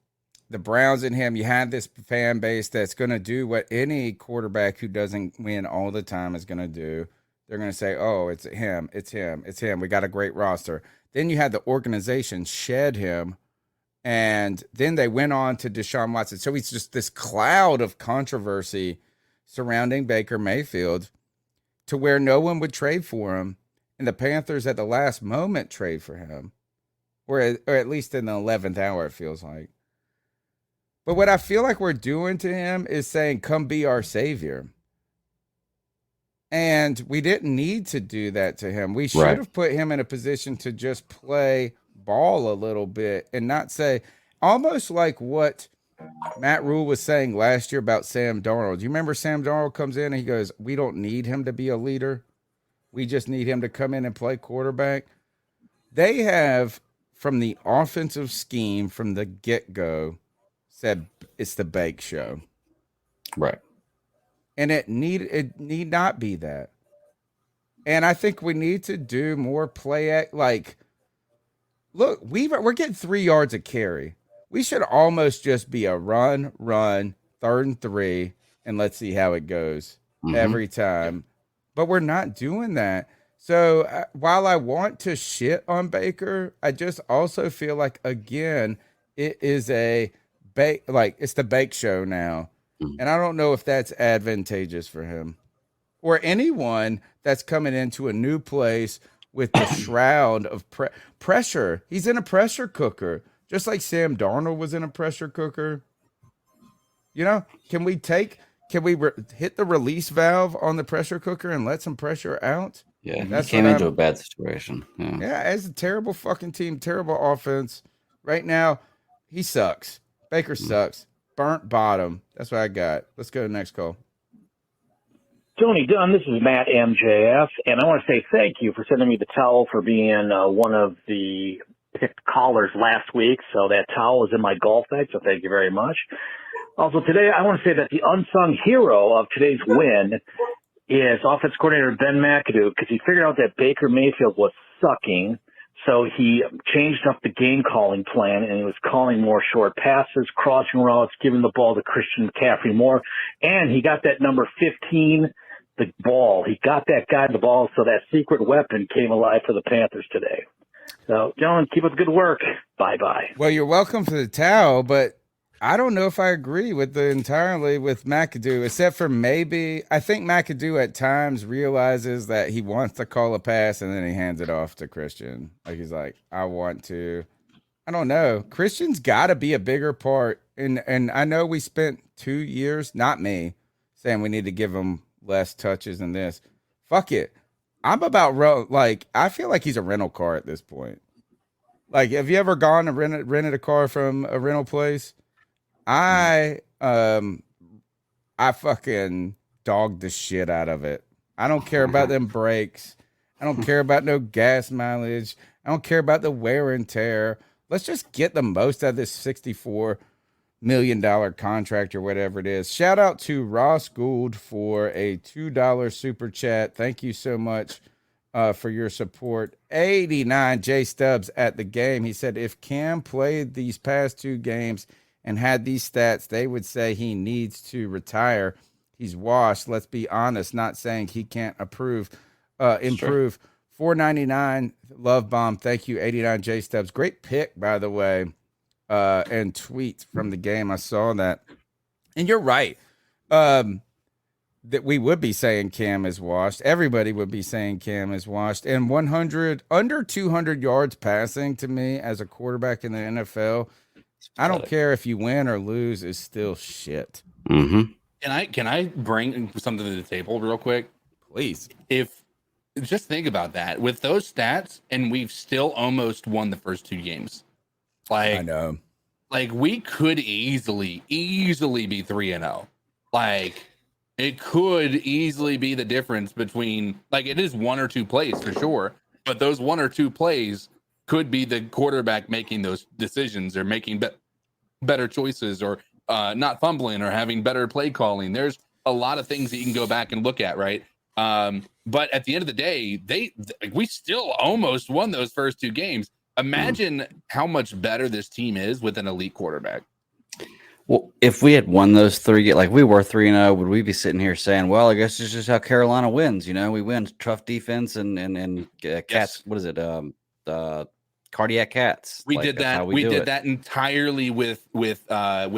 the Browns and him. You had this fan base that's going to do what any quarterback who doesn't win all the time is going to do. They're going to say, oh, it's him. We got a great roster. Then you had the organization shed him. And then they went on to Deshaun Watson. So he's just this cloud of controversy surrounding Baker Mayfield to where no one would trade for him. And the Panthers at the last moment trade for him. Or at least in the 11th hour, it feels like. But what I feel like we're doing to him is saying, come be our savior. And we didn't need to do that to him. We should have put him in a position to just play ball a little bit and not say, almost like what Matt Rule was saying last year about Sam Darnold. You remember Sam Darnold comes in and he goes, we don't need him to be a leader. We just need him to come in and play quarterback. They have, from the offensive scheme, from the get-go, said it's the Bake Show. Right. And it need not be that. And I think we need to do more play like, look, we're getting 3 yards a carry. We should almost just be a run, 3rd and 3, and let's see how it goes every time. But we're not doing that. So while I want to shit on Baker, I just also feel like, again, it is it's the Bake Show now. And I don't know if that's advantageous for him or anyone that's coming into a new place with the shroud of pressure. He's in a pressure cooker, just like Sam Darnold was in a pressure cooker. Can we hit the release valve on the pressure cooker and let some pressure out? Yeah, he came into a bad situation. Yeah, as a terrible fucking team, terrible offense. Right now, he sucks. Baker sucks. Burnt bottom. That's what I got. Let's go to the next call. Tony Dunn, this is Matt MJF, and I want to say thank you for sending me the towel for being one of the picked callers last week. So that towel is in my golf bag, so thank you very much. Also today, I want to say that the unsung hero of today's win is offense coordinator Ben McAdoo, because he figured out that Baker Mayfield was sucking. So he changed up the game calling plan, and he was calling more short passes, crossing routes, giving the ball to Christian McCaffrey more. And he got that number 15, the ball. He got that guy the ball, so that secret weapon came alive for the Panthers today. So, gentlemen, keep up the good work. Bye-bye. Well, you're welcome for the towel, but I don't know if I agree entirely with McAdoo, except for maybe I think McAdoo at times realizes that he wants to call a pass and then he hands it off to Christian. Like he's like, I want to. I don't know. Christian's got to be a bigger part. And I know we spent 2 years, not me, saying we need to give him less touches than this. Fuck it. I'm about I feel like he's a rental car at this point. Like, have you ever gone and rented a car from a rental place? I fucking dogged the shit out of it. I don't care about them brakes. I don't care about no gas mileage. I don't care about the wear and tear. Let's just get the most out of this $64 million contract or whatever it is. Shout out to Ross Gould for a $2 super chat. Thank you so much for your support. 89 J Stubbs at the game. He said, if Cam played these past 2 games and had these stats, they would say he needs to retire. He's washed. Let's be honest. Not saying he can't improve. $4.99 love bomb. Thank you. 89 J Stubbs. Great pick, by the way. And tweets from the game. I saw that. And you're right. That we would be saying Cam is washed. Everybody would be saying Cam is washed. And under 200 yards passing to me as a quarterback in the NFL, I don't care if you win or lose, is still shit. Mm-hmm. Can I bring something to the table real quick? Please. If just think about that with those stats, and we've still almost won the first 2 games. Like, I know. Like, we could easily be 3-0. Like, it could easily be the difference between, like, it is 1 or 2 plays for sure, but those 1 or 2 plays could be the quarterback making those decisions or making better choices or not fumbling or having better play calling. There's a lot of things that you can go back and look at, right? But at the end of the day, we still almost won those first 2 games. Imagine how much better this team is with an elite quarterback. Well, if we had won those 3, like we were 3-0, would we be sitting here saying, "Well, I guess it's just how Carolina wins"? You know, we win tough defense and cats. Yes. What is it? Cardiac cats. We did that. We did that entirely with Ron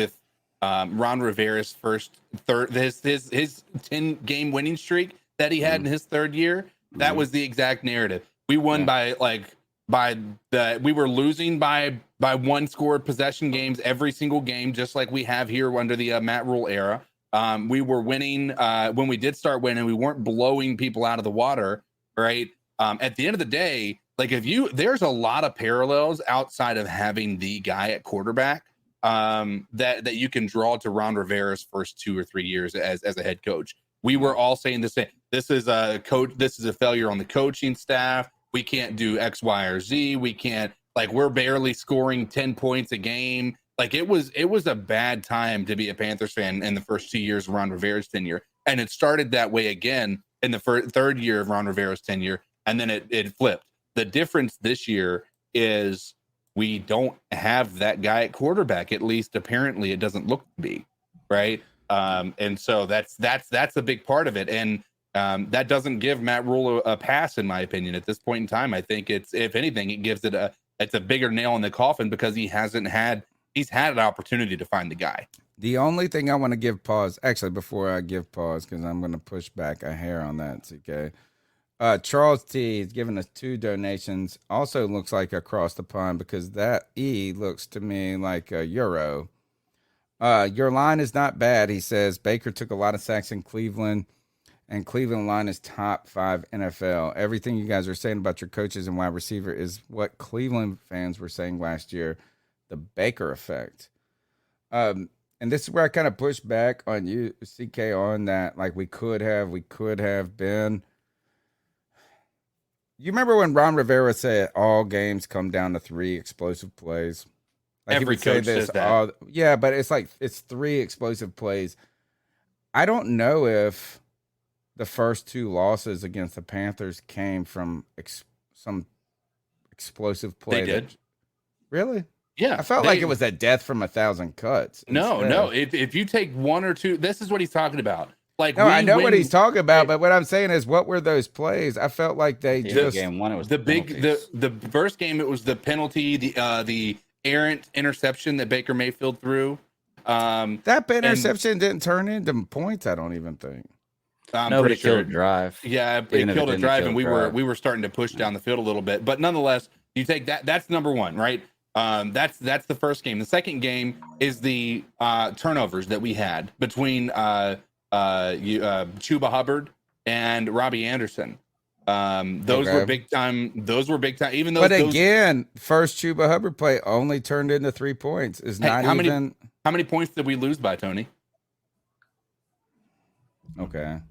Rivera's his 10-game winning streak that he had in his 3rd year. That was the exact narrative. We won we were losing by 1 score possession games every single game, just like we have here under the Matt Rule era. We were winning when we did start winning. We weren't blowing people out of the water, right? At the end of the day, like there's a lot of parallels outside of having the guy at quarterback that you can draw to Ron Rivera's first 2 or 3 years as a head coach. We were all saying the same. This is a failure on the coaching staff. We can't do X, Y, or Z. We can't, like, we're barely scoring 10 points a game. Like, it was a bad time to be a Panthers fan in the first 2 years of Ron Rivera's tenure. And it started that way again in the 3rd year of Ron Rivera's tenure. And then it flipped. The difference this year is we don't have that guy at quarterback. At least apparently it doesn't look to be, right? And so that's a big part of it. And that doesn't give Matt Rule a pass, in my opinion, at this point in time. I think it's, if anything, it gives it's a bigger nail in the coffin because he's had an opportunity to find the guy. The only thing I want to give pause, actually, before I give pause, because I'm going to push back a hair on that, okay? Charles T is giving us 2 donations. Also looks like across the pond because that E looks to me like a euro. Your line is not bad, he says. Baker took a lot of sacks in Cleveland, and Cleveland line is top 5 NFL. Everything you guys are saying about your coaches and wide receiver is what Cleveland fans were saying last year, the Baker effect. And this is where I kind of push back on you, CK, on that. Like, we could have been. You remember when Ron Rivera said all games come down to 3 explosive plays? Like, every coach says that. Yeah, but it's like it's 3 explosive plays. I don't know if the first 2 losses against the Panthers came from some explosive play. They did. Really? Yeah. I felt like it was a death from 1,000 cuts. No. If you take 1 or 2, this is what he's talking about. Like, no, I know what he's talking about, but what I'm saying is, what were those plays? I felt like they just game 1. It was the first game. It was the penalty, the errant interception that Baker Mayfield threw. That interception didn't turn into points. I don't even think. No, but it killed a drive. Yeah, it killed a drive, and we were starting to push down the field a little bit. But nonetheless, you take that. That's number 1, right? That's the first game. The second game is the turnovers that we had between Chuba Hubbard and Robbie Anderson. Those were big time. Even though, again, first Chuba Hubbard play only turned into 3 points. How many points did we lose by, Tony? Okay.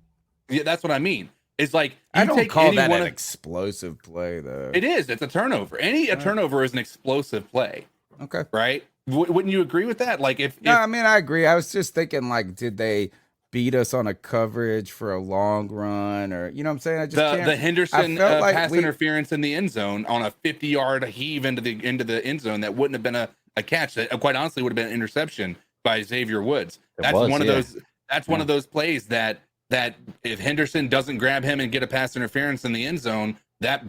Yeah, that's what I mean. It's like, I don't call that an explosive play, though. It is. It's a turnover. A turnover is an explosive play. Okay. Right? Wouldn't you agree with that? Like, I mean, I agree. I was just thinking, like, did they beat us on a coverage for a long run, or you know what I'm saying? I just the Henderson pass interference in the end zone on a 50-yard heave into the end zone that wouldn't have been a catch. That quite honestly would have been an interception by Xavier Woods. That's one of those. That's one of those plays that if Henderson doesn't grab him and get a pass interference in the end zone, that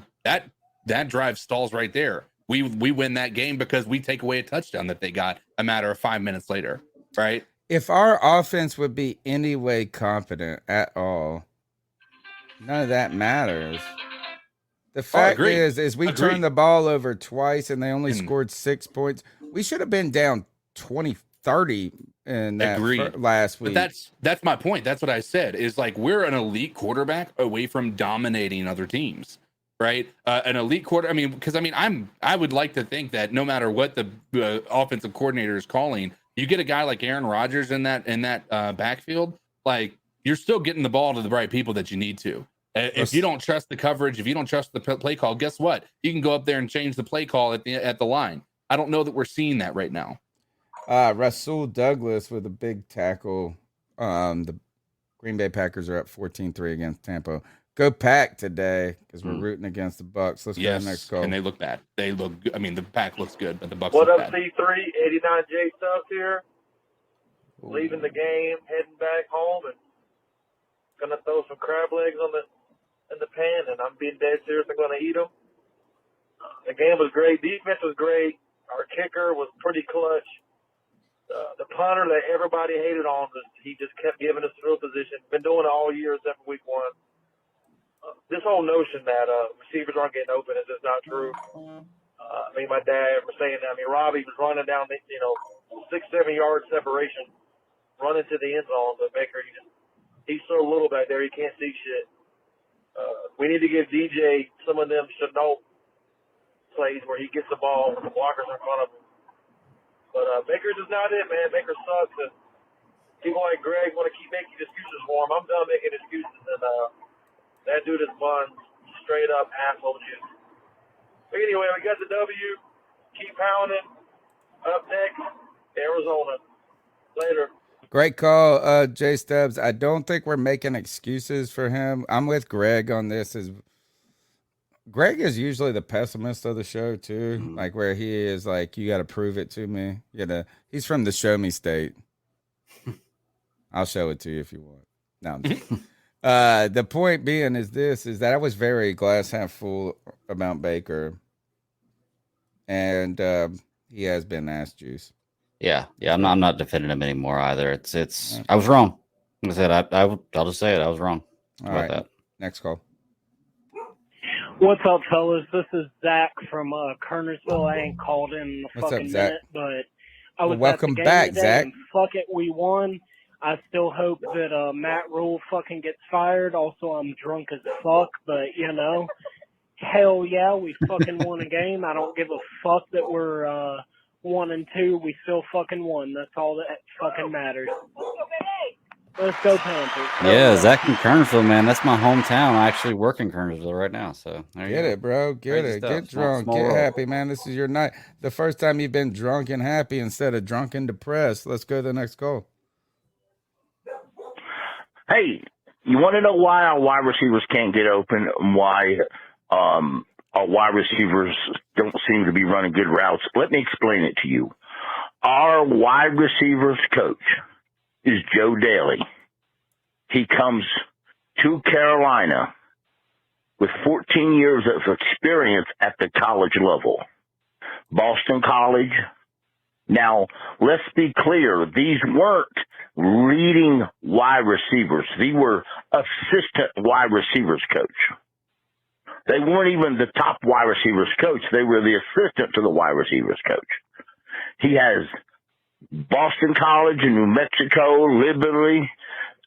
drive stalls right there. We win that game because we take away a touchdown that they got a matter of 5 minutes later, right? If our offense would be any way confident at all, none of that matters. The fact is we turned the ball over twice and they only scored 6 points. We should have been down 20-30 in that last week. But that's my point. That's what I said, is like we're an elite quarterback away from dominating other teams, right? An elite quarter. I mean, because I would like to think that no matter what the offensive coordinator is calling, you get a guy like Aaron Rodgers in that backfield, like you're still getting the ball to the right people that you need to. If you don't trust the coverage, if you don't trust the play call, guess what? You can go up there and change the play call at the line. I don't know that we're seeing that right now. Rasul Douglas with a big tackle. The Green Bay Packers are up 14-3 against Tampa. Go Pack today because we're rooting against the Bucs. Let's go to the next call. And they look bad. They look. I mean, the Pack looks good, but the Bucs. What look up, bad. C3? 89J Stuff here. Leaving the game, heading back home, and gonna throw some crab legs in the pan, and I'm being dead serious. I'm gonna eat them. The game was great. Defense was great. Our kicker was pretty clutch. The punter that everybody hated on, he just kept giving us field position. Been doing it all year except for week 1. This whole notion that receivers aren't getting open is just not true. My dad was saying that. Robbie was running down the 6-7 yard separation, running to the end zone, but Baker, he's so little back there, he can't see shit. We need to give DJ some of them Chenault plays where he gets the ball with the blockers in front of him. But Baker's is not it, man. Baker sucks. And people like Greg want to keep making excuses for him. I'm done making excuses. And that dude is fun, straight up asshole juice. But anyway, we got the W. Keep pounding. Up next, Arizona. Later. Great call, Jay Stubbs. I don't think we're making excuses for him. I'm with Greg on this. Greg is usually the pessimist of the show too, like where he is like, you got to prove it to me. He's from the show me state. I'll show it to you if you want. No, I'm just the point being is that I was very glass half full about Baker, and he has been ass juice. Yeah. I'm not defending him anymore either. It's. I was wrong. Like I said, I'll just say it. I was wrong about that. Next call. What's up, fellas? This is Zach from Kernersville. I ain't called in a What's fucking up, Zach? minute, but I was welcome at the game back, today, Zach. and fuck it, we won. I still hope that Matt Rule fucking gets fired. Also, I'm drunk as fuck, but hell yeah, we fucking won a game. I don't give a fuck that we're 1-2. We still fucking won. That's all that fucking matters. Let's go Panthers. Yeah, Zach in Kernersville, man. That's my hometown. I actually work in Kernersville right now. So there you Get go. it, bro. Get Crazy it. stuff. Get drunk. Small Get world. happy, man. This is your night. The first time you've been drunk and happy instead of drunk and depressed. Let's go to the next call. Hey, you want to know why our wide receivers can't get open and why our wide receivers don't seem to be running good routes? Let me explain it to you. Our wide receivers coach is Joe Daly. He comes to Carolina with 14 years of experience at the college level. Boston College. Now, let's be clear. These weren't leading wide receivers. They were assistant wide receivers coach. They weren't even the top wide receivers coach. They were the assistant to the wide receivers coach. He has Boston College in New Mexico, Liberty,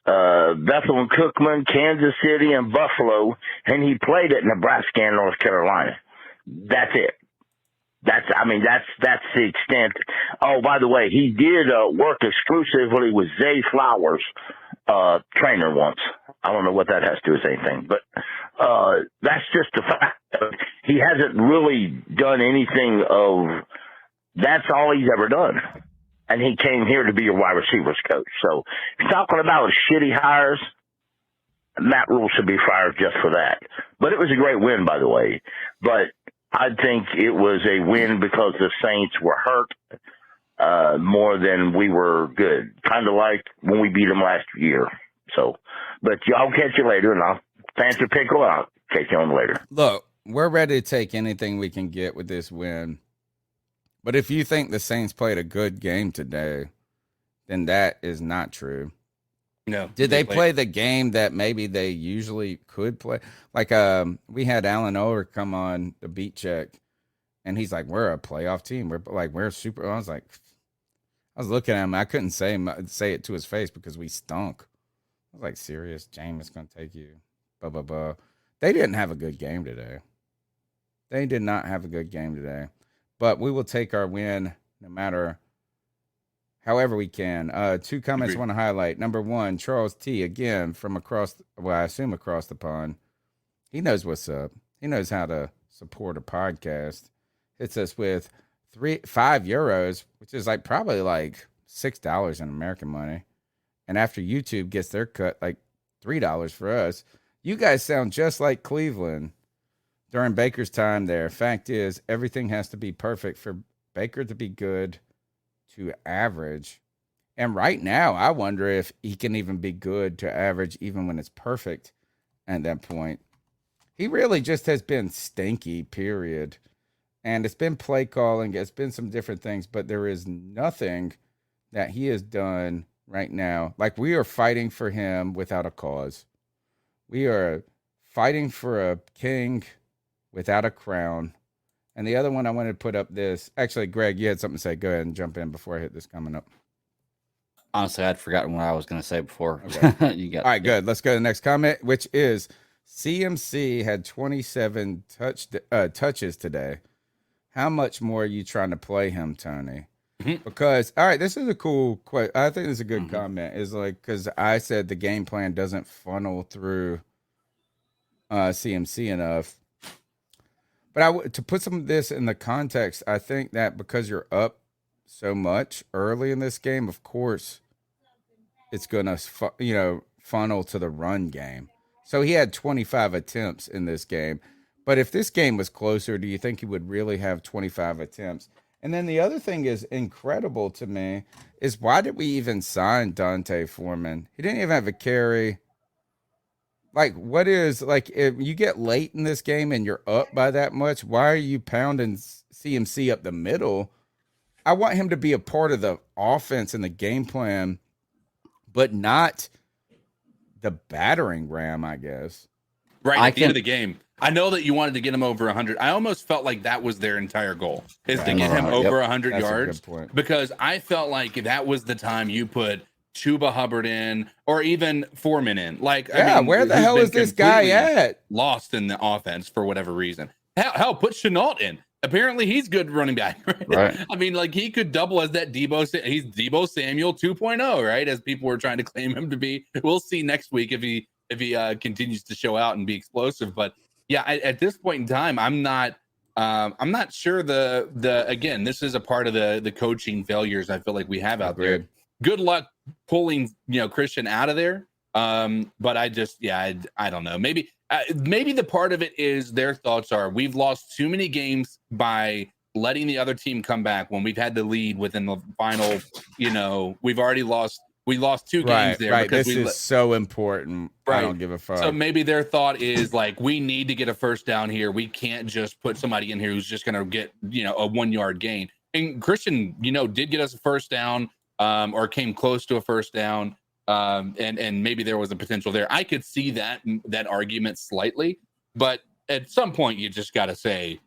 Bethel and Cookman, Kansas City, and Buffalo, and he played at Nebraska and North Carolina. That's it. That's the extent. Oh, by the way, he did work exclusively with Zay Flowers, trainer once. I don't know what that has to do with anything, but that's just the fact. He hasn't really done anything of. That's all he's ever done. And he came here to be your wide receivers coach. So if you're talking about shitty hires, Matt Rule should be fired just for that. But it was a great win, by the way. But I think it was a win because the Saints were hurt. more than we were good. Kind of like when we beat them last year. So, but I'll catch you later, and I'll fancy pickle out. Catch you on later. Look, we're ready to take anything we can get with this win. But if you think the Saints played a good game today, then that is not true. No. Did they play the game that maybe they usually could play? Like we had Alan Oler come on the beat check, and he's like, "We're a playoff team. We're super." I was looking at him. I couldn't say it to his face because we stunk. I was like, "Serious, James is gonna take you." Blah blah blah. They didn't have a good game today. They did not have a good game today, but we will take our win no matter. However we can. Two comments I want to highlight. Number one, Charles T, again, from I assume across the pond. He knows what's up. He knows how to support a podcast. Hits us with €5, which is probably $6 in American money. And after YouTube gets their cut, $3 for us. You guys sound just like Cleveland during Baker's time there. Fact is, everything has to be perfect for Baker to be good to average. And right now, I wonder if he can even be good to average even when it's perfect at that point. He really just has been stinky, period. And it's been play calling. It's been some different things, but there is nothing that he has done right now. We are fighting for him without a cause. We are fighting for a king without a crown. And the other one I wanted to put up this. Actually, Greg, you had something to say. Go ahead and jump in before I hit this coming up. Honestly, I'd forgotten what I was going to say before. Okay. All right, good. Let's go to the next comment, which is CMC had 27 touches today. How much more are you trying to play him, Tony? Mm-hmm. Because, all right, this is a cool question. I think this is a good comment. Is because I said the game plan doesn't funnel through CMC enough. But to put some of this in the context, I think that because you're up so much early in this game, of course, it's going to funnel to the run game. So he had 25 attempts in this game. But if this game was closer, do you think he would really have 25 attempts? And then the other thing is incredible to me is why did we even sign Dante Foreman? He didn't even have a carry. If you get late in this game and you're up by that much, why are you pounding CMC up the middle? I want him to be a part of the offense and the game plan, but not the battering ram, I guess. Right at the end of the game. I know that you wanted to get him over 100. I almost felt like that was their entire goal, is to get him over 100 yards. Because I felt like that was the time you put Chuba Hubbard in, or even Foreman in. Where the hell is this guy at? Lost in the offense for whatever reason. Hell, put Chenault in. Apparently, he's good running back. Right? I mean, he could double as that Debo. He's Debo Samuel 2.0, right? As people were trying to claim him to be. We'll see next week if he continues to show out and be explosive. But yeah, at this point in time, I'm not sure. Again, this is a part of the coaching failures I feel like we have out there. Good luck pulling Christian out of there. But I don't know. Maybe the part of it is their thoughts are we've lost too many games by letting the other team come back when we've had the lead within the final. We've already lost. We lost 2 games there. Right. This is so important. Right. I don't give a fuck. So maybe their thought is we need to get a first down here. We can't just put somebody in here who's just going to get a 1-yard gain. And Christian, did get us a first down. Or came close to a first down, and maybe there was a potential there. I could see that argument slightly, but at some point you just got to say,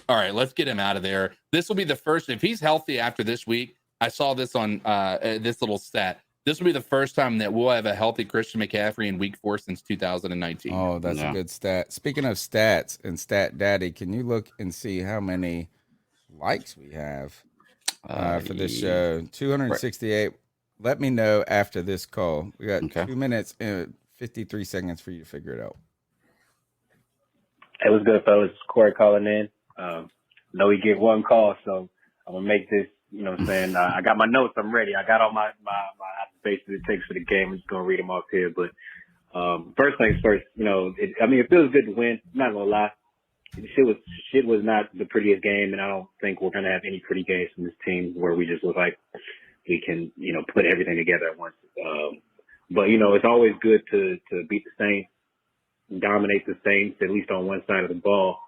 all right, let's get him out of there. This will be the first, if he's healthy after this week. I saw this on this little stat. This will be the first time that we'll have a healthy Christian McCaffrey in week 4 since 2019. Oh, that's a good stat. Speaking of stats and Stat Daddy, can you look and see how many likes we have? For this show, 268. Right. Let me know after this call. We got 2 minutes and 53 seconds for you to figure it out. Hey, what's good, fellas? Corey calling in. Know we get one call, so I'm gonna make this. What I'm saying? I got my notes. I'm ready. I got all my basically it takes for the game. I'm just gonna read them off here. But first things first. It feels good to win. I'm not gonna lie. shit was not the prettiest game, and I don't think we're gonna have any pretty games from this team where we just look like we can, put everything together at once. But it's always good to beat the Saints, dominate the Saints at least on one side of the ball.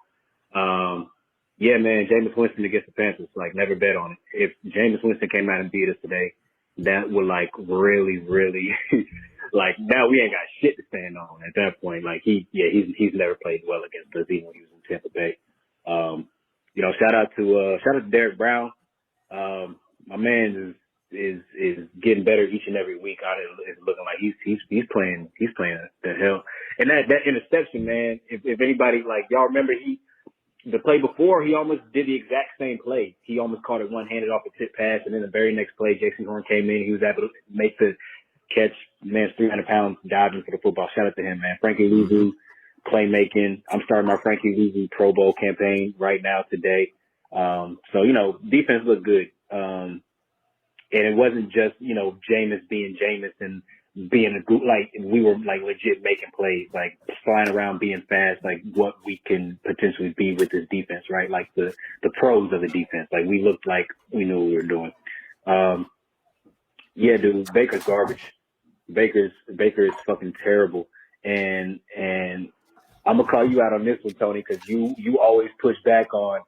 Yeah, man, Jameis Winston against the Panthers, like, never bet on it. If Jameis Winston came out and beat us today, that would, like, really, really, like, now we ain't got shit to stand on at that point. Like, he's never played well against us, even when he was in Tampa Bay. Shout out to Derek Brown. My man is getting better each and every week. It's looking like he's playing the hell. And that interception, man, if anybody, like, y'all remember, the play before, he almost did the exact same play. He almost caught it one-handed off a tip pass, and then the very next play, Jason Horn came in. He was able to make the catch. Man's 300 pounds diving for the football. Shout out to him, man. Frankie Luvu, playmaking. I'm starting my Frankie Luvu Pro Bowl campaign right now today. So, defense looked good. And it wasn't just, Jameis being Jameis and being a good, like, we were, like, legit making plays, like, flying around, being fast, like, what we can potentially be with this defense, right? Like, the pros of the defense. Like, we looked like we knew what we were doing. Yeah, dude, Baker's garbage. Baker is fucking terrible. And I'm gonna call you out on this one, Tony, because you always push back on,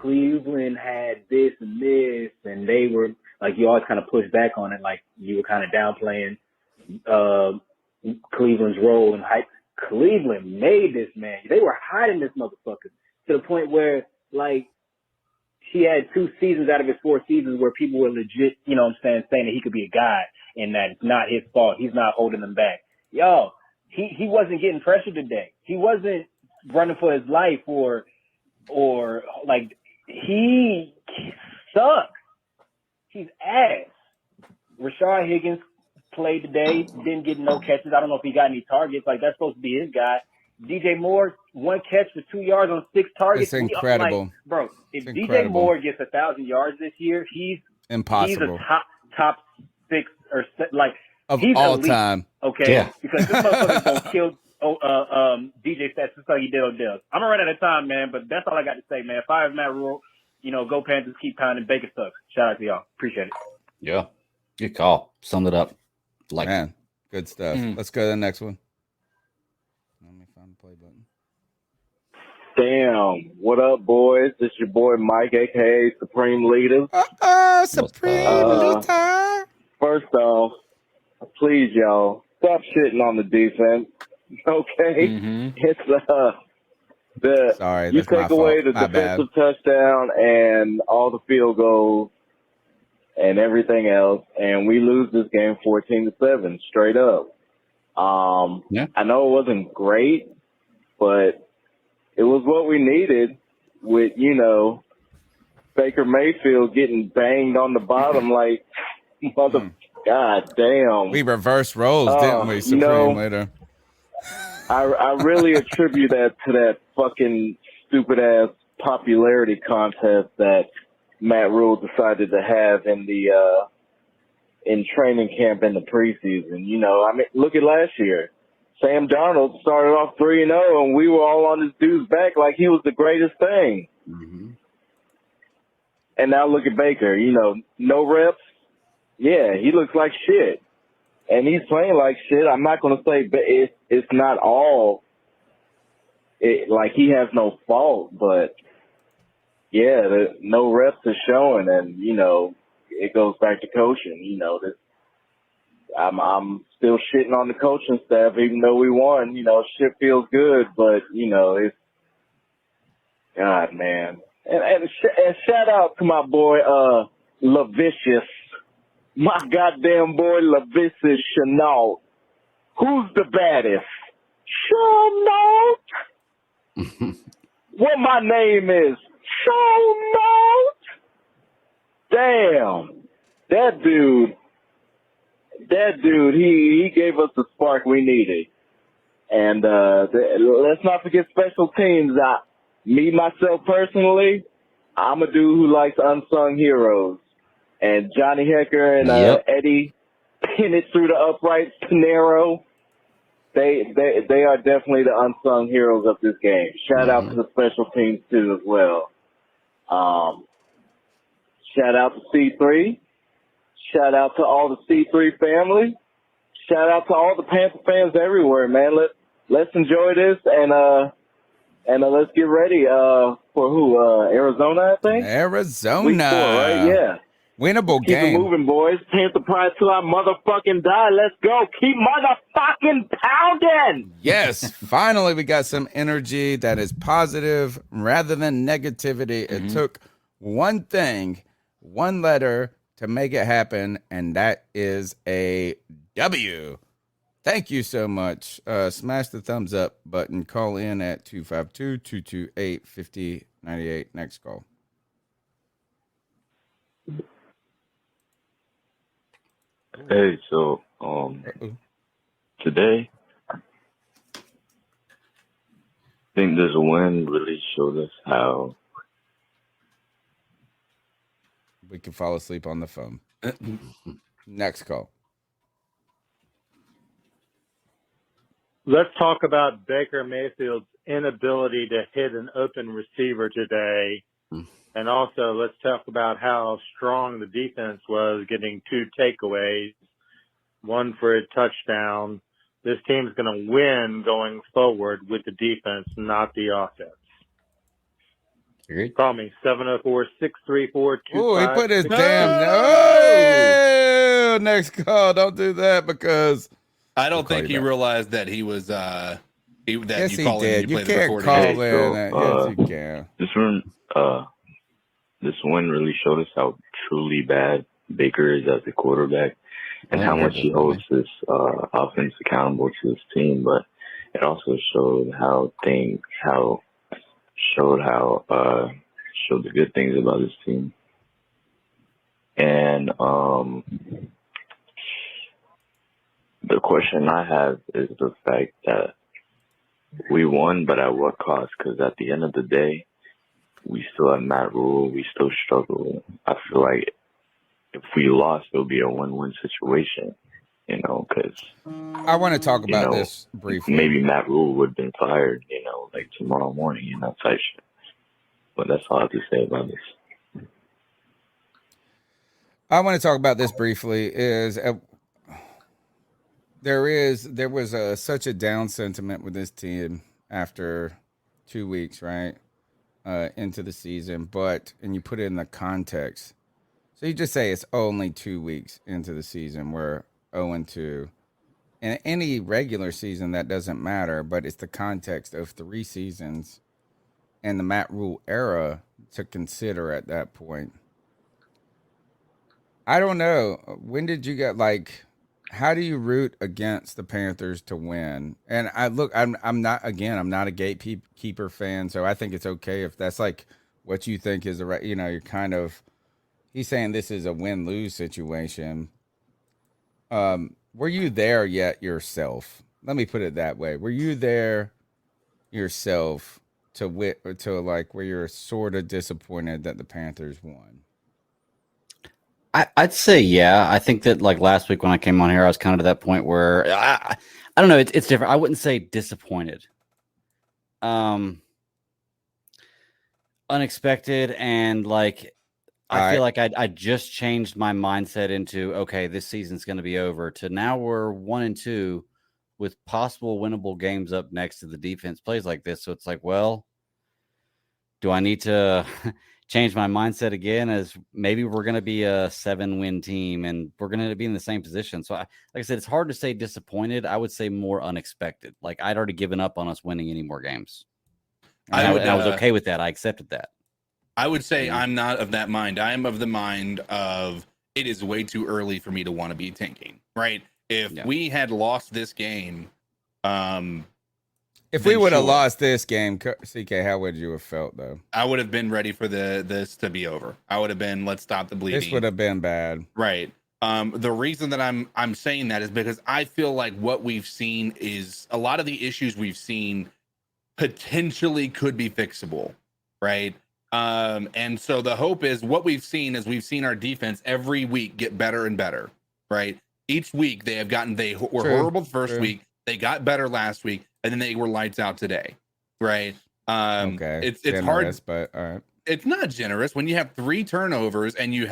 Cleveland had this and this, and they were, like, you always kind of push back on it, like you were kind of downplaying Cleveland's role and hype. Cleveland made this man. They were hiding this motherfucker to the point where, like, he had 2 seasons out of his 4 seasons where people were legit, saying that he could be a guy and that it's not his fault. He's not holding them back. Yo, he wasn't getting pressure today. He wasn't running for his life or like, he sucks. He's ass. Rashard Higgins played today, didn't get no catches. I don't know if he got any targets. Like, that's supposed to be his guy. DJ Moore, 1 catch for 2 yards on 6 targets. It's incredible. Like, bro, if it's DJ incredible. Moore gets 1,000 yards this year, he's impossible. He's a top 6 or like of he's all elite, time. Okay, Yeah. Because this motherfucker's gonna kill DJ Stats just like he did Odell. I'm gonna run out of time, man, but that's all I got to say, man. Fire Matt Rule. Go Panthers, keep pounding. Baker sucks. Shout out to y'all. Appreciate it. Yeah. Good call. Summed it up. Like, Man, good stuff. Let's go to the next one. Let me find the play button. Damn. What up, boys? This your boy Mike, a.k.a. Supreme Leader. Supreme Leader. First off, please, y'all, stop shitting on the defense. Okay? It's, Sorry, you that's my take away fault. the My bad. defensive touchdown and all the field goals and everything else, and we lose this game 14-7, straight up. I know it wasn't great, but it was what we needed with, Baker Mayfield getting banged on the bottom like, God damn. We reversed roles, didn't we, Supreme Leader? I really attribute that to that fucking stupid ass popularity contest that Matt Rule decided to have in the in training camp in the preseason. Look at last year. Sam Darnold started off 3-0, and we were all on this dude's back like he was the greatest thing. And now look at Baker. No reps. Yeah, he looks like shit. And he's playing like shit. I'm not going to say it's not all like he has no fault, but yeah, no reps is showing, and it goes back to coaching. I'm still shitting on the coaching staff, even though we won. Shit feels good, but it's God, man. And shout out to my boy LaVicious. My goddamn boy, LaVicious Chenault. Who's the baddest? Chenault. What my name is? Chenault. Damn. That dude, he gave us the spark we needed. And let's not forget special teams. Me, myself, personally, I'm a dude who likes unsung heroes. And Johnny Hecker and Eddie pin it through the uprights, Pinero. they are definitely the unsung heroes of this game. Shout out to the special teams too as well. Shout out to C3. Shout out to all the C3 family. Shout out to all the Panther fans everywhere, man. Let's enjoy this and let's get ready for who? Arizona, I think. Arizona. Week 4, right? Yeah. Winnable Keep game. it moving, boys. Panther pride till I motherfucking die. Let's go. Keep motherfucking pounding. Yes, finally we got some energy that is positive rather than negativity. It took one thing, one letter to make it happen, and that is a W. Thank you so much. Smash the thumbs up button. Call in at 252-228-5098. Next call. Hey, so today, I think this win really showed us how we can fall asleep on the phone. Next call. Let's talk about Baker Mayfield's inability to hit an open receiver today. And also, let's talk about how strong the defense was, getting 2 takeaways, 1 for a touchdown. This team's going to win going forward with the defense, not the offense. Agreed. Call me, 704-634-25. Oh, he put his damn... No! Next call. Don't do that because... I don't think he realized that he was... yes, he did. You can't call in. Yes, you can. This win really showed us how truly bad Baker is as a quarterback and how much he holds this offense accountable to his team. But it also showed showed the good things about his team. And the question I have is the fact that we won, but at what cost? Because at the end of the day, we still have Matt Rule. We still struggle. I feel like if we lost, it'll be a win-win situation, because I want to talk about this briefly. Maybe Matt Rule would have been fired, like tomorrow morning, type shit. But that's all I have to say about this. I want to talk about this briefly. There was such a down sentiment with this team after 2 weeks, right? Into the season, and you put it in the context. So you just say it's only 2 weeks into the season. We're 0-2. In any regular season, that doesn't matter, but it's the context of 3 seasons and the Matt Rule era to consider at that point. I don't know. When did you get how do you root against the Panthers to win? And I'm not a gatekeeper fan, so I think it's okay if that's what you think is the right, you're kind of, he's saying this is a win-lose situation. Were you there yet yourself? Let me put it that way. Were you there yourself to where you're sort of disappointed that the Panthers won? I'd say, yeah. I think that last week when I came on here, I was kind of to that point where I don't know. It's different. I wouldn't say disappointed. Unexpected. And I feel like I just changed my mindset into, okay, this season's going to be over, to now we're 1-2 with possible winnable games up next to the defense plays like this. So it's well, do I need to change my mindset again, as maybe we're going to be a 7-win team and we're going to be in the same position? So like I said, it's hard to say disappointed. I would say more unexpected. I'd already given up on us winning any more games. I was okay with that. I accepted that. I would say I'm not of that mind. I am of the mind of it is way too early for me to want to be tanking, right? If we had lost this game, if we would have lost this game, CK, how would you have felt, though? I would have been ready for this to be over. I would have been, let's stop the bleeding. This would have been bad. Right. The reason that I'm saying that is because I feel like what we've seen is a lot of the issues we've seen potentially could be fixable, right? And so the hope is what we've seen is we've seen our defense every week get better and better, right? Each week they have gotten, they were horrible the first week. They got better last week, and then they were lights out today, right? Okay, It's generous, hard, but all right. It's not generous when you have 3 turnovers and you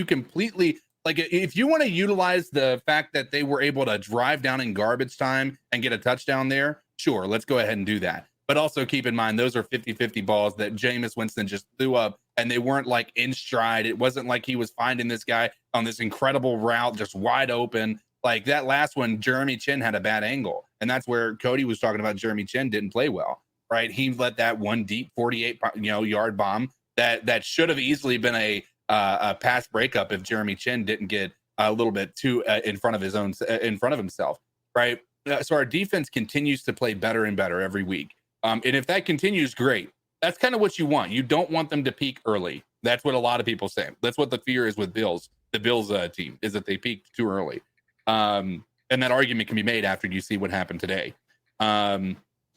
completely, like, if you want to utilize the fact that they were able to drive down in garbage time and get a touchdown there, sure, let's go ahead and do that. But also keep in mind, those are 50-50 balls that Jameis Winston just threw up, and they weren't like in stride. It wasn't like he was finding this guy on this incredible route just wide open. Like that last one, Jeremy Chin had a bad angle, and that's where Cody was talking about Jeremy Chin didn't play well. Right, he let that one deep 48-yard bomb that should have easily been a pass breakup if Jeremy Chin didn't get a little bit too in front of himself. Right, so our defense continues to play better and better every week, and if that continues, great. That's kind of what you want. You don't want them to peak early. That's what a lot of people say. That's what the fear is with the Bills team, is that they peaked too early, and that argument can be made after you see what happened today.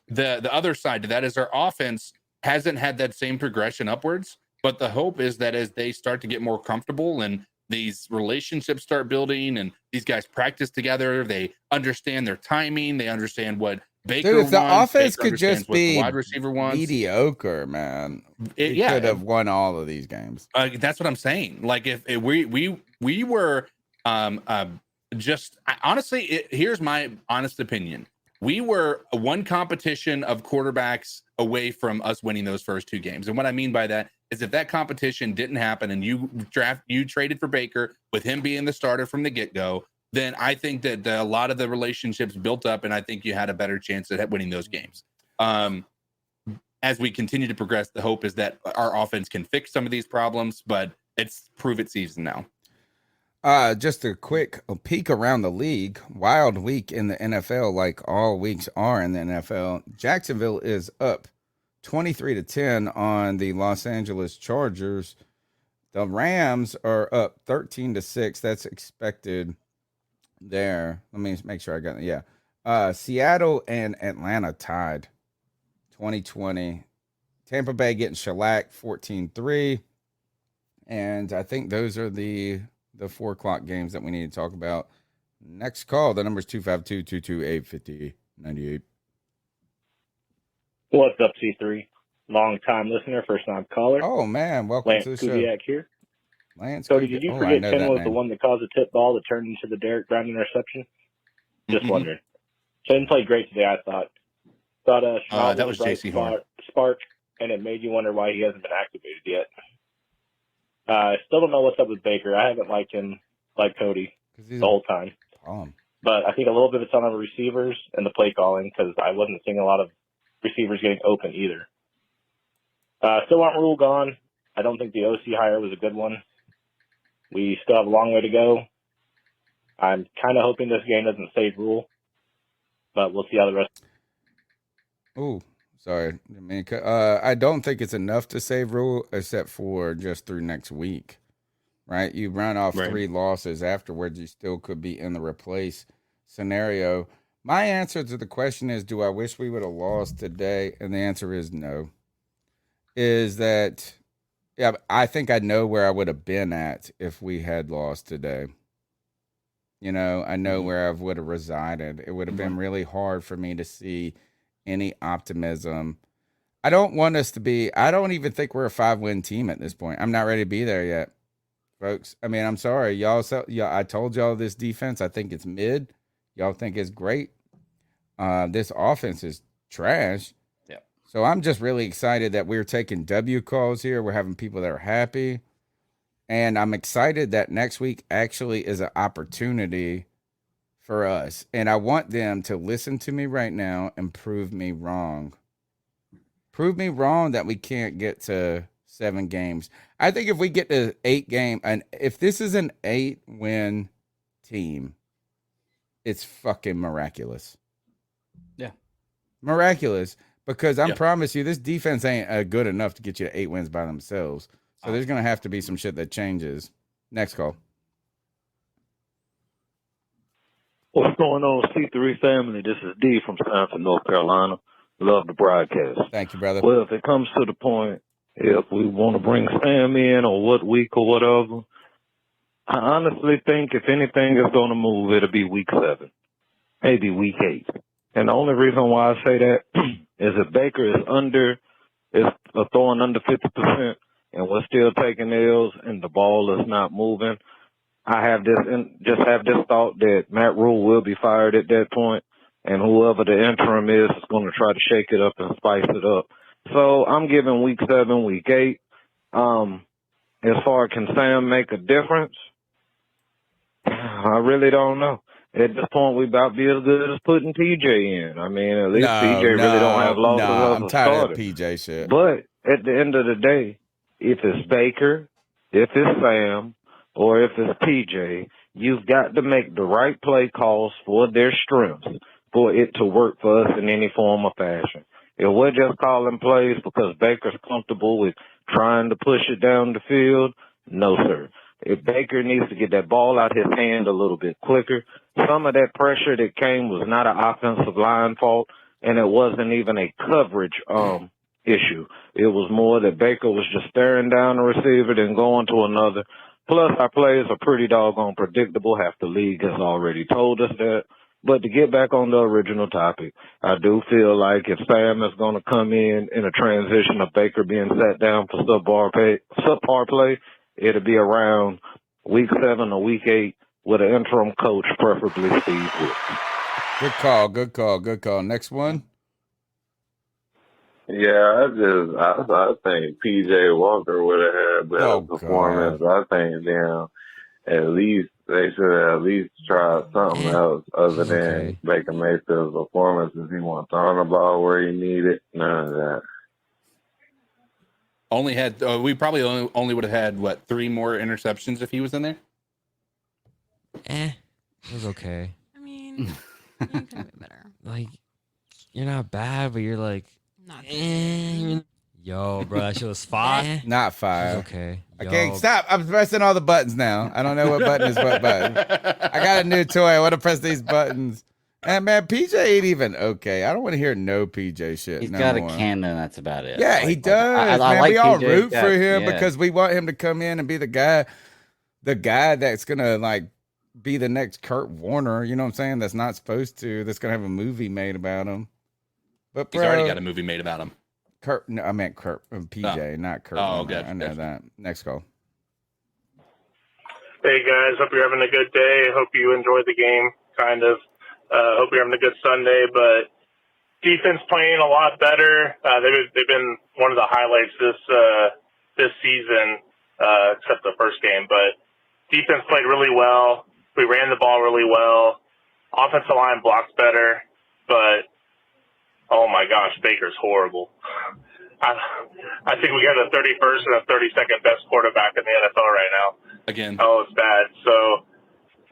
The other side to that is our offense hasn't had that same progression upwards, but the hope is that as they start to get more comfortable and these relationships start building and these guys practice together, they understand their timing, they understand what Baker Dude, if the wants, offense Baker could just understands what the be wide receiver wants. mediocre, man, we could have won all of these games. That's what I'm saying. Like if we were just honestly, here's my honest opinion. We were one competition of quarterbacks away from us winning those first 2 games. And what I mean by that is if that competition didn't happen and you traded for Baker with him being the starter from the get-go, then I think that a lot of the relationships built up, and I think you had a better chance at winning those games. As we continue to progress, the hope is that our offense can fix some of these problems, but it's prove it season now. Just a quick peek around the league. Wild week in the NFL, like all weeks are in the NFL. Jacksonville is up 23-10 on the Los Angeles Chargers. The Rams are up 13-6. That's expected there. Let me make sure I got it. Yeah. Seattle and Atlanta tied 2020. Tampa Bay getting shellacked 14-3. And I think those are the 4 o'clock games that we need to talk about. Next call, the number is 252-228-5098. What's up, C3? Long time listener, first time caller. Oh man, welcome Lance to the show. Kubiak here. Lance Cody, Kubiak. did you I forget know Tim that was name. the one that caused the tip ball that turned into the Derek Brown interception? Just wondering. Tim played great today, I thought. That was JC Horn. Spark, and it made you wonder why he hasn't been activated yet. I still don't know what's up with Baker. I haven't liked him like Cody the whole time. But I think a little bit of it's on the receivers and the play calling because I wasn't seeing a lot of receivers getting open either. Still want Rule gone. I don't think the OC hire was a good one. We still have a long way to go. I'm kind of hoping this game doesn't save Rule, but we'll see how the rest. Oh, sorry. I don't think it's enough to save Rule except for just through next week, right? You run off 3 losses afterwards, you still could be in the replace scenario. My answer to the question is, do I wish we would have lost today? And the answer is no. Is that, yeah, I think I know where I would have been at if we had lost today. You know, I know where I would have resided. It would have been really hard for me to see any optimism. I don't want us to be, I don't even think we're a 5-win team at this point. I'm not ready to be there yet, folks. I mean, I'm sorry. Y'all, I told y'all this defense, I think it's mid. Y'all think it's great. This offense is trash. Yeah. So I'm just really excited that we're taking W calls here. We're having people that are happy. And I'm excited that next week actually is an opportunity for us. And I want them to listen to me right now and prove me wrong. Prove me wrong that we can't get to 7 games. I think if we get to 8 games, and if this is an 8-win team, it's fucking miraculous. Yeah. Miraculous. Because I promise you, this defense ain't good enough to get you to 8 wins by themselves. So there's going to have to be some shit that changes. Next call. What's going on, C3 family? This is D from Sanford, North Carolina. Love the broadcast. Thank you, brother. Well, if it comes to the point, if we want to bring Sam in or what week or whatever, I honestly think if anything is going to move, it'll be week 7. maybe week 8. And the only reason why I say that is if Baker is throwing under 50% and we're still taking L's and the ball is not moving, I have this thought that Matt Rule will be fired at that point, and whoever the interim is going to try to shake it up and spice it up. So I'm giving week 7, week 8. As far as can Sam make a difference, I really don't know. At this point, we about be as good as putting PJ in. I mean, at least PJ really don't have losses as I'm a tired starter. of PJ shit. But at the end of the day, if it's Baker, if it's Sam, or if it's PJ, you've got to make the right play calls for their strengths for it to work for us in any form or fashion. If we're just calling plays because Baker's comfortable with trying to push it down the field, no, sir. If Baker needs to get that ball out his hand a little bit quicker, some of that pressure that came was not an offensive line fault, and it wasn't even a coverage issue. It was more that Baker was just staring down the receiver, then going to another. Plus, our plays are pretty doggone predictable. Half the league has already told us that. But to get back on the original topic, I do feel like if Sam is going to come in a transition of Baker being sat down for subpar play, it'll be around week 7 or week 8 with an interim coach, preferably Steve Wilkes. Good call. Next one. Yeah, I think PJ Walker would have had better performance. I think at least they should have at least tried something else other than Baker Mayfield's performances. He wasn't throwing the ball where he needed. None of that. We probably only would have had 3 more interceptions if he was in there. It was okay. I mean, you could have been better. Like, you're not bad, but you're like, Not yo, bro, that shit was 5. Not 5. Okay. I can't stop. I'm pressing all the buttons now. I don't know what button is what button. I got a new toy. I want to press these buttons. And man, PJ ain't even okay. I don't want to hear no PJ shit. He's no got more. a cannon. That's about it. Yeah, he does. I man, like we all PJ. root for him Yeah. because we want him to come in and be the guy that's gonna like be the next Kurt Warner. You know what I'm saying? That's not supposed to. That's gonna have a movie made about him. But He's already got a movie made about him. Kurt. No, I meant Kurt. PJ, not Kurt. Oh, Warner. okay. I know that. Next call. Hey guys, hope you're having a good day. Hope you enjoyed the game, kind of. Hope you're having a good Sunday, but defense playing a lot better. They've been one of the highlights this season, except the first game. But defense played really well. We ran the ball really well. Offensive line blocked better, but oh my gosh, Baker's horrible. I think we got the 31st and the 32nd best quarterback in the NFL right now. Again. Oh, it's bad. So,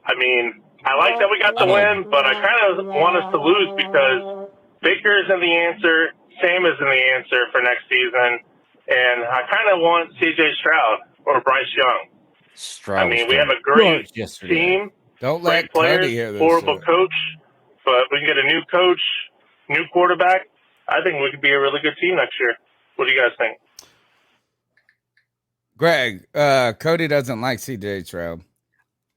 I mean, I like that we got the win, but I kind of want us to lose because Baker isn't the answer. Sam isn't the answer for next season. And I kind of want C.J. Stroud or Bryce Young. Stroud. I mean, we have a great team, Don't great let Cody players, hear this horrible shit. coach, but we can get a new coach, new quarterback. I think we could be a really good team next year. What do you guys think? Greg, Cody doesn't like CJ Stroud.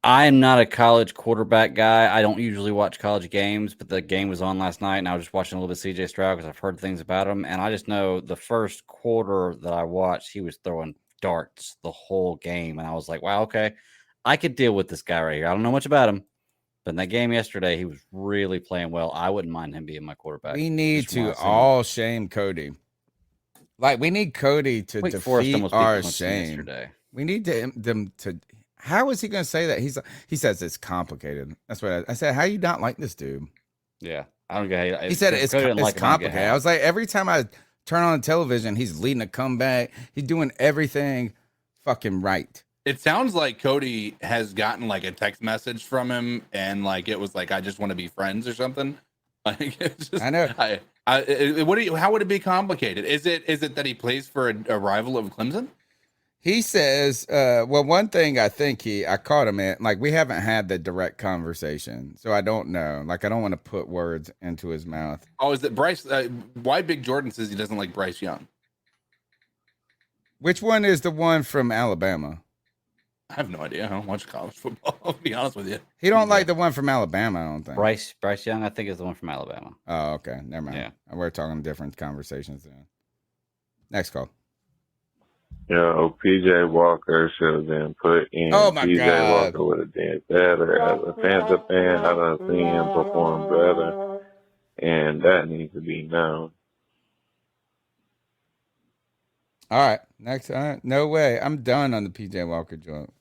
I'm not a college quarterback guy. I don't usually watch college games, but the game was on last night, and I was just watching a little bit of CJ Stroud because I've heard things about him. And I just know the first quarter that I watched, he was throwing darts the whole game. And I was like, wow, okay, I could deal with this guy right here. I don't know much about him, but in that game yesterday, he was really playing well. I wouldn't mind him being my quarterback. We need to all shame Cody. Like, we need Cody to Wake Forest defeat almost beat our Clemson shame. yesterday. We need them to. How is he going to say that? He says it's complicated. That's what I said. How you not like this dude? Yeah, I don't get it. He said it's Cody didn't like him, I don't get complicated. how. I was like, every time I turn on television, he's leading a comeback. He's doing everything fucking right. It sounds like Cody has gotten like a text message from him, and like it was like, I just want to be friends or something. Like, it's just, I know. How would it be complicated? Is it that he plays for a rival of Clemson? He says, well, one thing I think I caught him at, like, we haven't had the direct conversation, so I don't know. Like, I don't want to put words into his mouth. Oh, is that Bryce? Why Big Jordan says he doesn't like Bryce Young? Which one is the one from Alabama? I have no idea. I don't watch college football. I'll be honest with you. He don't like the one from Alabama, I don't think. Bryce Young, I think, is the one from Alabama. Oh, okay. Never mind. Yeah. We're talking different conversations then. Next call. Yo, PJ Walker should have been put in. Oh, my PJ God. Walker would have been better. As a Panther fan, I done seen him perform better. And that needs to be known. All right. Next. No way. I'm done on the PJ Walker joint.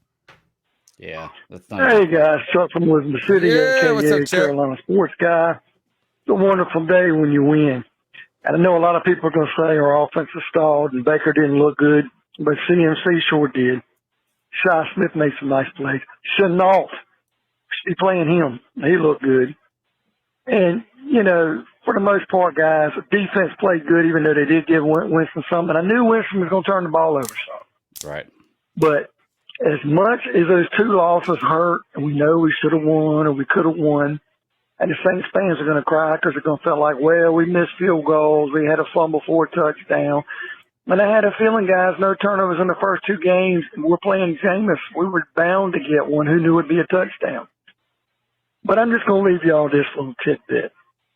Yeah. That's Hey guys, Chuck from Elizabeth City, Yeah, what's aka up, Chuck? Carolina Sports Guy. It's a wonderful day when you win. And I know a lot of people are going to say our offense is stalled and Baker didn't look good, but CMC sure did. Shi Smith made some nice plays. Chenault, should be playing him. He looked good. And, you know, for the most part, guys, defense played good, even though they did give Winston some. And I knew Winston was going to turn the ball over some. Right. But as much as those two losses hurt, and we know we should have won or we could have won, and the Saints fans are going to cry because they're going to feel like, well, we missed field goals, we had a fumble for a touchdown. And I had a feeling, guys, no turnovers in the first two games. We're playing Jameis. We were bound to get one. Who knew it would be a touchdown? But I'm just going to leave y'all this little tidbit.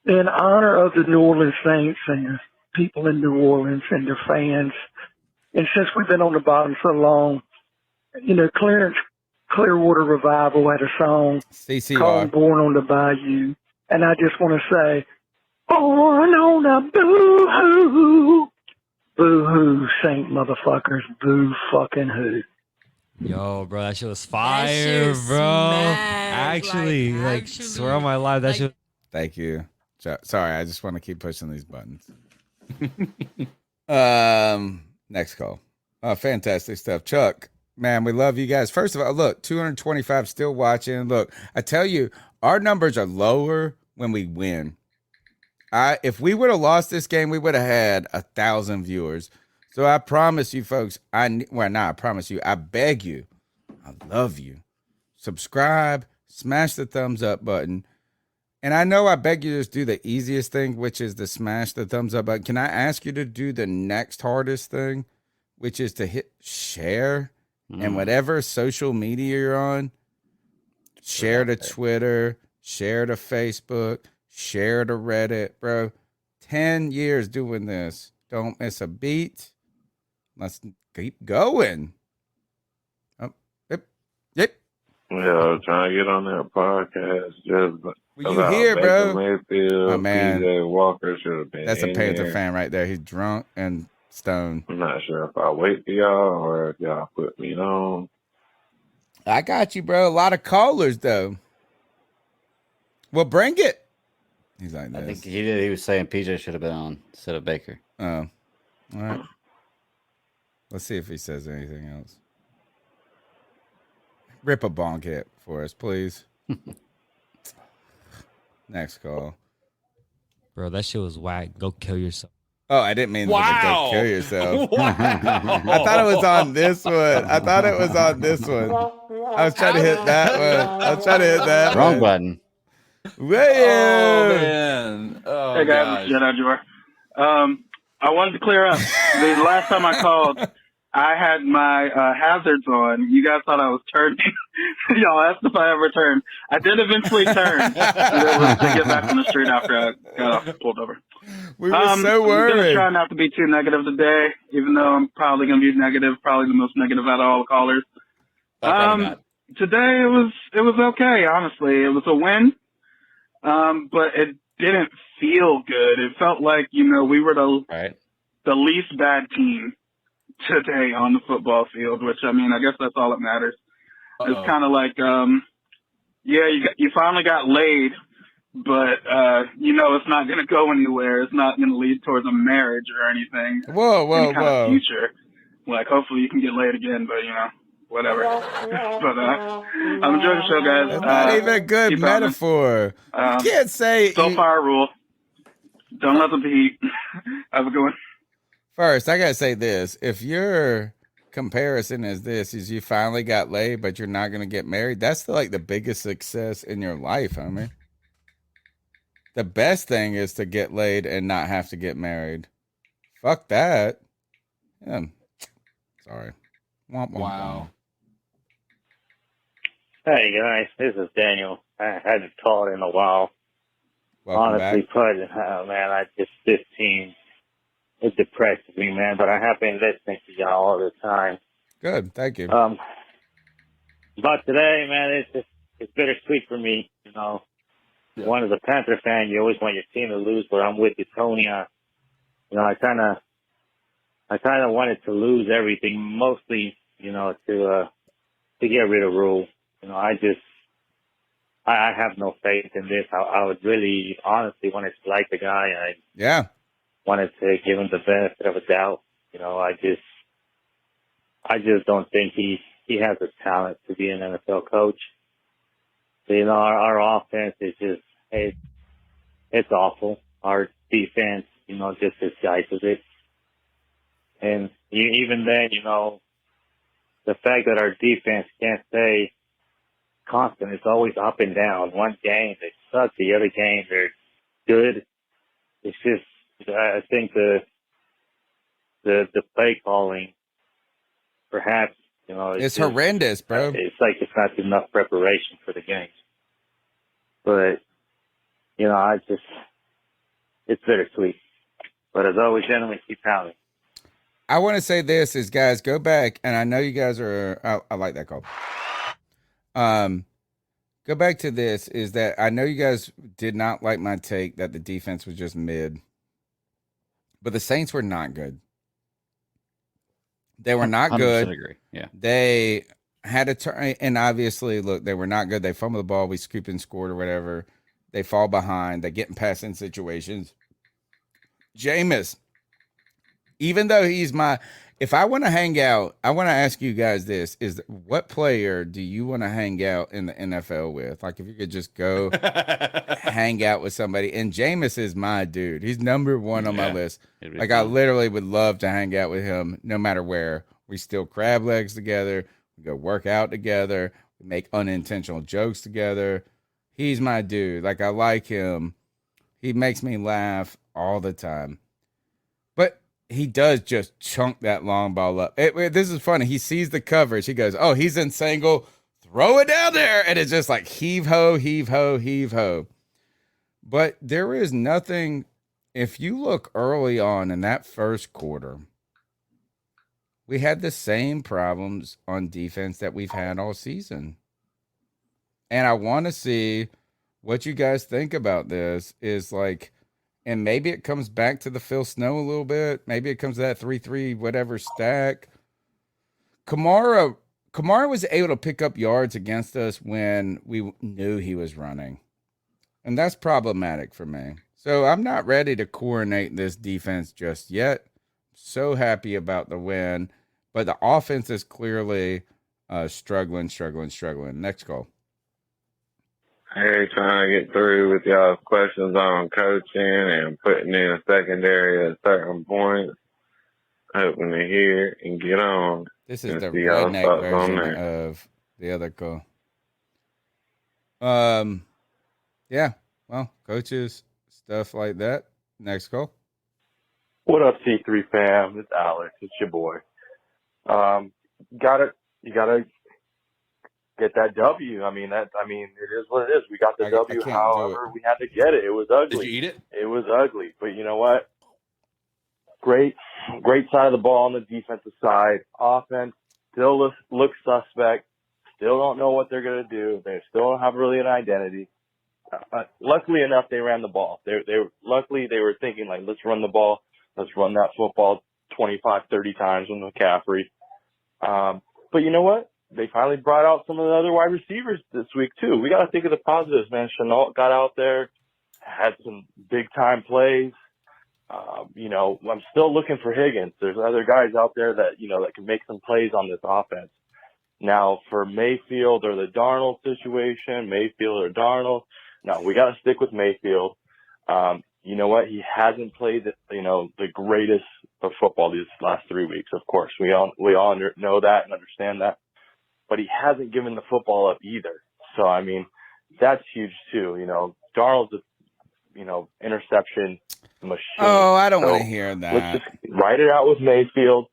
In honor of the New Orleans Saints and people in New Orleans and their fans, and since we've been on the bottom so long, you know, Clearwater Revival had a song called Born on the Bayou. And I just want to say, born on a boo-hoo. Boo-hoo, Saint motherfuckers. Boo fucking who. Yo, bro, that shit was fire, bro. Actually, swear on my life, that shit. Thank you. Sorry, I just want to keep pushing these buttons. Next call. Fantastic stuff. Chuck, man, we love you guys. First of all, look, 225 still watching. Look, I tell you, our numbers are lower when we win. If we would have lost this game, we would have had 1,000 viewers. So I promise you, folks, I promise you, I beg you, I love you. Subscribe, smash the thumbs up button. And I know I beg you to just do the easiest thing, which is to smash the thumbs up button. Can I ask you to do the next hardest thing, which is to hit share and whatever social media you're on, share to Twitter, share to Facebook, share to Reddit, bro. 10 years doing this. Don't miss a beat. Let's keep going. Oh, yep. Yeah, trying to get on that podcast. Just Well, you here, bro? Mayfield, My man. PJ Walker should have been. That's a in Panther there. fan right there. He's drunk and stoned. I'm not sure if I wait for y'all or if y'all put me on. I got you, bro. A lot of callers, though. Well, bring it. He's like this. I think he did. He was saying PJ should have been on instead of Baker. Oh, all right. Let's see if he says anything else. Rip a bonk hit for us, please. Next call. Bro, that shit was whack. Go kill yourself. Oh, I didn't mean to go kill yourself. I thought it was on this one. I was trying to hit that one. Wrong button. Man. Oh, hey guys, it's Jedi Joy. I wanted to clear up. The last time I called, I had my hazards on. You guys thought I was turning. Y'all asked if I ever turned. I did eventually turn. And it was to get back on the street after I got pulled over. We were so worried. I'm going to try not to be too negative today, even though I'm probably going to be negative, probably the most negative out of all the callers. Today it was okay, honestly. It was a win, but it didn't feel good. It felt like, we were the least bad team today on the football field, which, I guess that's all that matters. It's kind of like, you finally got laid, but, it's not going to go anywhere. It's not going to lead towards a marriage or anything. Whoa. Future. Like, hopefully you can get laid again, but, whatever. But I'm enjoying the show, guys. That's not even a good metaphor. You can't say... Still fire rule. Don't let them beat. Have a good one. First, I got to say this. If your comparison is this, is you finally got laid, but you're not going to get married, that's the biggest success in your life, homie. The best thing is to get laid and not have to get married. Fuck that. Yeah. Sorry. Womp, womp, wow. womp. Hey guys, this is Daniel. I hadn't called in a while. Welcome Honestly back. put, man, this team, it depresses me, man. But I have been listening to y'all all the time. Good, thank you. But today, man, it's bittersweet for me. You know, one as a Panther fan, you always want your team to lose. But I'm with you, Tony. You know, I kind of wanted to lose everything, mostly, you know, to get rid of Rule. You know, I have no faith in this. I would really, honestly, wanted to like the guy. Yeah. Wanted to give him the benefit of a doubt. You know, I just don't think he has the talent to be an NFL coach. So, you know, our offense is just, it's awful. Our defense, you know, just disguises it. And even then, you know, the fact that our defense can't stay constant, it's always up and down. One game they suck, the other game they're good. It's just, I think the play calling, perhaps, you know, It's horrendous, bro. It's like it's not enough preparation for the games. But you know, it's bittersweet. But as always, gentlemen, keep pounding. I want to say this is, guys, go back, and I know you guys are. I like that call. Go back to this, is that I know you guys did not like my take that the defense was just mid, but the Saints were not good. They were not good. Agree. Yeah. They had a turn, and obviously, look, they were not good. They fumble the ball, we scoop and scored or whatever. They fall behind. They get in passing situations. Jameis, even though he's if I want to hang out, I want to ask you guys this, is what player do you want to hang out in the NFL with? Like if you could just go hang out with somebody. And Jameis is my dude. He's number one on my list. Like I literally would love to hang out with him no matter where. We steal crab legs together. We go work out together. We make unintentional jokes together. He's my dude. Like I like him. He makes me laugh all the time. But he does just chunk that long ball up. This is funny. He sees the coverage. He goes, oh, he's in single. Throw it down there. And it's just like heave ho, heave ho, heave ho. But there is nothing. If you look early on in that first quarter, we had the same problems on defense that we've had all season. And I want to see what you guys think about this is like, and maybe it comes back to the Phil Snow a little bit. Maybe it comes to that 3-3 whatever stack. Kamara was able to pick up yards against us when we knew he was running. And that's problematic for me. So I'm not ready to coronate this defense just yet. So happy about the win. But the offense is clearly struggling. Next call. Hey, trying to get through with y'all's questions on coaching and putting in a secondary at certain points. Hoping to hear and get on. This is the redneck version of the other call. Yeah, well, coaches, stuff like that. Next call. What up, C3 fam? It's Alex. It's your boy. You gotta get that W. I mean, it is what it is. We got the W. However, we had to get it. It was ugly. Did you eat it? It was ugly. But you know what? Great side of the ball on the defensive side. Offense still looks suspect. Still don't know what they're gonna do. They still don't have really an identity. Luckily enough, they ran the ball. They were thinking like, let's run the ball. Let's run that football 25, 30 times with McCaffrey. But you know what? They finally brought out some of the other wide receivers this week too. We got to think of the positives, man. Chenault got out there, had some big time plays. I'm still looking for Higgins. There's other guys out there that can make some plays on this offense. Now for Mayfield or the Darnold situation, no, we got to stick with Mayfield. You know what? He hasn't played, the greatest of football these last 3 weeks. Of course, we all know that and understand that. But he hasn't given the football up either. So I mean, that's huge too. Darnold's a, interception machine. Oh, I don't want to hear that. Let's just write it out with Mayfield.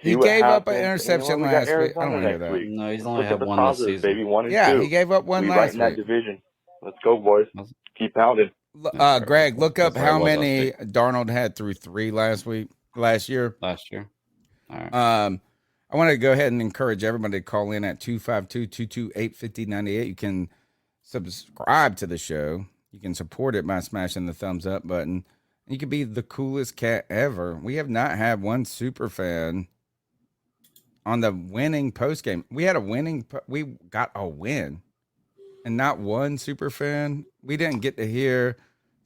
He gave up an interception last week. I don't want to hear that. No, he's only Look had at the one this positives, season. baby. 1 and 2. Yeah, he gave up one we last right in that week. division. Let's go, boys. Keep pounding. Greg, look up That's how right, many Darnold had through 3 last year. All right. I want to go ahead and encourage everybody to call in at 252-228-5098. You can subscribe to the show. You can support it by smashing the thumbs up button. You can be the coolest cat ever. We have not had one super fan on the winning post game. We got a win, and not one super fan. We didn't get to hear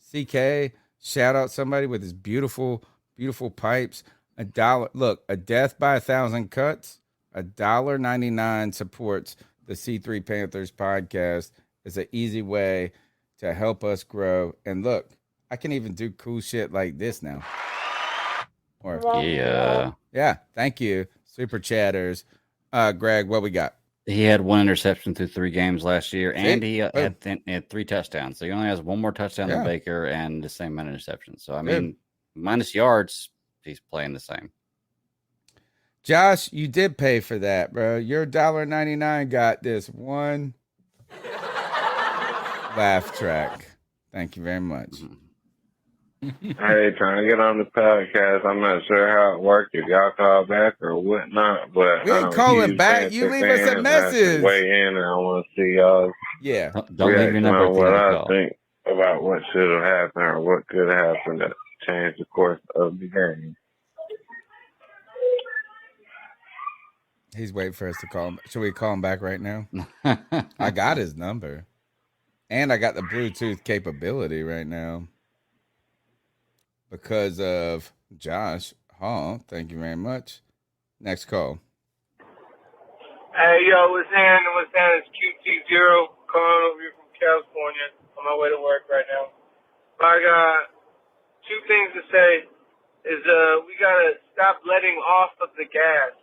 CK shout out somebody with his beautiful, beautiful pipes. $1. Look, a death by 1,000 cuts. $1.99 supports the C3 Panthers podcast. It's an easy way to help us grow. And look, I can even do cool shit like this now. Yeah. Thank you, super chatters. Greg, what we got? He had one interception through 3 games last year, and he had 3 touchdowns. So he only has one more touchdown than Baker and the same amount of interceptions. So I mean, minus yards, he's playing the same. Josh, you did pay for that, bro. Your $1.99 got this one laugh track. Thank you very much. Hey, trying to get on the podcast. I'm not sure how it worked, if y'all call back or whatnot, but we ain't calling back. You leave us a message. Weigh in, and I want to see y'all. Yeah, don't leave your number. What I think about what should have happened or what could have happened to change the course of the game. He's waiting for us to call him. Should we call him back right now? I got his number, and I got the Bluetooth capability right now. Because of Josh Hall. Thank you very much. Next call. Hey, yo, what's happening? It's QT0 calling over here from California. On my way to work right now. I got 2 things to say. Is we got to stop letting off of the gas.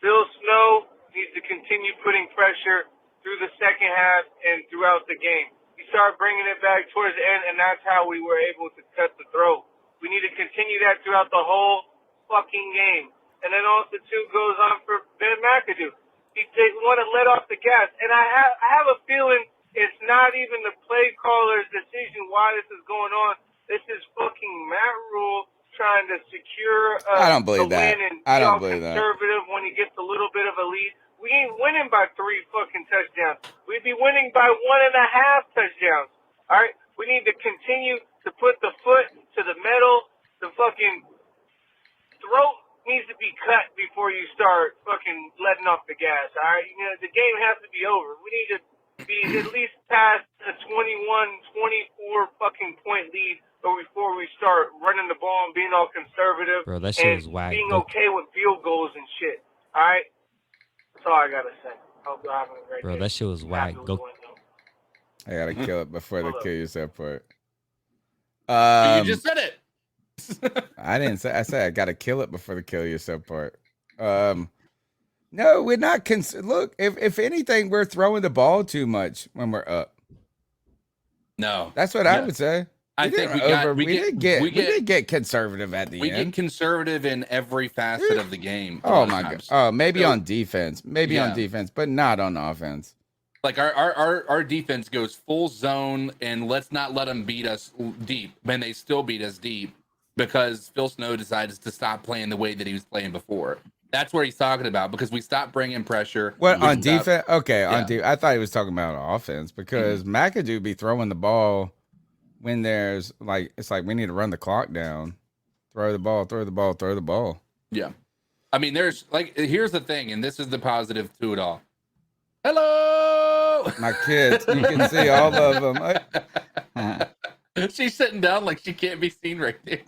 Phil Snow needs to continue putting pressure through the second half and throughout the game. He started bringing it back towards the end, and that's how we were able to cut the throat. We need to continue that throughout the whole fucking game. And then also, too, goes on for Ben McAdoo. They want to let off the gas. And I have a feeling it's not even the play caller's decision why this is going on. This is fucking Matt Rule trying to secure I don't believe the that. win and I be don't all believe that. conservative when he gets a little bit of a lead. We ain't winning by 3 fucking touchdowns. We'd be winning by 1.5 touchdowns. All right? We need to continue to put the foot to the metal. The fucking throat needs to be cut before you start fucking letting off the gas. All right? You know, the game has to be over. We need to be at least past a 21-24 fucking point lead before we start running the ball and being all conservative. Bro, that shit and was whack. being okay with field goals and shit. All right? That's all I got to say. Hope you're having a great day. Bro, that shit was whack. Go. I gotta kill it before the kill yourself part. You just said it. I didn't say. I said I gotta kill it before the kill yourself part. No, we're not. Look, if anything, we're throwing the ball too much when we're up. No, that's what I would say. I think we did get conservative at the end. We get conservative in every facet of the game. Oh my god! Oh, maybe on defense, on defense, but not on offense. Like our defense goes full zone, and let's not let them beat us deep. When they still beat us deep, because Phil Snow decided to stop playing the way that he was playing before. That's what he's talking about, because we stopped bringing pressure. What, on defense? Okay, on defense. I thought he was talking about offense, because McAdoo be throwing the ball when there's it's like we need to run the clock down. Throw the ball, throw the ball, throw the ball. Yeah. I mean, here's the thing, and this is the positive to it all. Hello! My kids, you can see all of them. She's sitting down like she can't be seen right there.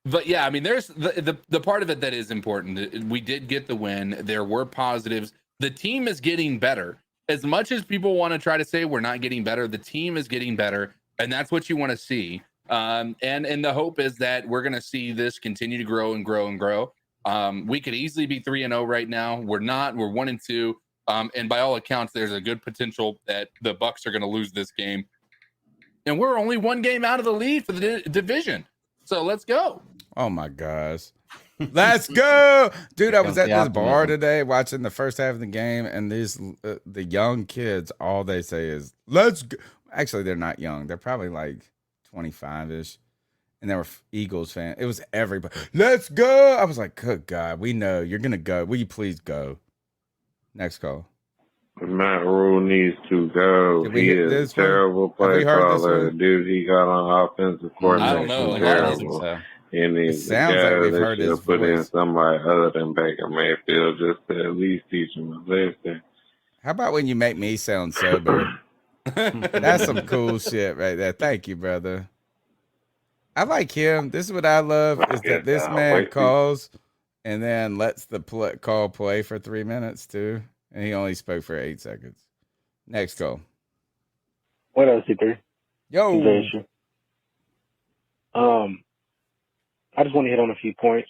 But yeah, I mean, there's the part of it that is important. We did get the win. There were positives. The team is getting better. As much as people want to try to say we're not getting better, the team is getting better, and that's what you want to see. And the hope is that we're going to see this continue to grow and grow and grow. We could easily be 3-0 right now. We're not. We're 1-2. And by all accounts, there's a good potential that the Bucs are going to lose this game. And we're only 1 game out of the lead for the division. So let's go. Oh my gosh. Let's go, dude! I was at the this bar optimism. today watching the first half of the game, and these the young kids, all they say is "Let's go." Actually, they're not young; they're probably like 25ish, and they were Eagles fans. It was everybody. Let's go! I was like, "Good God, we know you're gonna go. Will you please go?" Next call. Matt Rule needs to go. Did we He hit is a this one? terrible Have we play heard this caller. one? The dude he got on offensive I coordinator don't know. is A lot of terrible. So. He needs to sounds like go. we've They heard should his have put in voice. somebody other than Baker Mayfield just to at least teach him a lesson. How about when you make me sound sober? That's some cool shit right there. Thank you, brother. I like him. This is what I love is that this man calls and then lets the call play for 3 minutes too, and he only spoke for 8 seconds. Next call. What else, C3? Yo. I just want to hit on a few points.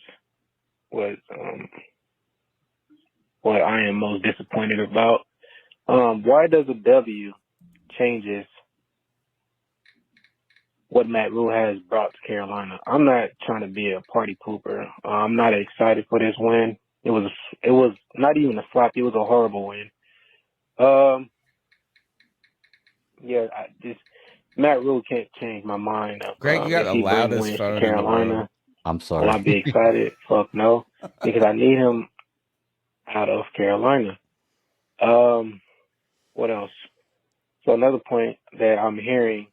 What I am most disappointed about. Why does a W changes what Matt Rule has brought to Carolina? I'm not trying to be a party pooper. I'm not excited for this win. It was not even a slap. It was a horrible win. Matt Rule can't change my mind. Greg, you got if the he bring loudest wins phone to in the Carolina. world. I'm sorry. Will I be excited? Fuck no, because I need him out of Carolina. What else? So another point that I'm hearing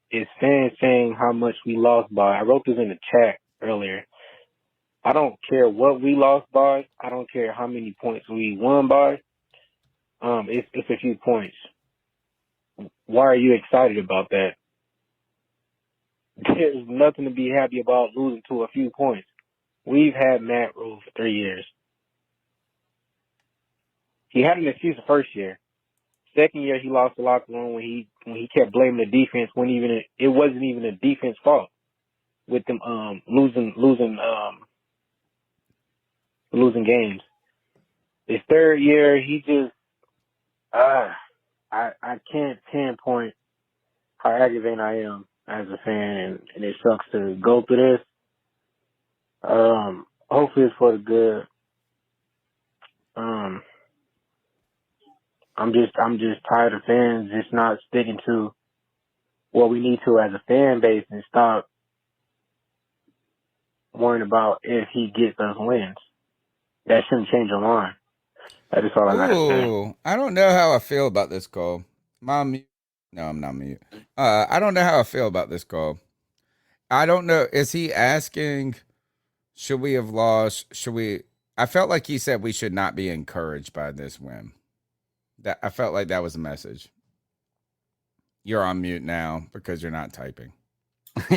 is fans saying how much we lost by. I wrote this in the chat earlier. I don't care what we lost by. I don't care how many points we won by. It's a few points. Why are you excited about that? There's nothing to be happy about losing to a few points. We've had Matt Rule for 3 years. He had an excuse the first year. Second year, he lost the locker room when he kept blaming the defense when it wasn't even a defense fault with them losing games. His third year, he just I can't pinpoint how aggravating I am as a fan, and it sucks to go through this. Hopefully it's for the good. I'm just tired of fans just not sticking to what we need to as a fan base and stop worrying about if he gets us wins. That shouldn't change the line. That is all I got to say. Ooh, I don't know how I feel about this call. Mom, no, I'm not mute. I don't know how I feel about this call. I don't know. Is he asking, should we have lost? I felt like he said we should not be encouraged by this win. I felt like that was a message. You're on mute now because you're not typing.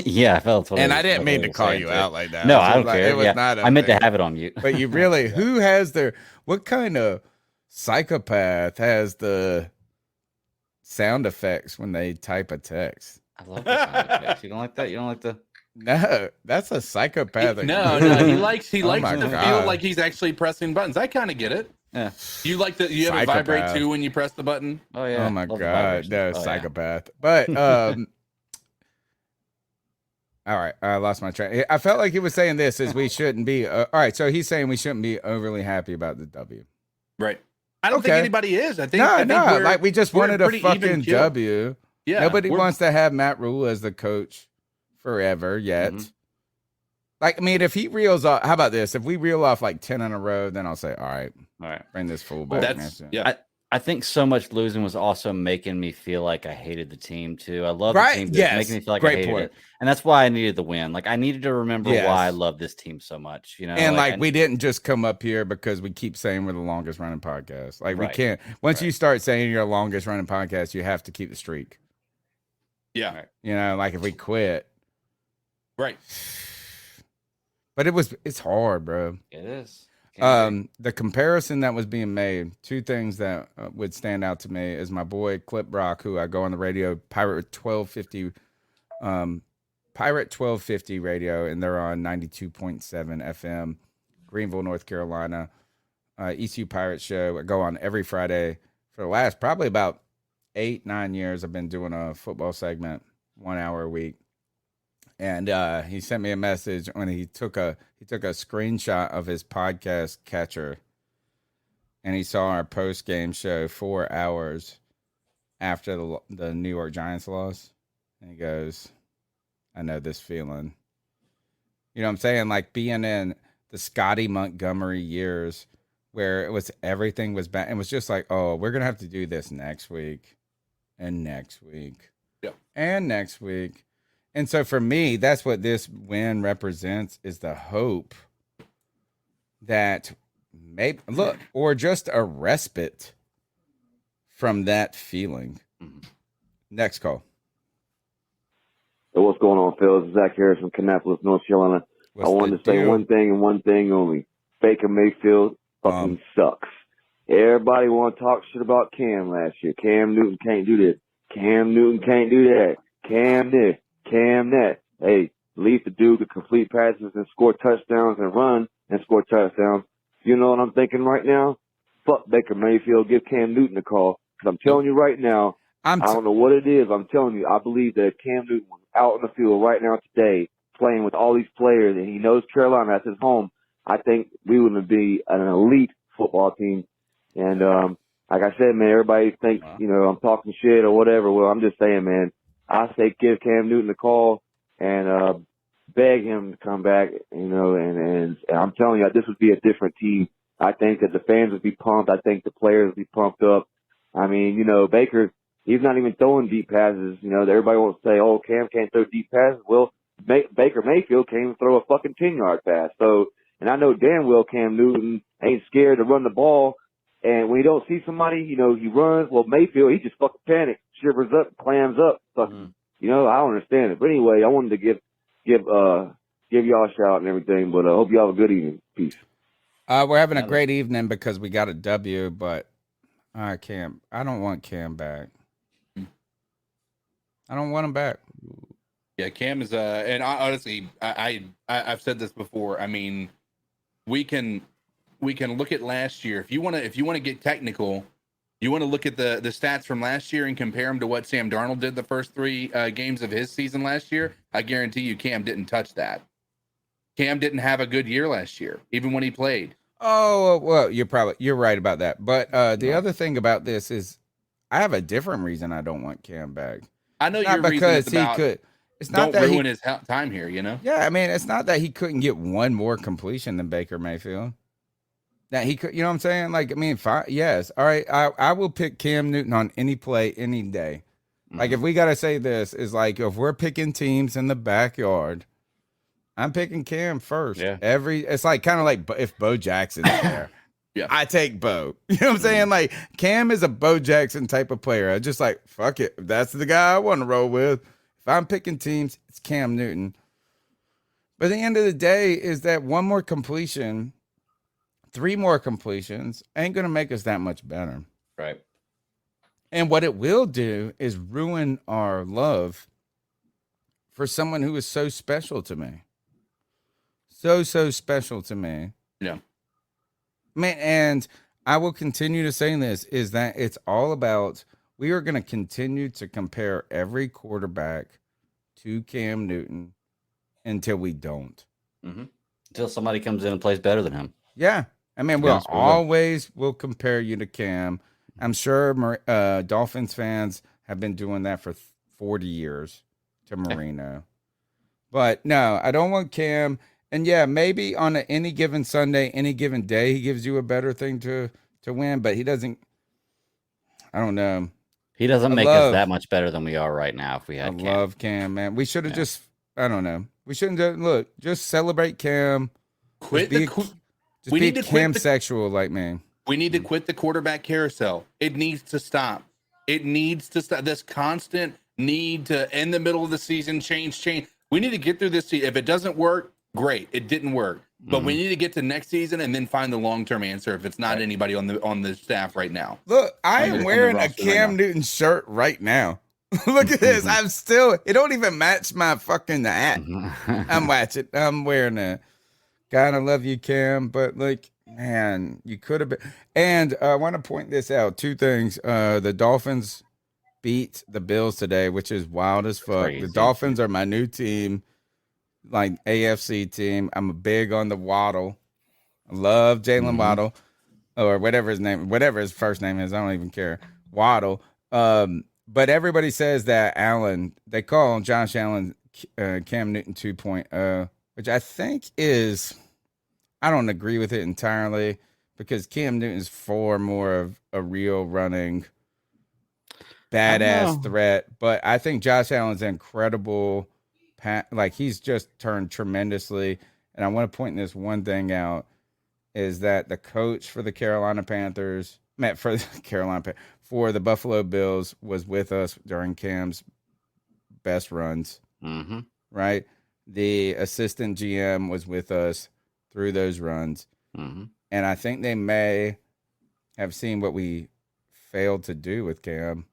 Yeah, I felt. And I didn't mean to call you out like that. No, I don't care. It was not. I meant to have it on mute. But you really, who has what kind of psychopath has the sound effects when they type a text? I love the sound effects. You don't like that? You don't like the? No, that's a psychopathic. No, he likes to my feel God. like he's actually pressing buttons. I kind of get it. Yeah. You have it vibrate too when you press the button? Oh yeah. Oh my Love the God, vibrations. no, Oh, yeah. psychopath. But all right, I lost my track. I felt like he was saying this is we shouldn't be. All right, so he's saying we shouldn't be overly happy about the W. Right. I don't think anybody is. I think No, like we just wanted a pretty even fucking keel. W. Yeah, Nobody wants to have Matt Rule as the coach forever yet. Mm-hmm. Like, I mean, if he reels off, how about this? If we reel off like 10 in a row, then I'll say, all right, bring this fool back. I think so much losing was also making me feel like I hated the team too. I love the team, but it's making me feel like I hated it. And that's why I needed the win. Like I needed to remember why I love this team so much. You know, and like we didn't just come up here because we keep saying we're the longest running podcast. Like we can't. Once you start saying you're the longest running podcast, you have to keep the streak. Yeah. You know, like if we quit. Right. But it's hard, bro. It is. The comparison that was being made, two things that would stand out to me is my boy Clip Brock, who I go on the radio, Pirate 1250 radio, and they're on 92.7 FM, Greenville, North Carolina. ECU Pirate Show. I go on every Friday for the last probably about 8-9 years. I've been doing a football segment, 1 hour a week. And he sent me a message when he took a screenshot of his podcast catcher, and he saw our post game show 4 hours after the New York Giants loss, and he goes, "I know this feeling." You know what I'm saying? Like being in the Scotty Montgomery years, where everything was bad, it was just like, oh, we're gonna have to do this next week, and next week, and next week. And so for me, that's what this win represents, is the hope that maybe, or just a respite from that feeling. Next call. Hey, what's going on, Phil? This is Zach Harris from Kannapolis, North Carolina. I wanted to say one thing and one thing only. Baker Mayfield fucking sucks. Everybody want to talk shit about Cam last year. Cam Newton can't do this. Cam Newton can't do that. Cam this. Cam that. Hey, leave the dude to complete passes and score touchdowns and run and score touchdowns. You know what I'm thinking right now? Fuck Baker Mayfield. Give Cam Newton a call. Because I'm telling you right now, I don't know what it is. I'm telling you, I believe that Cam Newton was out in the field right now today playing with all these players, and he knows Carolina, that's his home. I think we would be an elite football team. And like I said, man, everybody thinks, I'm talking shit or whatever. Well, I'm just saying, man, I say give Cam Newton a call and beg him to come back, and I'm telling you, this would be a different team. I think that the fans would be pumped. I think the players would be pumped up. I mean, Baker, he's not even throwing deep passes. Everybody wants to say, oh, Cam can't throw deep passes. Well, Baker Mayfield can't even throw a fucking 10-yard pass. So, and I know damn well Cam Newton ain't scared to run the ball. And when he don't see somebody, he runs. Well, Mayfield, he just fucking panics, shivers up, clams up. Fucking, I don't understand it. But anyway, I wanted to give y'all a shout and everything. But I hope y'all have a good evening. Peace. We're having a great evening because we got a W, but I don't want Cam back. I don't want him back. Yeah, Cam is and honestly, I've said this before. I mean, we can look at last year. If you want to get technical, you want to look at the stats from last year and compare them to what Sam Darnold did the first 3 games of his season last year. I guarantee you, Cam didn't touch that. Cam didn't have a good year last year, even when he played. Oh, well, you're right about that. But the other thing about this is, I have a different reason I don't want Cam back. I know your reason is about it's not that ruin his time here. Yeah, I mean, it's not that he couldn't get one more completion than Baker Mayfield. That he could, you know what I'm saying? Like, I mean, fine, yes, all right. I will pick Cam Newton on any play, any day. Like, if we gotta say this, is like if we're picking teams in the backyard, I'm picking Cam first. Yeah. It's like kind of like if Bo Jackson's there. Yeah. I take Bo. You know what I'm saying? Like, Cam is a Bo Jackson type of player. I just like, fuck it. If that's the guy I want to roll with. If I'm picking teams, it's Cam Newton. But at the end of the day, is that one more completion, 3 more completions ain't going to make us that much better. Right. And what it will do is ruin our love for someone who is so special to me. So special to me. Yeah. Man, and I will continue to say this, is that it's all about, we are going to continue to compare every quarterback to Cam Newton until we don't. Until somebody comes in and plays better than him. Yeah. I mean, we'll compare you to Cam. I'm sure Dolphins fans have been doing that for 40 years to Marino. But no, I don't want Cam. And yeah, maybe on any given Sunday, any given day, he gives you a better thing to win, but he doesn't. I don't know. He doesn't make us that much better than we are right now. If we had Cam. Love Cam, man. We should have just. I don't know. We shouldn't just celebrate Cam. We need to Cam sexual, like, man. We need to quit the quarterback carousel. It needs to stop. It needs to stop. This constant need to, in the middle of the season, change. We need to get through this season. If it doesn't work, great. It didn't work. But we need to get to next season and then find the long-term answer if it's not anybody on the staff right now. Look, I am wearing a Cam Newton shirt right now. Look at this. It don't even match my fucking hat. I'm wearing it. God, I love you, Cam. But, like, man, you could have been. And I want to point this out. 2 things. The Dolphins beat the Bills today, which is wild as fuck. Crazy. The Dolphins are my new team. like AFC team. I'm big on the Waddle. I love Jalen Waddle, or whatever his first name is. I don't even care. Waddle. But everybody says that they call Josh Allen Cam Newton 2.0, which I think I don't agree with it entirely, because Cam Newton's far more of a real running badass threat. But I think Josh Allen's incredible. He's just turned tremendously. And I want to point this one thing out, is that the coach for the Carolina Panthers, for the Buffalo Bills, was with us during Cam's best runs. Mm-hmm. Right? The assistant GM was with us through those runs. Mm-hmm. And I think they may have seen what we failed to do with Cam.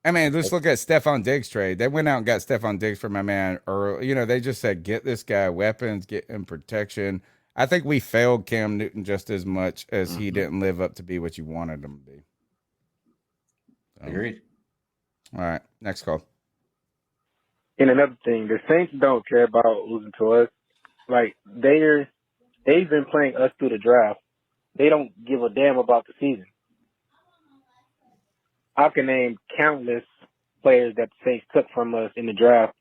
I mean, let's look at Stephon Diggs trade. They went out and got Stephon Diggs for my man early. They just said, get this guy weapons, get him protection. I think we failed Cam Newton just as much as he didn't live up to be what you wanted him to be. Agreed. All right, next call. And another thing, the Saints don't care about losing to us. Like, they've been playing us through the draft. They don't give a damn about the season. I can name countless players that the Saints took from us in the draft,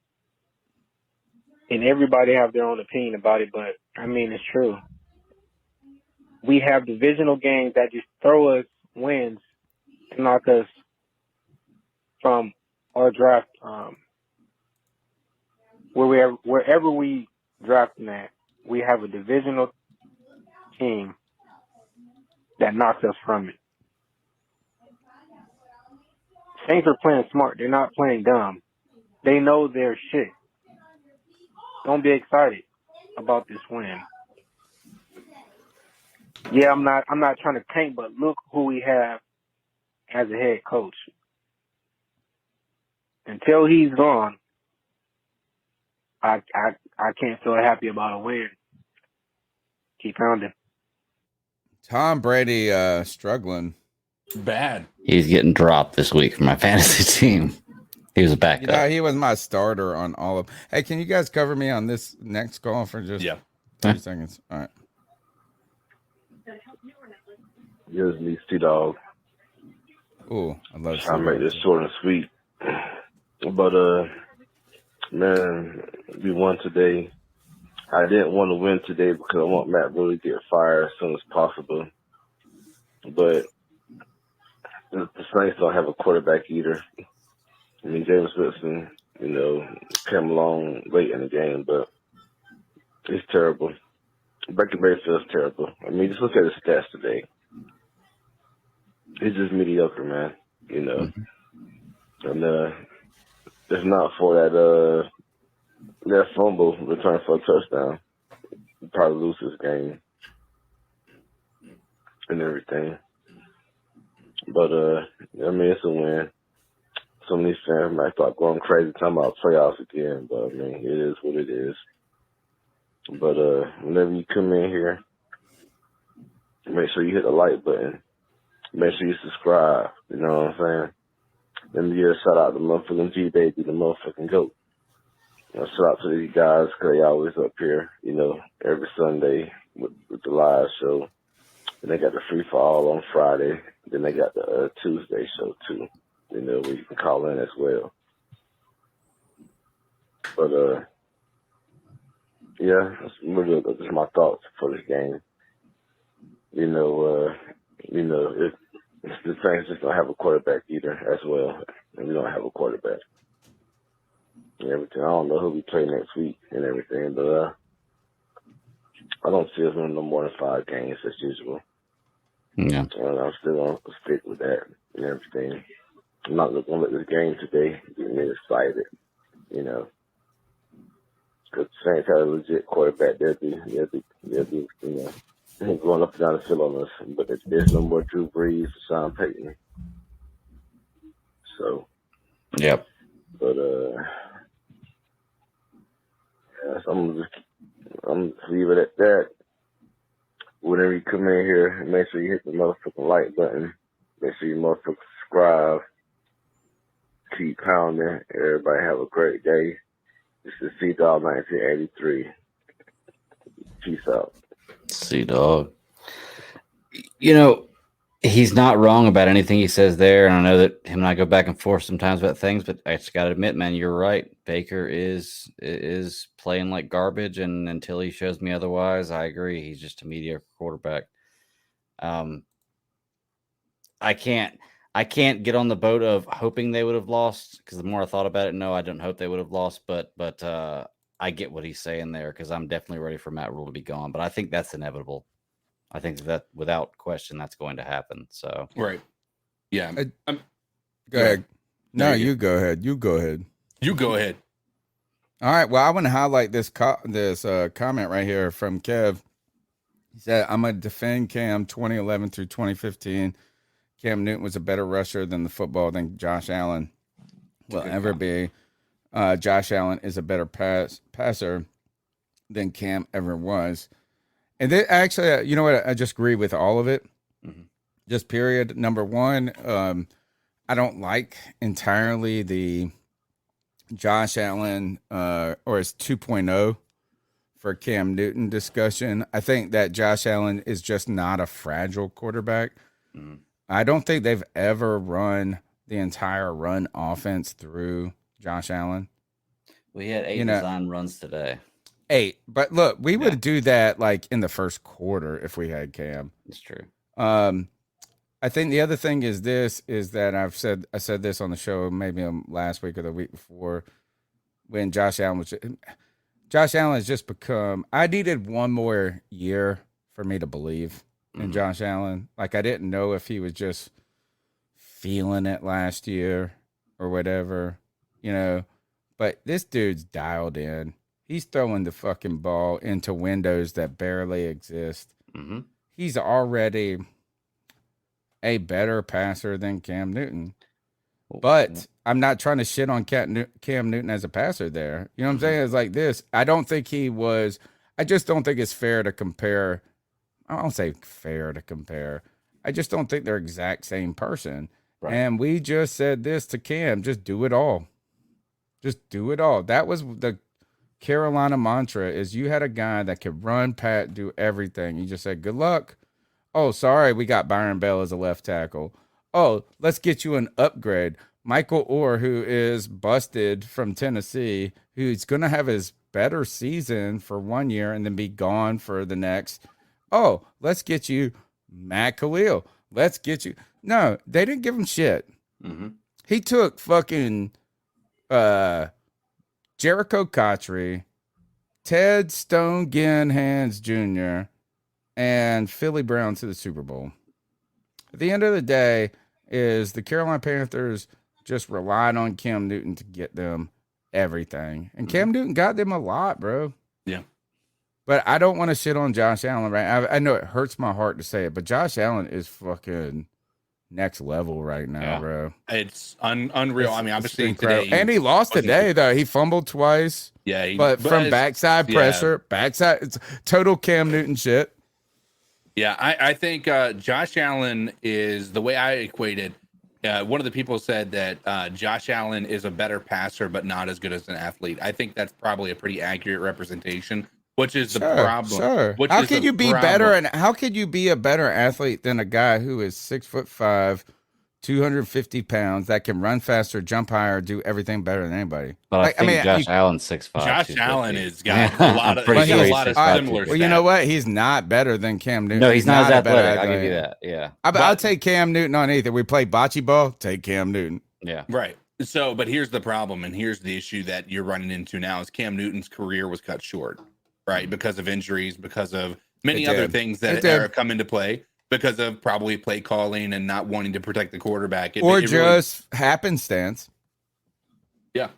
and everybody have their own opinion about it, but, I mean, it's true. We have divisional games that just throw us wins to knock us from our draft, wherever we draft them at, we have a divisional team that knocks us from it. Saints are playing smart. They're not playing dumb. They know their shit. Don't be excited about this win. Yeah, I'm not trying to tank, but look who we have as a head coach. Until he's gone, I can't feel happy about a win. Keep pounding. Tom Brady struggling. Bad. He's getting dropped this week for my fantasy team. He was a backup. Yeah, he was my starter on all of. Hey, can you guys cover me on this next call for just 30 seconds? All right. Here's me, T-Dog. Ooh, I love I'll make this short and sweet. But, man, we won today. I didn't want to win today because I want Matt Rule to get fired as soon as possible. But the Saints don't have a quarterback either. I mean, James Winston, came along late in the game, but it's terrible. Baker Mayfield's terrible. I mean, just look at his stats today. He's just mediocre, man. And if not for that fumble return for a touchdown, he'd probably lose this game and everything. But I mean, it's a win. Some of these fans might start going crazy talking about playoffs again, but I mean, it is what it is. But whenever you come in here, make sure you hit the like button. Make sure you subscribe. You know what I'm saying? Let me give a shout out to motherfucking G Baby, the motherfucking GOAT. Shout out to these guys because they always up here, every Sunday with the live show. And they got the free for all on Friday. Then they got the Tuesday show too. Where you can call in as well. But yeah, that's my thoughts for this game. If the Saints just don't have a quarterback either as well, and we don't have a quarterback and everything. I don't know who we play next week and everything, but I don't see us winning no more than 5 games as usual. Yeah, and I'm still gonna stick with that and everything. I'm not going to let this game today get me excited, because the Saints have a legit quarterback. They'll be going up and down the field on us. But there's no more Drew Brees or Sean Payton. So, yep. But so I'm gonna leave it at that. Whenever you come in here, make sure you hit the motherfucking like button. Make sure you motherfucking subscribe. Keep pounding. Everybody have a great day. This is C-Dog 1983. Peace out. C-Dog. You know, he's not wrong about anything he says there, and I know that him and I go back and forth sometimes about things, but I just got to admit, man, you're right. Baker is playing like garbage, and until he shows me otherwise, I agree. He's just a mediocre quarterback. I can't get on the boat of hoping they would have lost, because the more I thought about it, no, I don't hope they would have lost, but I get what he's saying there, because I'm definitely ready for Matt Rule to be gone, but I think that's inevitable. I think that without question, that's going to happen. So right, yeah. Go ahead. No, you go ahead. You go ahead. You go ahead. All right. Well, I want to highlight this comment right here from Kev. He said, "I'm gonna defend Cam 2011 through 2015. Cam Newton was a better rusher than the football than Josh Allen will ever be. Josh Allen is a better passer than Cam ever was." And then actually, you know what? I just agree with all of it. Mm-hmm. Just period. Number one, I don't like entirely the Josh Allen or his 2.0 for Cam Newton discussion. I think that Josh Allen is just not a fragile quarterback. Mm-hmm. I don't think they've ever run the entire run offense through Josh Allen. We had 8 design runs today. 8, but look, we would do that like in the first quarter if we had Cam. That's true. I think the other thing is that I said this on the show maybe last week or the week before, when Josh Allen has just become. I needed one more year for me to believe in Josh Allen. Like, I didn't know if he was just feeling it last year or whatever, but this dude's dialed in. He's throwing the fucking ball into windows that barely exist. Mm-hmm. He's already a better passer than Cam Newton. But I'm not trying to shit on Cam Newton as a passer there. You know what I'm saying? It's like this. I just don't think it's fair to compare. I don't say fair to compare. I just don't think they're exact same person. Right. And we just said this to Cam, just do it all. Just do it all. That was the Carolina mantra, is you had a guy that could run, pat, do everything. You just said, good luck. Oh, sorry, we got Byron Bell as a left tackle. Oh, let's get you an upgrade. Michael Orr, who is busted from Tennessee, who's going to have his better season for 1 year and then be gone for the next. Oh, let's get you Matt Khalil. Let's get you. No, they didn't give him shit. Mm-hmm. He took fucking Jericho Cotchery, Ted Stone Hands Jr., and Philly Brown to the Super Bowl. At the end of the day, is the Carolina Panthers just relied on Cam Newton to get them everything. And Cam Newton got them a lot, bro. Yeah. But I don't want to shit on Josh Allen, right? I know it hurts my heart to say it, but Josh Allen is fucking next level right now, bro. It's unreal. I mean, obviously today, and he lost today though. He fumbled twice. Yeah, but from backside pressure, backside, it's total Cam Newton shit. Yeah, I think Josh Allen is, the way I equate it. One of the people said that Josh Allen is a better passer, but not as good as an athlete. I think that's probably a pretty accurate representation. Which is the problem? Sure. How can you be better, and how could you be a better athlete than a guy who is 6'5", 250 pounds, that can run faster, jump higher, do everything better than anybody? But I mean, Josh Allen's 6'5". Josh Allen has got a lot of similar. Well, you know what? He's not better than Cam Newton. No, he's not as athletic. I'll give you that. Yeah. I'll take Cam Newton on anything. We play bocce ball. Take Cam Newton. Yeah. Right. So, but here's the problem, and here's the issue that you're running into now: is Cam Newton's career was cut short. Right, because of injuries, because of many other things that come into play, because of probably play calling and not wanting to protect the quarterback, just happenstance. Yeah,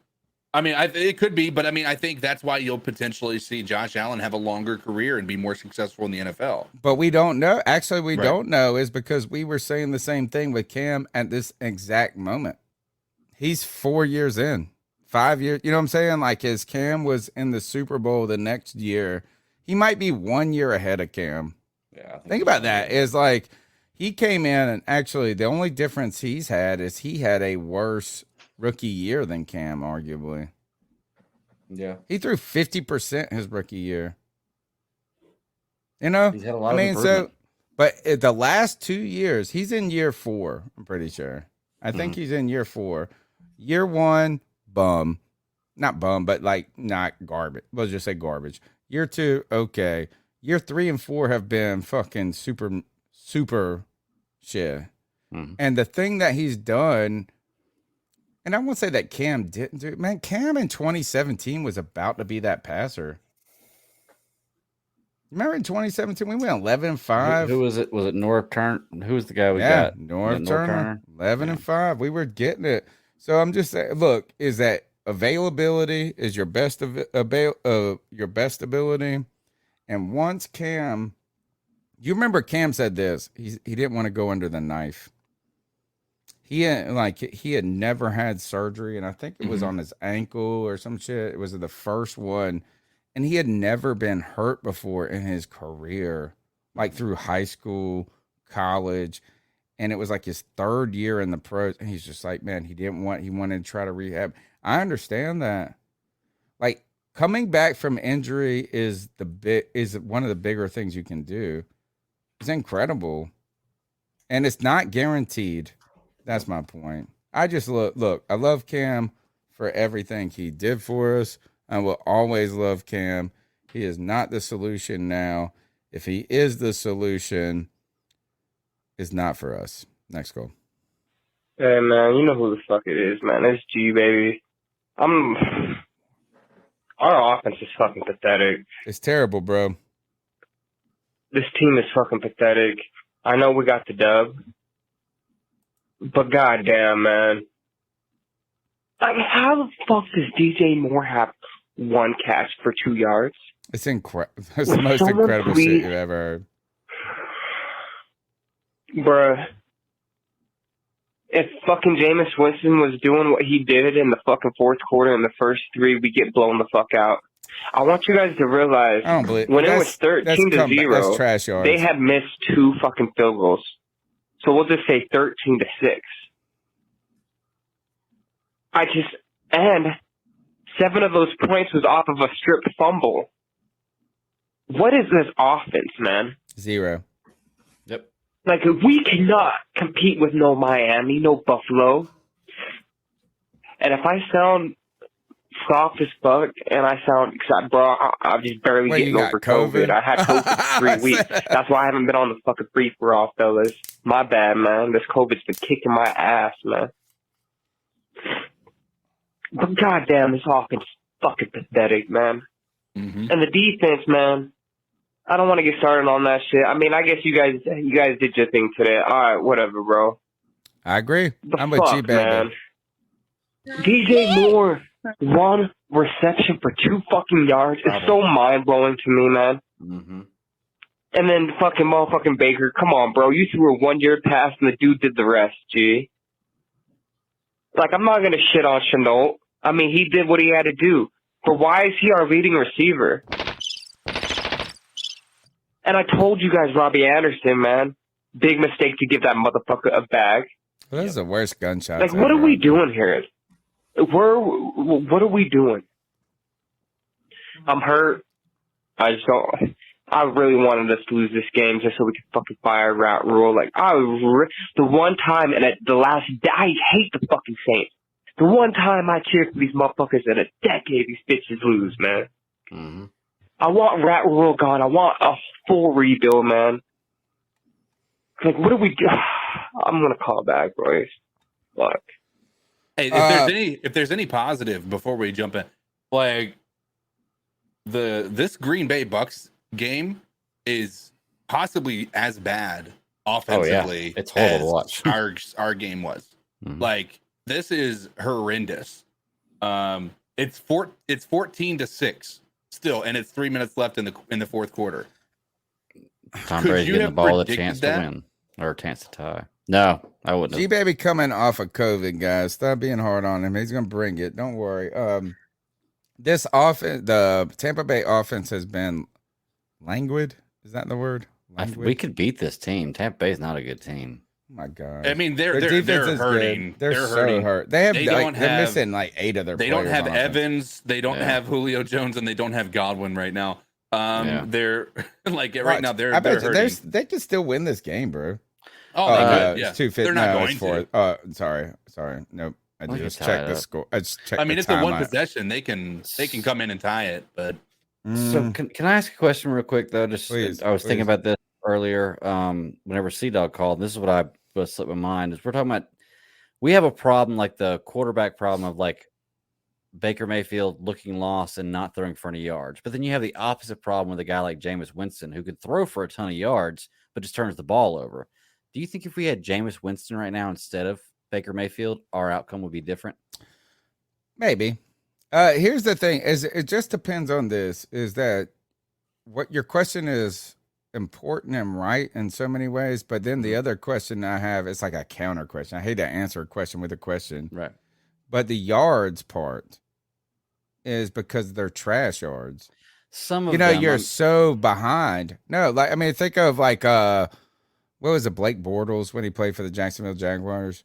I mean, it could be, but I mean, I think that's why you'll potentially see Josh Allen have a longer career and be more successful in the NFL. But we don't know. Actually, we don't know, is because we were saying the same thing with Cam at this exact moment. He's 4 years in. 5 years, you know what I'm saying? Like, as Cam was in the Super Bowl the next year, he might be 1 year ahead of Cam. Yeah. Think about that. Is like, he came in, and actually the only difference he's had is he had a worse rookie year than Cam, arguably. Yeah. He threw 50% his rookie year. You know, he's had a lot of improvement. But the last 2 years, he's in year 4, I'm pretty sure. I think he's in year 4. Year 1, bum. Not bum, but like not garbage. Let's just say garbage. Year 2, okay. Year 3 and 4 have been fucking super shit. And the thing that he's done, and I won't say that Cam didn't do it. Man, Cam in 2017 was about to be that passer. Remember in 2017, we went 11-5. Who was it? Was it North Turner? Who was the guy we got? North Turner. 11-5. We were getting it. So I'm just saying, look, is that availability is your best your best ability. And once Cam, you remember Cam said this, he didn't want to go under the knife. He had never had surgery, and I think it was on his ankle or some shit. It was the first one. And he had never been hurt before in his career, like through high school, college. And it was like his 3rd year in the pros. And he's just like, man, he wanted to try to rehab. I understand that. Like coming back from injury is one of the bigger things you can do. It's incredible. And it's not guaranteed. That's my point. I just look, I love Cam for everything he did for us. I will always love Cam. He is not the solution now. If he is the solution, it's not for us. Next goal. Hey, man, you know who the fuck it is, man. It's G, baby. Our offense is fucking pathetic. It's terrible, bro. This team is fucking pathetic. I know we got the dub, but goddamn, man. Like, how the fuck does DJ Moore have 1 catch for 2 yards? It's incredible. That's the most incredible shit you've ever heard. Bruh. If fucking Jameis Winston was doing what he did in the fucking 4th quarter in the first 3, we get blown the fuck out. I want you guys to realize when it was 13-0, they had missed 2 fucking field goals. So we'll just say 13-6. And 7 of those points was off of a stripped fumble. What is this offense, man? 0. Yep. Like, we cannot compete with no Miami, no Buffalo. And if I sound soft as fuck, and I sound, bro, I'm just barely getting over COVID. I had COVID for 3 weeks. That's why I haven't been on the fucking free for all, fellas. My bad, man. This COVID's been kicking my ass, man. But goddamn, this offense is fucking pathetic, man. And the defense, man. I don't want to get started on that shit. I mean, I guess you guys did your thing today. All right, whatever, bro. I agree. I'm with you, man. DJ Moore, 1 reception for 2 fucking yards. It's so mind blowing to me, man. And then fucking motherfucking Baker, come on, bro. You threw a 1-yard pass and the dude did the rest, G. Like, I'm not gonna shit on Chenault. I mean, he did what he had to do. But why is he our leading receiver? And I told you guys, Robbie Anderson, man. Big mistake to give that motherfucker a bag. Well, this is the worst gunshot. Like, what are we doing here? What are we doing? I'm hurt. I really wanted us to lose this game just so we could fucking fire Rat Rule. Like, the one time and at the last, I hate the fucking Saints. The one time I cheered for these motherfuckers in a decade, these bitches lose, man. I want Rat Rule gone. I want a full rebuild, man. Like, what do we do? I'm gonna call back, boys. Fuck. Hey, if there's any positive before we jump in, like this Green Bay Bucks game is possibly as bad offensively it's horrible as to watch. our game was. Like, this is horrendous. It's 14-6 still, and it's 3 minutes left in the 4th quarter. Tom Brady getting the ball a chance to win or a chance to tie. No, I wouldn't. G-Baby coming off of COVID, guys. Stop being hard on him. He's going to bring it. Don't worry. This offense, the Tampa Bay offense has been languid. Is that the word? We could beat this team. Tampa Bay's not a good team. my God. I mean, Their they're defense is hurting. good. They're so hurting. hurt. They're missing like 8 of their They players don't have on offense. Evans. They don't have Julio Jones, and they don't have Godwin right now. They're like right now. They're I bet hurting. they could still win this game, bro. Oh, they could. Yeah. It's 250. They're not going it's 4. to. Sorry. Nope. I We just can checked tie the it up. score. I just checked. I mean, the it's a one timeline. possession. They can come in and tie it, but So can I ask a question real quick though? Just Please, I was thinking please. about this earlier. Whenever Sea Dog called, this is what slipped my mind is we're talking about. We have a problem like the quarterback problem of like Baker Mayfield looking lost and not throwing for any yards, but then you have the opposite problem with a guy like Jameis Winston who could throw for a ton of yards but just turns the ball over. Do you think if we had Jameis Winston right now instead of Baker Mayfield, our outcome would be different? Maybe. Here's the thing: is it just depends on this. Is that what your question is important and right in so many ways, but then the other question I have is like a counter question. I hate to answer a question with a question, right? But the yards part is because they're trash yards. Some of you know them, you're so behind. No, like I mean, think of like what was it, Blake Bortles when he played for the Jacksonville Jaguars?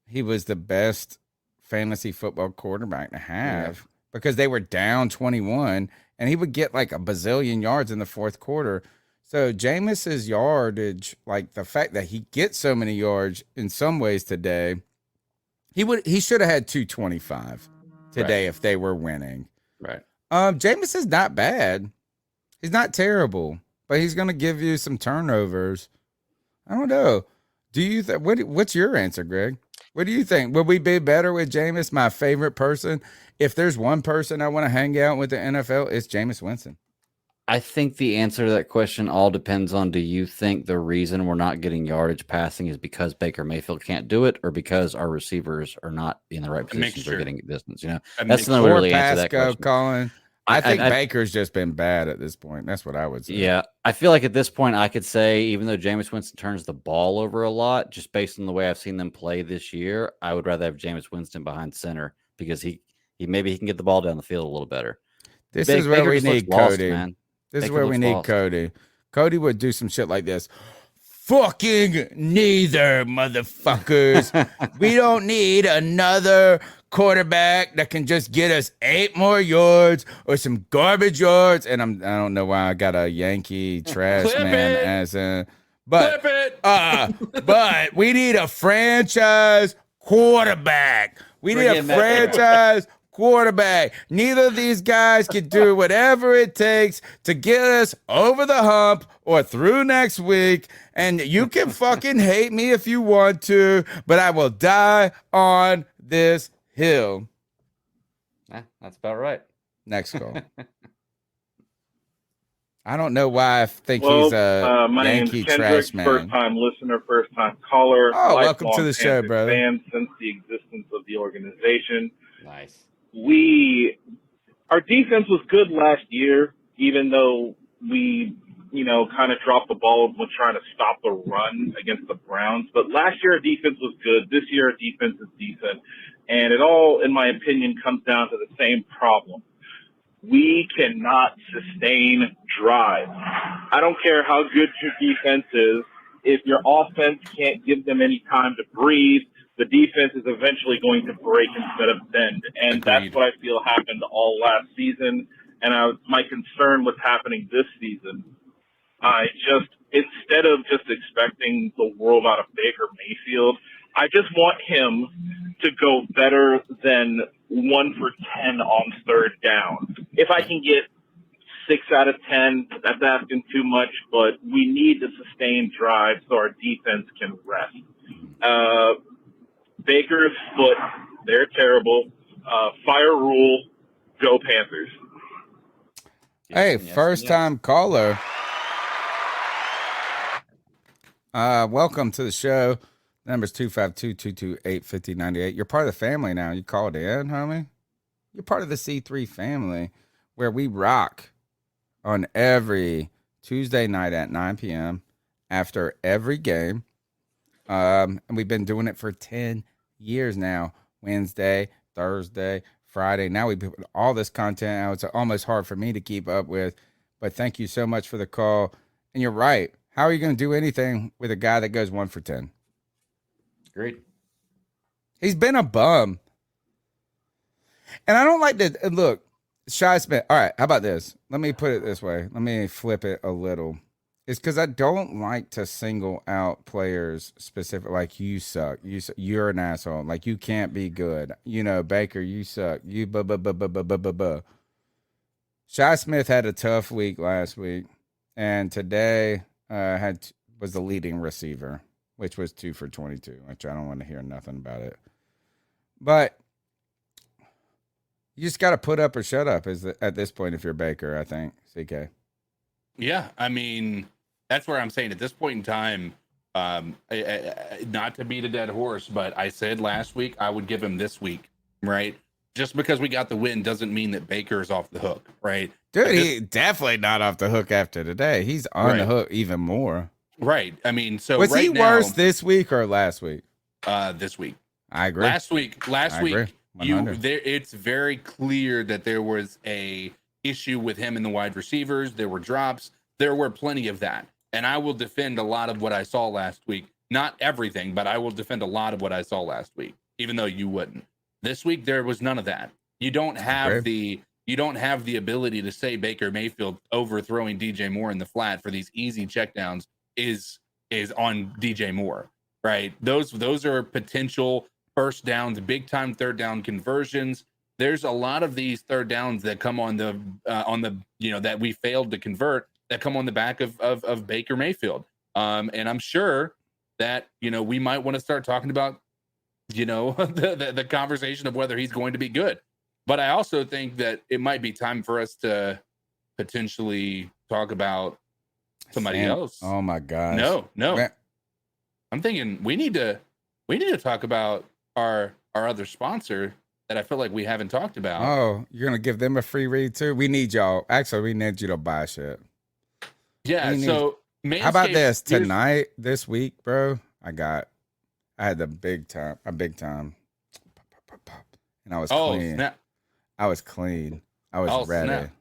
He was the best fantasy football quarterback to have because they were down 21 and he would get like a bazillion yards in the fourth quarter. So Jameis's yardage, like the fact that he gets so many yards in some ways today, he should have had 225 today if they were winning. Right. Jameis is not bad. He's not terrible, but he's going to give you some turnovers. I don't know. Do you what's your answer, Greg? What do you think? Would we be better with Jameis, my favorite person? If there's one person I want to hang out with the NFL, it's Jameis Winston. I think the answer to that question all depends on, do you think the reason we're not getting yardage passing is because Baker Mayfield can't do it or because our receivers are not in the right positions for getting distance? You know, that's the only way to really answer that question. Colin. I think Baker's just been bad at this point. That's what I would say. Yeah. I feel like at this point I could say, even though Jameis Winston turns the ball over a lot, just based on the way I've seen them play this year, I would rather have Jameis Winston behind center because he maybe he can get the ball down the field a little better. This is where we need Cody. Man. This is where we need Cody. Cody would do some shit like this. Fucking neither, motherfuckers. We don't need another quarterback that can just get us 8 more yards or some garbage yards. And I don't know why I got a Yankee trash man as a, but but we need a franchise quarterback. We need a franchise quarterback. Neither of these guys can do whatever it takes to get us over the hump or through next week. And you can fucking hate me if you want to, but I will die on this hill. That's about right. Next call. I don't know why I think Well, he's a my Yankee name's Kendrick, trash man. first-time listener, first-time caller. Oh, welcome to lifelong the show, Panthers brother. Fan since the existence of the organization. Nice. Our defense was good last year, even though we, kind of dropped the ball when trying to stop the run against the Browns. But last year our defense was good. This year our defense is decent. And it all, in my opinion, comes down to the same problem. We cannot sustain drives. I don't care how good your defense is. If your offense can't give them any time to breathe, the defense is eventually going to break instead of bend. And that's what I feel happened all last season. And my concern with happening this season, instead of just expecting the world out of Baker Mayfield, I just want him to go better than 1 for 10 on third down. If I can get 6 out of 10, that's asking too much, but we need to sustain drives so our defense can rest. Baker's foot, they're terrible. Fire rule, go Panthers. Hey, first time caller. Welcome to the show. Number's 252-228-5098. You're part of the family now. You called in, homie. You're part of the C3 family, where we rock on every Tuesday night at 9 p.m. after every game. And we've been doing it for 10 years now. Wednesday, Thursday, Friday. Now we put all this content out. It's almost hard for me to keep up with. But thank you so much for the call. And you're right. How are you going to do anything with a guy that goes 1 for 10? Great. He's been a bum. And I don't like to look, Shy Smith. All right, how about this? Let me put it this way. Let me flip it a little. It's because I don't like to single out players specific, like you suck. You're an asshole. Like you can't be good. Baker, you suck. You Shy Smith had a tough week last week, and today was the leading receiver, which was 2 for 22, which I don't want to hear nothing about it. But you just got to put up or shut up at this point if you're Baker, I think, CK. Yeah, I mean, that's where I'm saying at this point in time, not to beat a dead horse, but I said last week I would give him this week, right? Just because we got the win doesn't mean that Baker is off the hook, right? Dude, he definitely not off the hook after today. He's on the hook even more. Right. I mean, so was right he now, worse this week or last week? This week. I agree. Last week, agree. it's very clear that there was a issue with him and the wide receivers. There were drops. There were plenty of that. And I will defend a lot of what I saw last week. Not everything, but I will defend a lot of what I saw last week, even though you wouldn't. This week there was none of that. You don't have the ability to say Baker Mayfield overthrowing DJ Moore in the flat for these easy checkdowns is on DJ Moore, right? Those are potential first downs, big time third down conversions. There's a lot of these third downs that come on the that we failed to convert that come on the back of Baker Mayfield. And I'm sure that we might want to start talking about the conversation of whether he's going to be good. But I also think that it might be time for us to potentially talk about somebody else. Oh my gosh. No. Man. I'm thinking we need to talk about our other sponsor that I feel like we haven't talked about. Oh, you're gonna give them a free read too? We need y'all. Actually, we need you to buy shit. Yeah. So how about this tonight, this week, bro? I had a big time, and I was clean. Snap. I was clean. I was ready. Snap.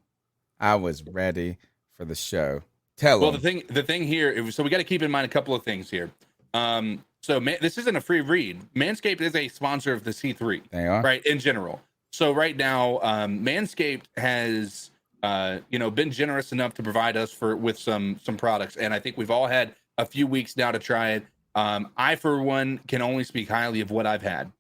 I was ready for the show. Tell well, them. the thing here, so we got to keep in mind a couple of things here. This isn't a free read. Manscaped is a sponsor of the C3. They are, right, in general. So right now, Manscaped has been generous enough to provide us with some products, and I think we've all had a few weeks now to try it. I, for one, can only speak highly of what I've had.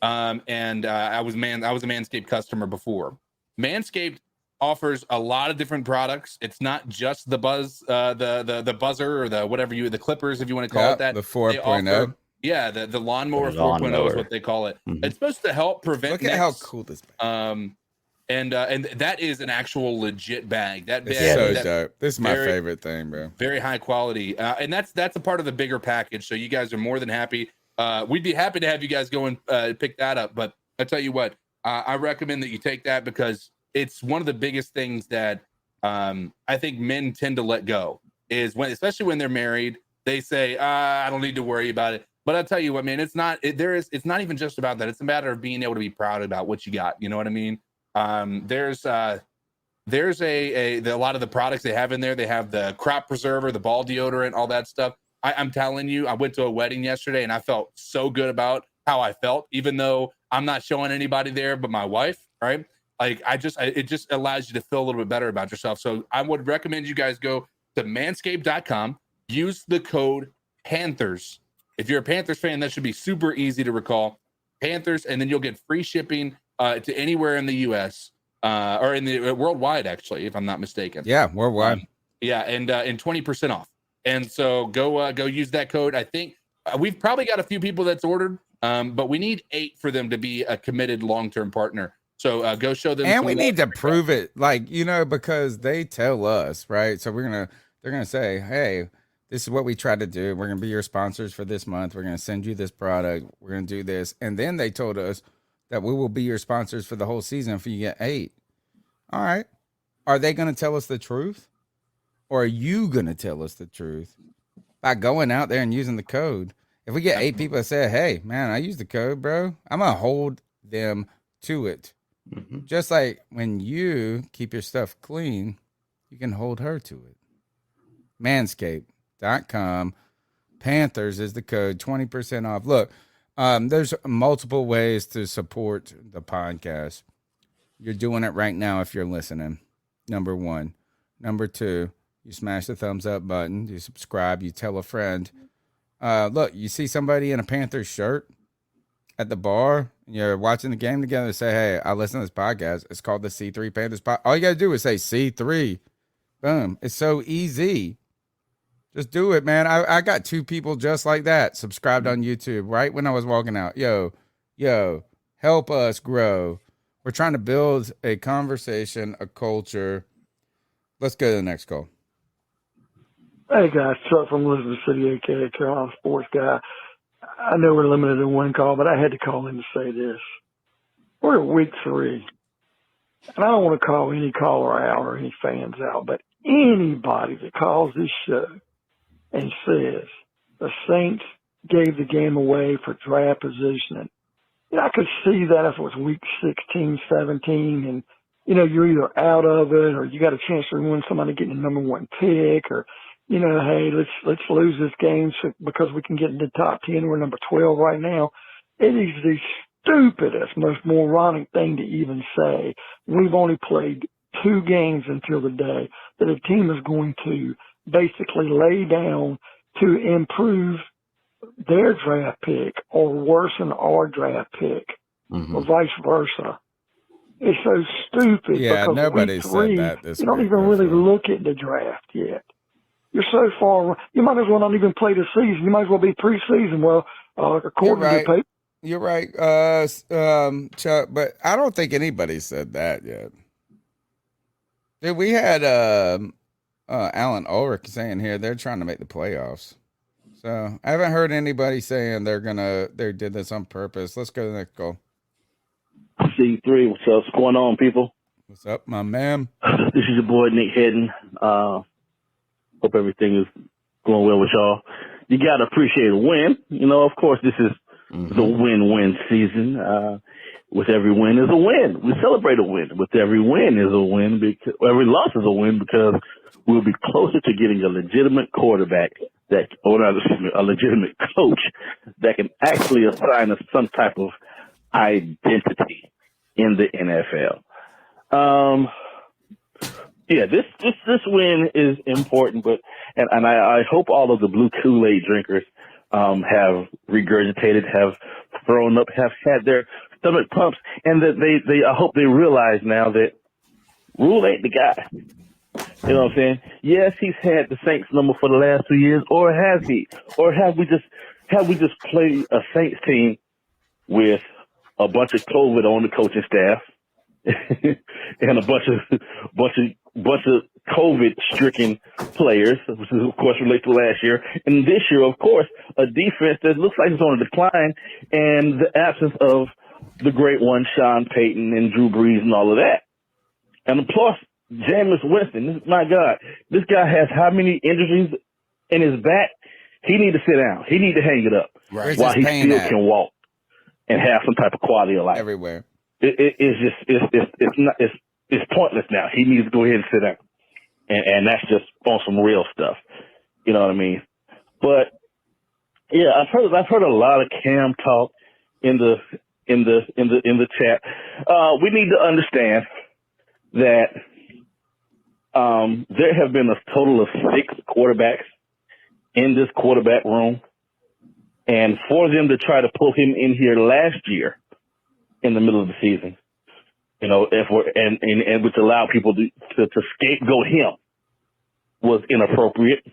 I was a Manscaped customer before. Manscaped offers a lot of different products. It's not just the buzz, the buzzer or the clippers, if you want to call it that. The 4.0. Yeah, the lawnmower 4.0 is what they call it. Mm-hmm. It's supposed to help prevent. Look at how cool this. And that is an actual legit bag. That bag, it's so dope. This is my favorite thing, bro. Very high quality, and that's a part of the bigger package. So you guys are more than happy. We'd be happy to have you guys go and pick that up. But I tell you what, I recommend that you take that because it's one of the biggest things that I think men tend to let go is especially when they're married. They say, I don't need to worry about it. But I'll tell you what, man, it's not even just about that. It's a matter of being able to be proud about what you got. You know what I mean? There's a lot of the products they have in there. They have the crop preserver, the ball deodorant, all that stuff. I'm telling you, I went to a wedding yesterday and I felt so good about how I felt, even though I'm not showing anybody there but my wife, right? Like it just allows you to feel a little bit better about yourself. So I would recommend you guys go to manscaped.com, use the code Panthers. If you're a Panthers fan, that should be super easy to recall. Panthers, and then you'll get free shipping to anywhere in the U.S. Or in the worldwide, actually, if I'm not mistaken. Yeah, worldwide. And 20% off. And so go use that code. I think we've probably got a few people that's ordered, but we need 8 for them to be a committed long-term partner. So go show them. And we need to prove it, because they tell us, right? So they're gonna say, hey, this is what we try to do. We're going to be your sponsors for this month. We're going to send you this product. We're going to do this. And then they told us that we will be your sponsors for the whole season if you get 8. All right. Are they going to tell us the truth? Or are you going to tell us the truth by going out there and using the code? If we get 8 people that say, hey, man, I used the code, bro, I'm going to hold them to it. Mm-hmm. Just like when you keep your stuff clean, you can hold her to it. Manscaped.com. Panthers is the code, 20% off. Look, There's multiple ways to support the podcast. You're doing it right now if you're listening. Number one. Number two, you smash the thumbs up button. You subscribe. You tell a friend. Look, you see somebody in a Panthers shirt at the bar, and you're watching the game together, say, hey, I listen to this podcast. It's called the C3 Panthers Podcast. All you got to do is say C3. Boom. It's so easy. Just do it, man. I got 2 people just like that subscribed on YouTube right when I was walking out. Yo, help us grow. We're trying to build a conversation, a culture. Let's go to the next call. Hey, guys. Chuck from Elizabeth City, a.k.a. Carolina Sports Guy. I know we're limited to one call, but I had to call in to say this. We're at week 3, and I don't want to call any caller out or any fans out, but anybody that calls this show and says the Saints gave the game away for draft positioning, I could see that if it was week 16, 17, and, you're either out of it or you got a chance to win somebody getting the number 1 pick or, hey, let's lose this game because we can get in the top 10. We're number 12 right now. It is the stupidest, most moronic thing to even say. We've only played 2 games until the day that a team is going to basically lay down to improve their draft pick or worsen our draft pick or vice versa. It's so stupid. Yeah, because nobody week said 3, that this you don't week, even really look at the draft yet. You're so far. You might as well not even play the season. You might as well be preseason. Well, according to the paper. You're right, Chuck, but I don't think anybody said that yet. Dude, we had Alan Ulrich saying here they're trying to make the playoffs. So I haven't heard anybody saying they did this on purpose. Let's go to the next call. C3, what's up? What's going on, people? What's up, my man? This is your boy Nick Hedden. Hope everything is going well with y'all. You gotta appreciate a win. Of course, this is the win-win season. With every win is a win. We celebrate a win. With every win is a win. Because every loss is a win because we'll be closer to getting a legitimate quarterback a legitimate coach that can actually assign us some type of identity in the NFL. This win is important, but I hope all of the blue Kool-Aid drinkers have regurgitated, have thrown up, have had their stomach pumps, and that I hope they realize now that Rule ain't the guy. You know what I'm saying? Yes, he's had the Saints number for the last 2 years, or has he? Or have we just played a Saints team with a bunch of COVID on the coaching staff and a bunch of COVID-stricken players, which is, of course, related to last year. And this year, of course, a defense that looks like it's on a decline, and the absence of the great one, Sean Payton and Drew Brees and all of that. And plus, Jameis Winston, my God, this guy has how many injuries in his back? He need to sit down. He need to hang it up while he still can walk and have some type of quality of life. Everywhere. It's pointless now. He needs to go ahead and sit down, and that's just on some real stuff. You know what I mean? But yeah, I've heard a lot of Cam talk in the chat. We need to understand that there have been a total of 6 quarterbacks in this quarterback room, and for them to try to pull him in here last year in the middle of the season, and which allowed people to scapegoat him was inappropriate.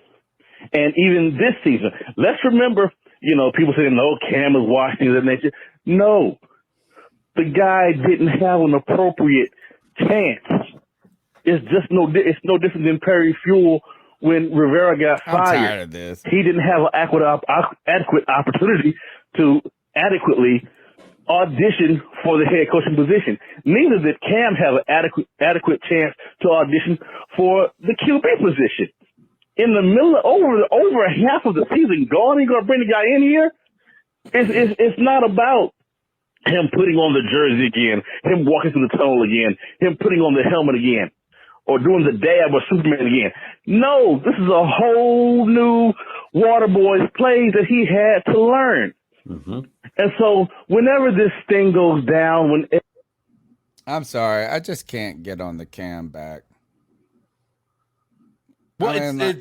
And even this season, let's remember, people saying, no, Cam is washed things of that nature. No, the guy didn't have an appropriate chance. It's no different than Perry Fuel when Rivera got fired. I'm tired of this. He didn't have an adequate opportunity to adequately audition for the head coaching position. Neither did Cam have an adequate chance to audition for the QB position. In the middle of over half of the season gone, you're gonna bring the guy in here? It's not about him putting on the jersey again, him walking through the tunnel again, him putting on the helmet again, or doing the dab or Superman again. No, this is a whole new Waterboys play that he had to learn. And so whenever this thing goes down, I'm sorry, I just can't get on the Cam back. Well,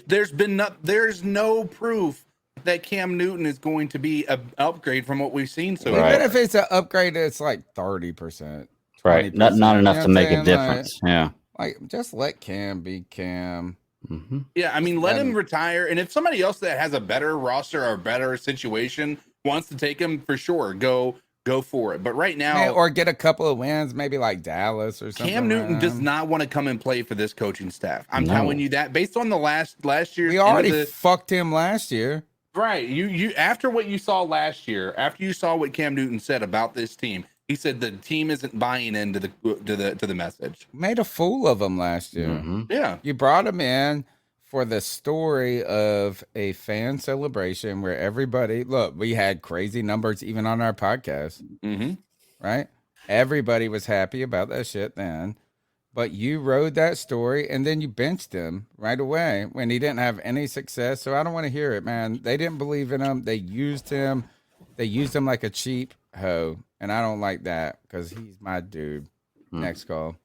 there's no proof that Cam Newton is going to be an upgrade from what we've seen so far. Even if it's an upgrade, it's like 30%. Right. Not enough to make a difference. Like, just let Cam be Cam. Mm-hmm. Yeah, I mean, let him retire. And if somebody else that has a better roster or a better situation wants to take him, for sure, go for it. But right now, or get a couple of wins, maybe like Dallas or something. Cam Newton does not want to come and play for this coaching staff. I'm telling you that based on the last year's. We already fucked him last year. Right. You after what you saw last year, after you saw what Cam Newton said about this team, he said the team isn't buying into the message. Made a fool of him last year. Mm-hmm. Yeah. You brought him in for the story of a fan celebration where everybody, look, we had crazy numbers even on our podcast. Mm-hmm. Right? Everybody was happy about that shit then. But you rode that story and then you benched him right away when he didn't have any success. So I don't want to hear it, man. They didn't believe in him. They used him. They used him like a cheap hoe. And I don't like that because he's my dude. Next call.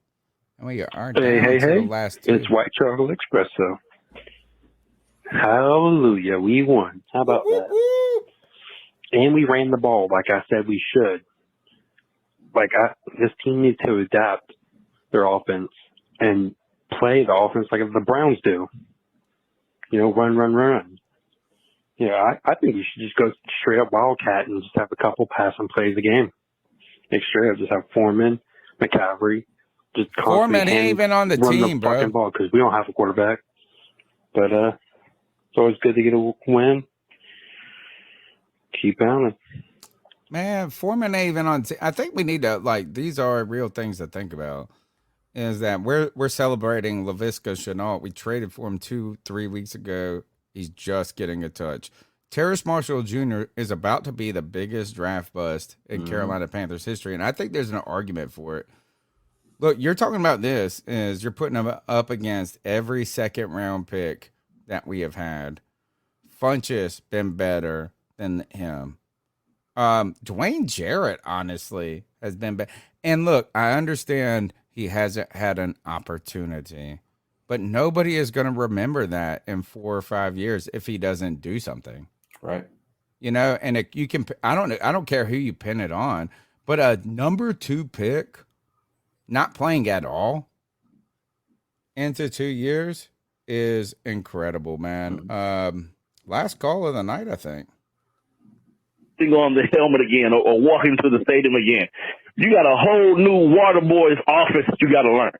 And we are down to the last two. It's White Chocolate Espresso. Hallelujah. We won. How about that? And we ran the ball like I said we should. This team needs to adapt their offense and play the offense like the Browns do. Run. I think you should just go straight up Wildcat and just have a couple pass and plays a game. Straight up, just have Foreman, McCaffrey, just Foreman ain't even on the team, bro. Because we don't have a quarterback. But it's always good to get a win. Keep pounding. Man, Foreman ain't even on. I think we need to these are real things to think about. Is that we're celebrating Laviska Shenault. We traded for him 2-3 weeks ago. He's just getting a touch. Terrace Marshall Jr. is about to be the biggest draft bust in Carolina Panthers history, and I think there's an argument for it. Look, you're talking about this is you're putting him up against every second round pick that we have had. Funchess been better than him. Dwayne Jarrett, honestly, has been better. And look, I understand he hasn't had an opportunity, but nobody is going to remember that in 4 or 5 years if he doesn't do something. Right. And you can, I don't care who you pin it on, but a number 2 pick not playing at all into 2 years is incredible, man. Last call of the night, I think. On the helmet again or walking to the stadium again. You got a whole new Water Boys offense that you got to learn.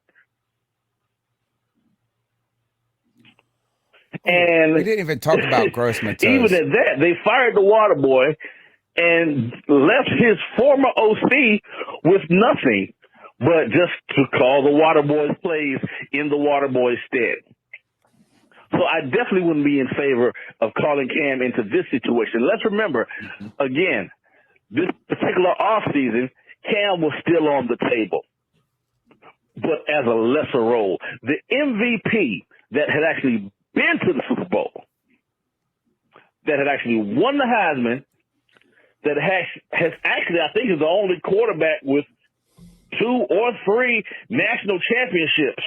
And we didn't even talk about Grossman. Even at that, they fired the Water Boy and left his former OC with nothing but just to call the Water Boys plays in the Water Boys stead. So I definitely wouldn't be in favor of calling Cam into this situation. Let's remember, again, this particular offseason, Cam was still on the table, but as a lesser role. The MVP that had actually been to the Super Bowl, that had actually won the Heisman, that has actually, I think, is the only quarterback with 2 or 3 national championships.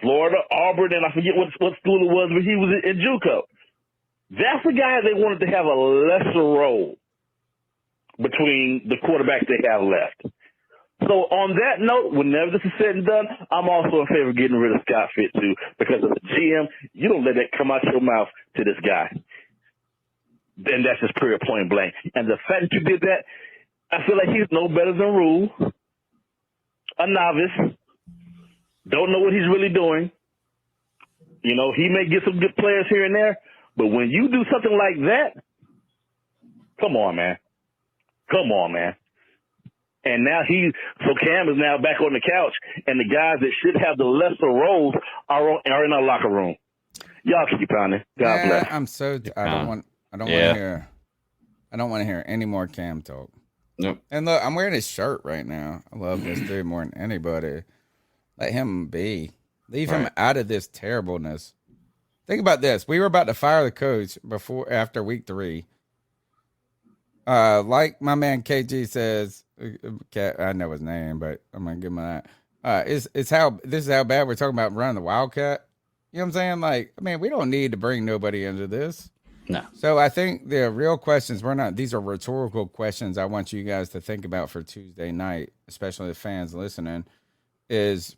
Florida, Auburn, and I forget what school it was, but he was in JUCO. That's the guy they wanted to have a lesser role between the quarterbacks they have left. So on that note, whenever this is said and done, I'm also in favor of getting rid of Scott Fitt too, because as a GM, you don't let that come out your mouth to this guy. Then that's just pure point blank. And the fact that you did that, I feel like he's no better than Rule, a novice. Don't know what he's really doing. He may get some good players here and there, but when you do something like that, come on, man. And now Cam is now back on the couch, and the guys that should have the lesser roles are in our locker room. Y'all keep pounding. God bless. I don't want to hear any more Cam talk. Nope. And look, I'm wearing his shirt right now. I love this dude more than anybody. Let him be. Leave him out of this terribleness. Think about this. We were about to fire the coach after week 3. Like my man KG says, I know his name, but I'm gonna give him that. This is how bad we're talking about running the Wildcat. You know what I'm saying? Like, I mean, we don't need to bring nobody into this. No. So I think the real questions, these are rhetorical questions I want you guys to think about for Tuesday night, especially the fans listening, is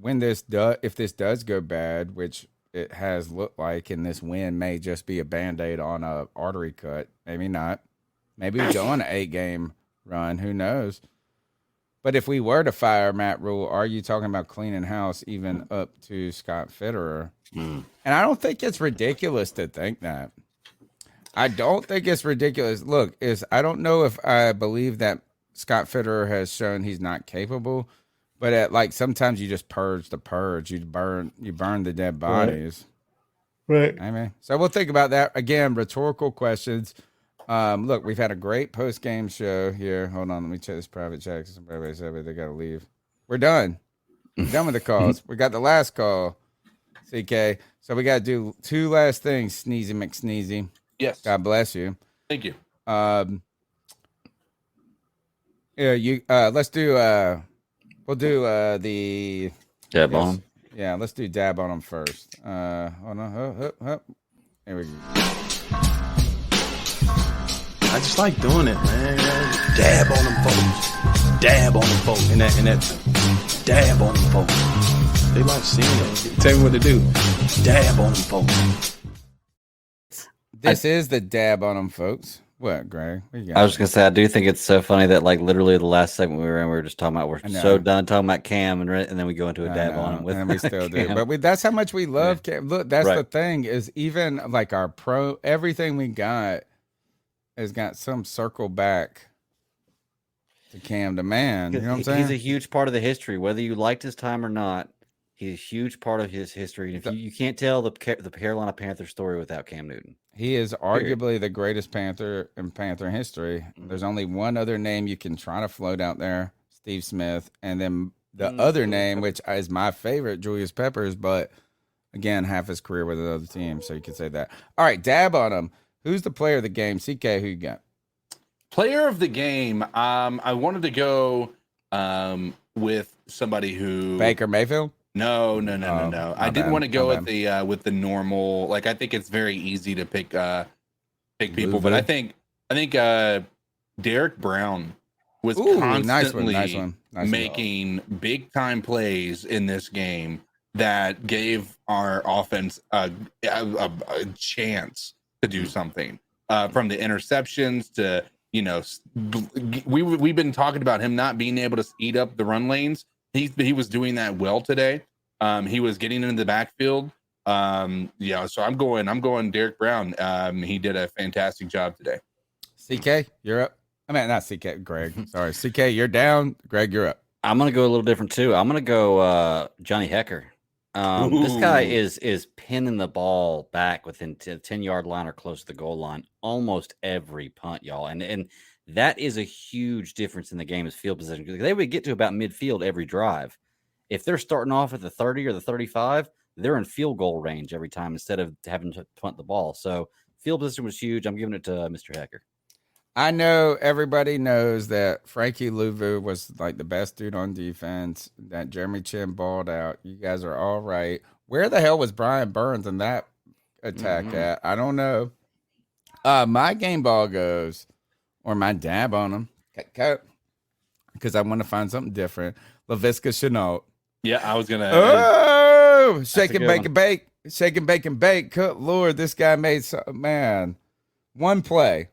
if this does go bad, which it has looked like, and this win may just be a Band-Aid on a artery cut. Maybe not. Maybe we go on an 8-game run. Who knows? But if we were to fire Matt Rule, are you talking about cleaning house even up to Scott Fitterer? And I don't think it's ridiculous to think that. I don't think it's ridiculous. Look, I don't know if I believe that Scott Fitterer has shown he's not capable, but sometimes you just purge the purge. You burn the dead bodies. Right. I mean, so we'll think about that. Again, rhetorical questions. Look, we've had a great post-game show here. Hold on, let me check this private chat. Somebody said they got to leave. We're done. We're done with the calls. We got the last call, CK. So we got to do 2 last things, Sneezy McSneezy. Yes. God bless you. Thank you. Let's do we'll do the dab on him. Yeah, let's do dab on him first. Hold on. Here we go. I just like doing it, man. Dab on them folks. Dab on them folks. And that dab on them folks. They like seeing it. Tell me what to do. Dab on them folks. This is the dab on them, folks. What, Greg? What you got? I was just gonna say, I do think it's so funny that literally the last segment we were in, we were just talking about so done talking about Cam, and then we go into a dab on him with, and we still do. But that's how much we love Cam. Look, that's the thing is even like our everything we got has got some circle back to Cam the man. You know what I'm saying? He's a huge part of the history, whether you liked his time or not. He's a huge part of his history. And if you can't tell the Carolina Panthers story without Cam Newton. He is arguably the greatest Panther in Panther history. There's only one other name you can try to float out there, Steve Smith, and then the other name, which is my favorite, Julius Peppers, but again, half his career with another team, so you could say that. All right, dab on him. Who's the player of the game? CK, who you got? Player of the game. I wanted to go with somebody who Baker Mayfield. No. I didn't want to go with the normal. Like, I think it's very easy to pick people, but I think Derek Brown was constantly making big time plays in this game that gave our offense a chance to do something. From the interceptions to we've been talking about him not being able to eat up the run lanes. He was doing that well today. He was getting into the backfield. So I'm going Derek Brown. He did a fantastic job today. CK, you're up. I mean, not CK, Greg. Sorry. CK, you're down. Greg, you're up. I'm going to go a little different too. I'm going to go Johnny Hecker. This guy is pinning the ball back within 10-yard line or close to the goal line almost every punt, y'all. And that is a huge difference in the game as field position. Because they would get to about midfield every drive. If they're starting off at the 30 or the 35, they're in field goal range every time instead of having to punt the ball. So field position was huge. I'm giving it to Mr. Hecker. I know everybody knows that Frankie Louvu was like the best dude on defense, that Jeremy Chin balled out. You guys are all right. Where the hell was Brian Burns in that attack at? I don't know. My game ball goes, or my dab on him, because I want to find something different. Laviska Shenault. Yeah, I was going to. Oh, shake and bake and bake. Shake and bake and bake. Good Lord, this guy made man. One play,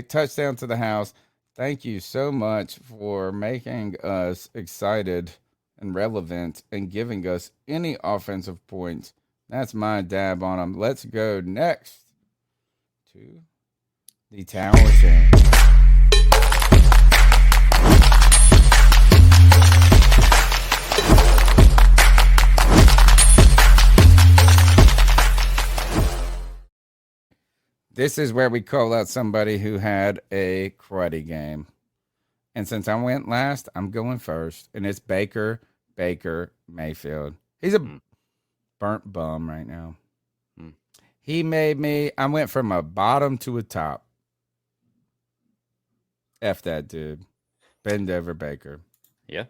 touchdown to the house. Thank you so much for making us excited and relevant and giving us any offensive points. That's my dab on him. Let's go next to the Tower Chain. This is where we call out somebody who had a cruddy game. And since I went last, I'm going first. And it's Baker Mayfield. He's a burnt bum right now. He made me, I went from a bottom to a top. F that dude. Bend over Baker. Yeah.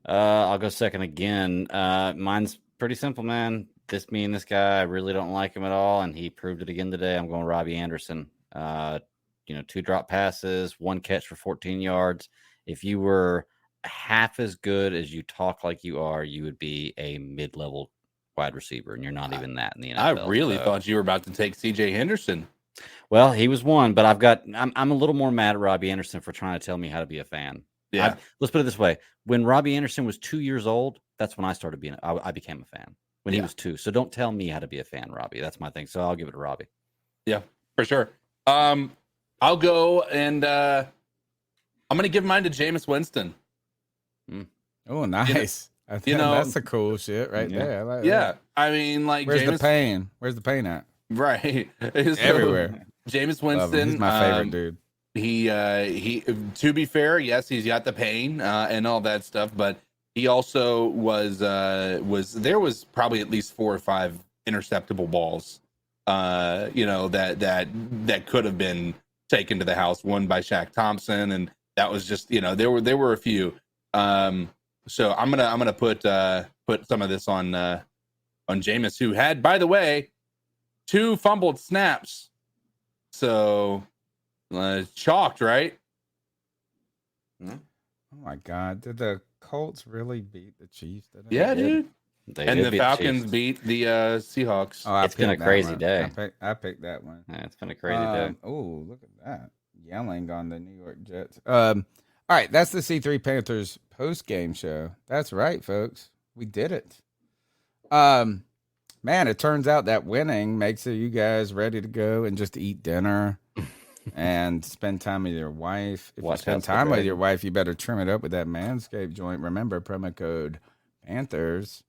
I'll go second again. Mine's pretty simple, man. Me and this guy, I really don't like him at all, and he proved it again today. I'm going Robbie Anderson. 2 drop passes, 1 catch for 14 yards. If you were half as good as you talk like you are, you would be a mid-level wide receiver, and you're not even that in the NFL. I really thought you were about to take CJ Henderson. Well, he was one, but I'm a little more mad at Robbie Anderson for trying to tell me how to be a fan. Yeah. Let's put it this way. When Robbie Anderson was 2 years old, that's when I started I became a fan. When he was 2. So don't tell me how to be a fan, Robbie. That's my thing. So I'll give it to Robbie. Yeah, for sure. I'll go and I'm going to give mine to Jameis Winston. Oh, nice. That's a cool shit right there. I like that. I mean, like, where's the pain? Where's the pain at? Right. Everywhere. Jameis Winston. He's my favorite dude. He to be fair, yes, he's got the pain and all that stuff, but he also was probably at least 4 or 5 interceptable balls, that could have been taken to the house, one by Shaq Thompson, and that was just, there were a few. So I'm gonna put some of this on Jameis, who had, by the way, 2 fumbled snaps. So chalked, right? Oh my God! Did the Colts really beat the Chiefs? Yeah, dude. And the Falcons beat the Seahawks. Oh, it's been a crazy day. I picked that one. Yeah, it's been a crazy day. Oh, look at that. Yelling on the New York Jets. All right, that's the C3 Panthers post-game show. That's right, folks. We did it. Man, it turns out that winning makes you guys ready to go and just eat dinner and spend time with your wife. If you spend time with your wife, you better trim it up with that Manscaped joint. Remember, promo code Panthers.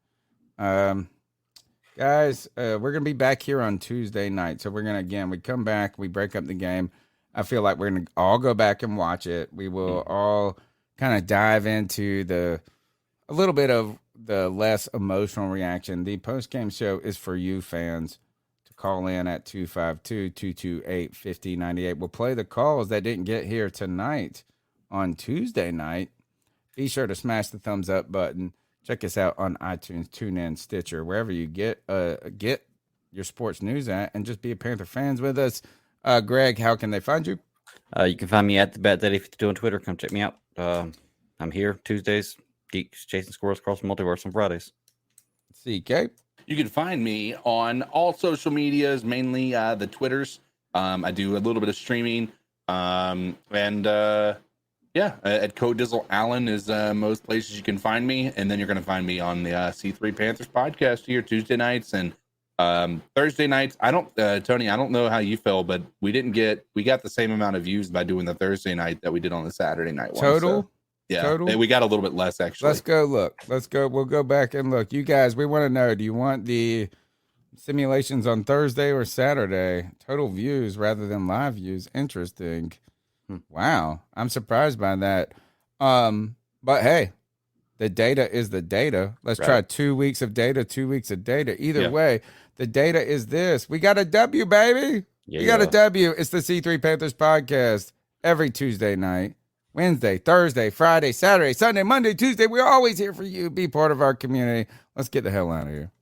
Guys, we're going to be back here on Tuesday night. So we're going to, we come back, we break up the game. I feel like we're going to all go back and watch it. We will all kind of dive into a little bit of the less emotional reaction. The post-game show is for you fans to call in at 252-228-5098. We'll play the calls that didn't get here tonight on Tuesday night. Be sure to smash the thumbs up button. Check us out on iTunes, TuneIn, Stitcher, wherever you get your sports news at, and just be a Panther fans with us. Greg, how can they find you? You can find me at the Bet Daddy 52 on Twitter. Come check me out. I'm here Tuesdays, Geeks, chasing squirrels across the multiverse on Fridays. CK. You can find me on all social medias, mainly the Twitters. I do a little bit of streaming, at Code Dizzle Allen is most places you can find me, and then you're going to find me on the C3 Panthers podcast here Tuesday nights and Thursday nights. I don't, Tony, I don't know how you feel, but we got the same amount of views by doing the Thursday night that we did on the Saturday night one. Total? So, yeah, Total? We got a little bit less actually. Let's go look. We'll go back and look. You guys, we want to know, do you want the simulations on Thursday or Saturday? Total views rather than live views. Interesting. Wow. I'm surprised by that. But hey, the data is the data. Let's try 2 weeks of data, 2 weeks of data. Either way, the data is this. We got a W, baby. Yeah, we got a W. It's the C3 Panthers podcast every Tuesday night, Wednesday, Thursday, Friday, Saturday, Sunday, Monday, Tuesday. We're always here for you. Be part of our community. Let's get the hell out of here.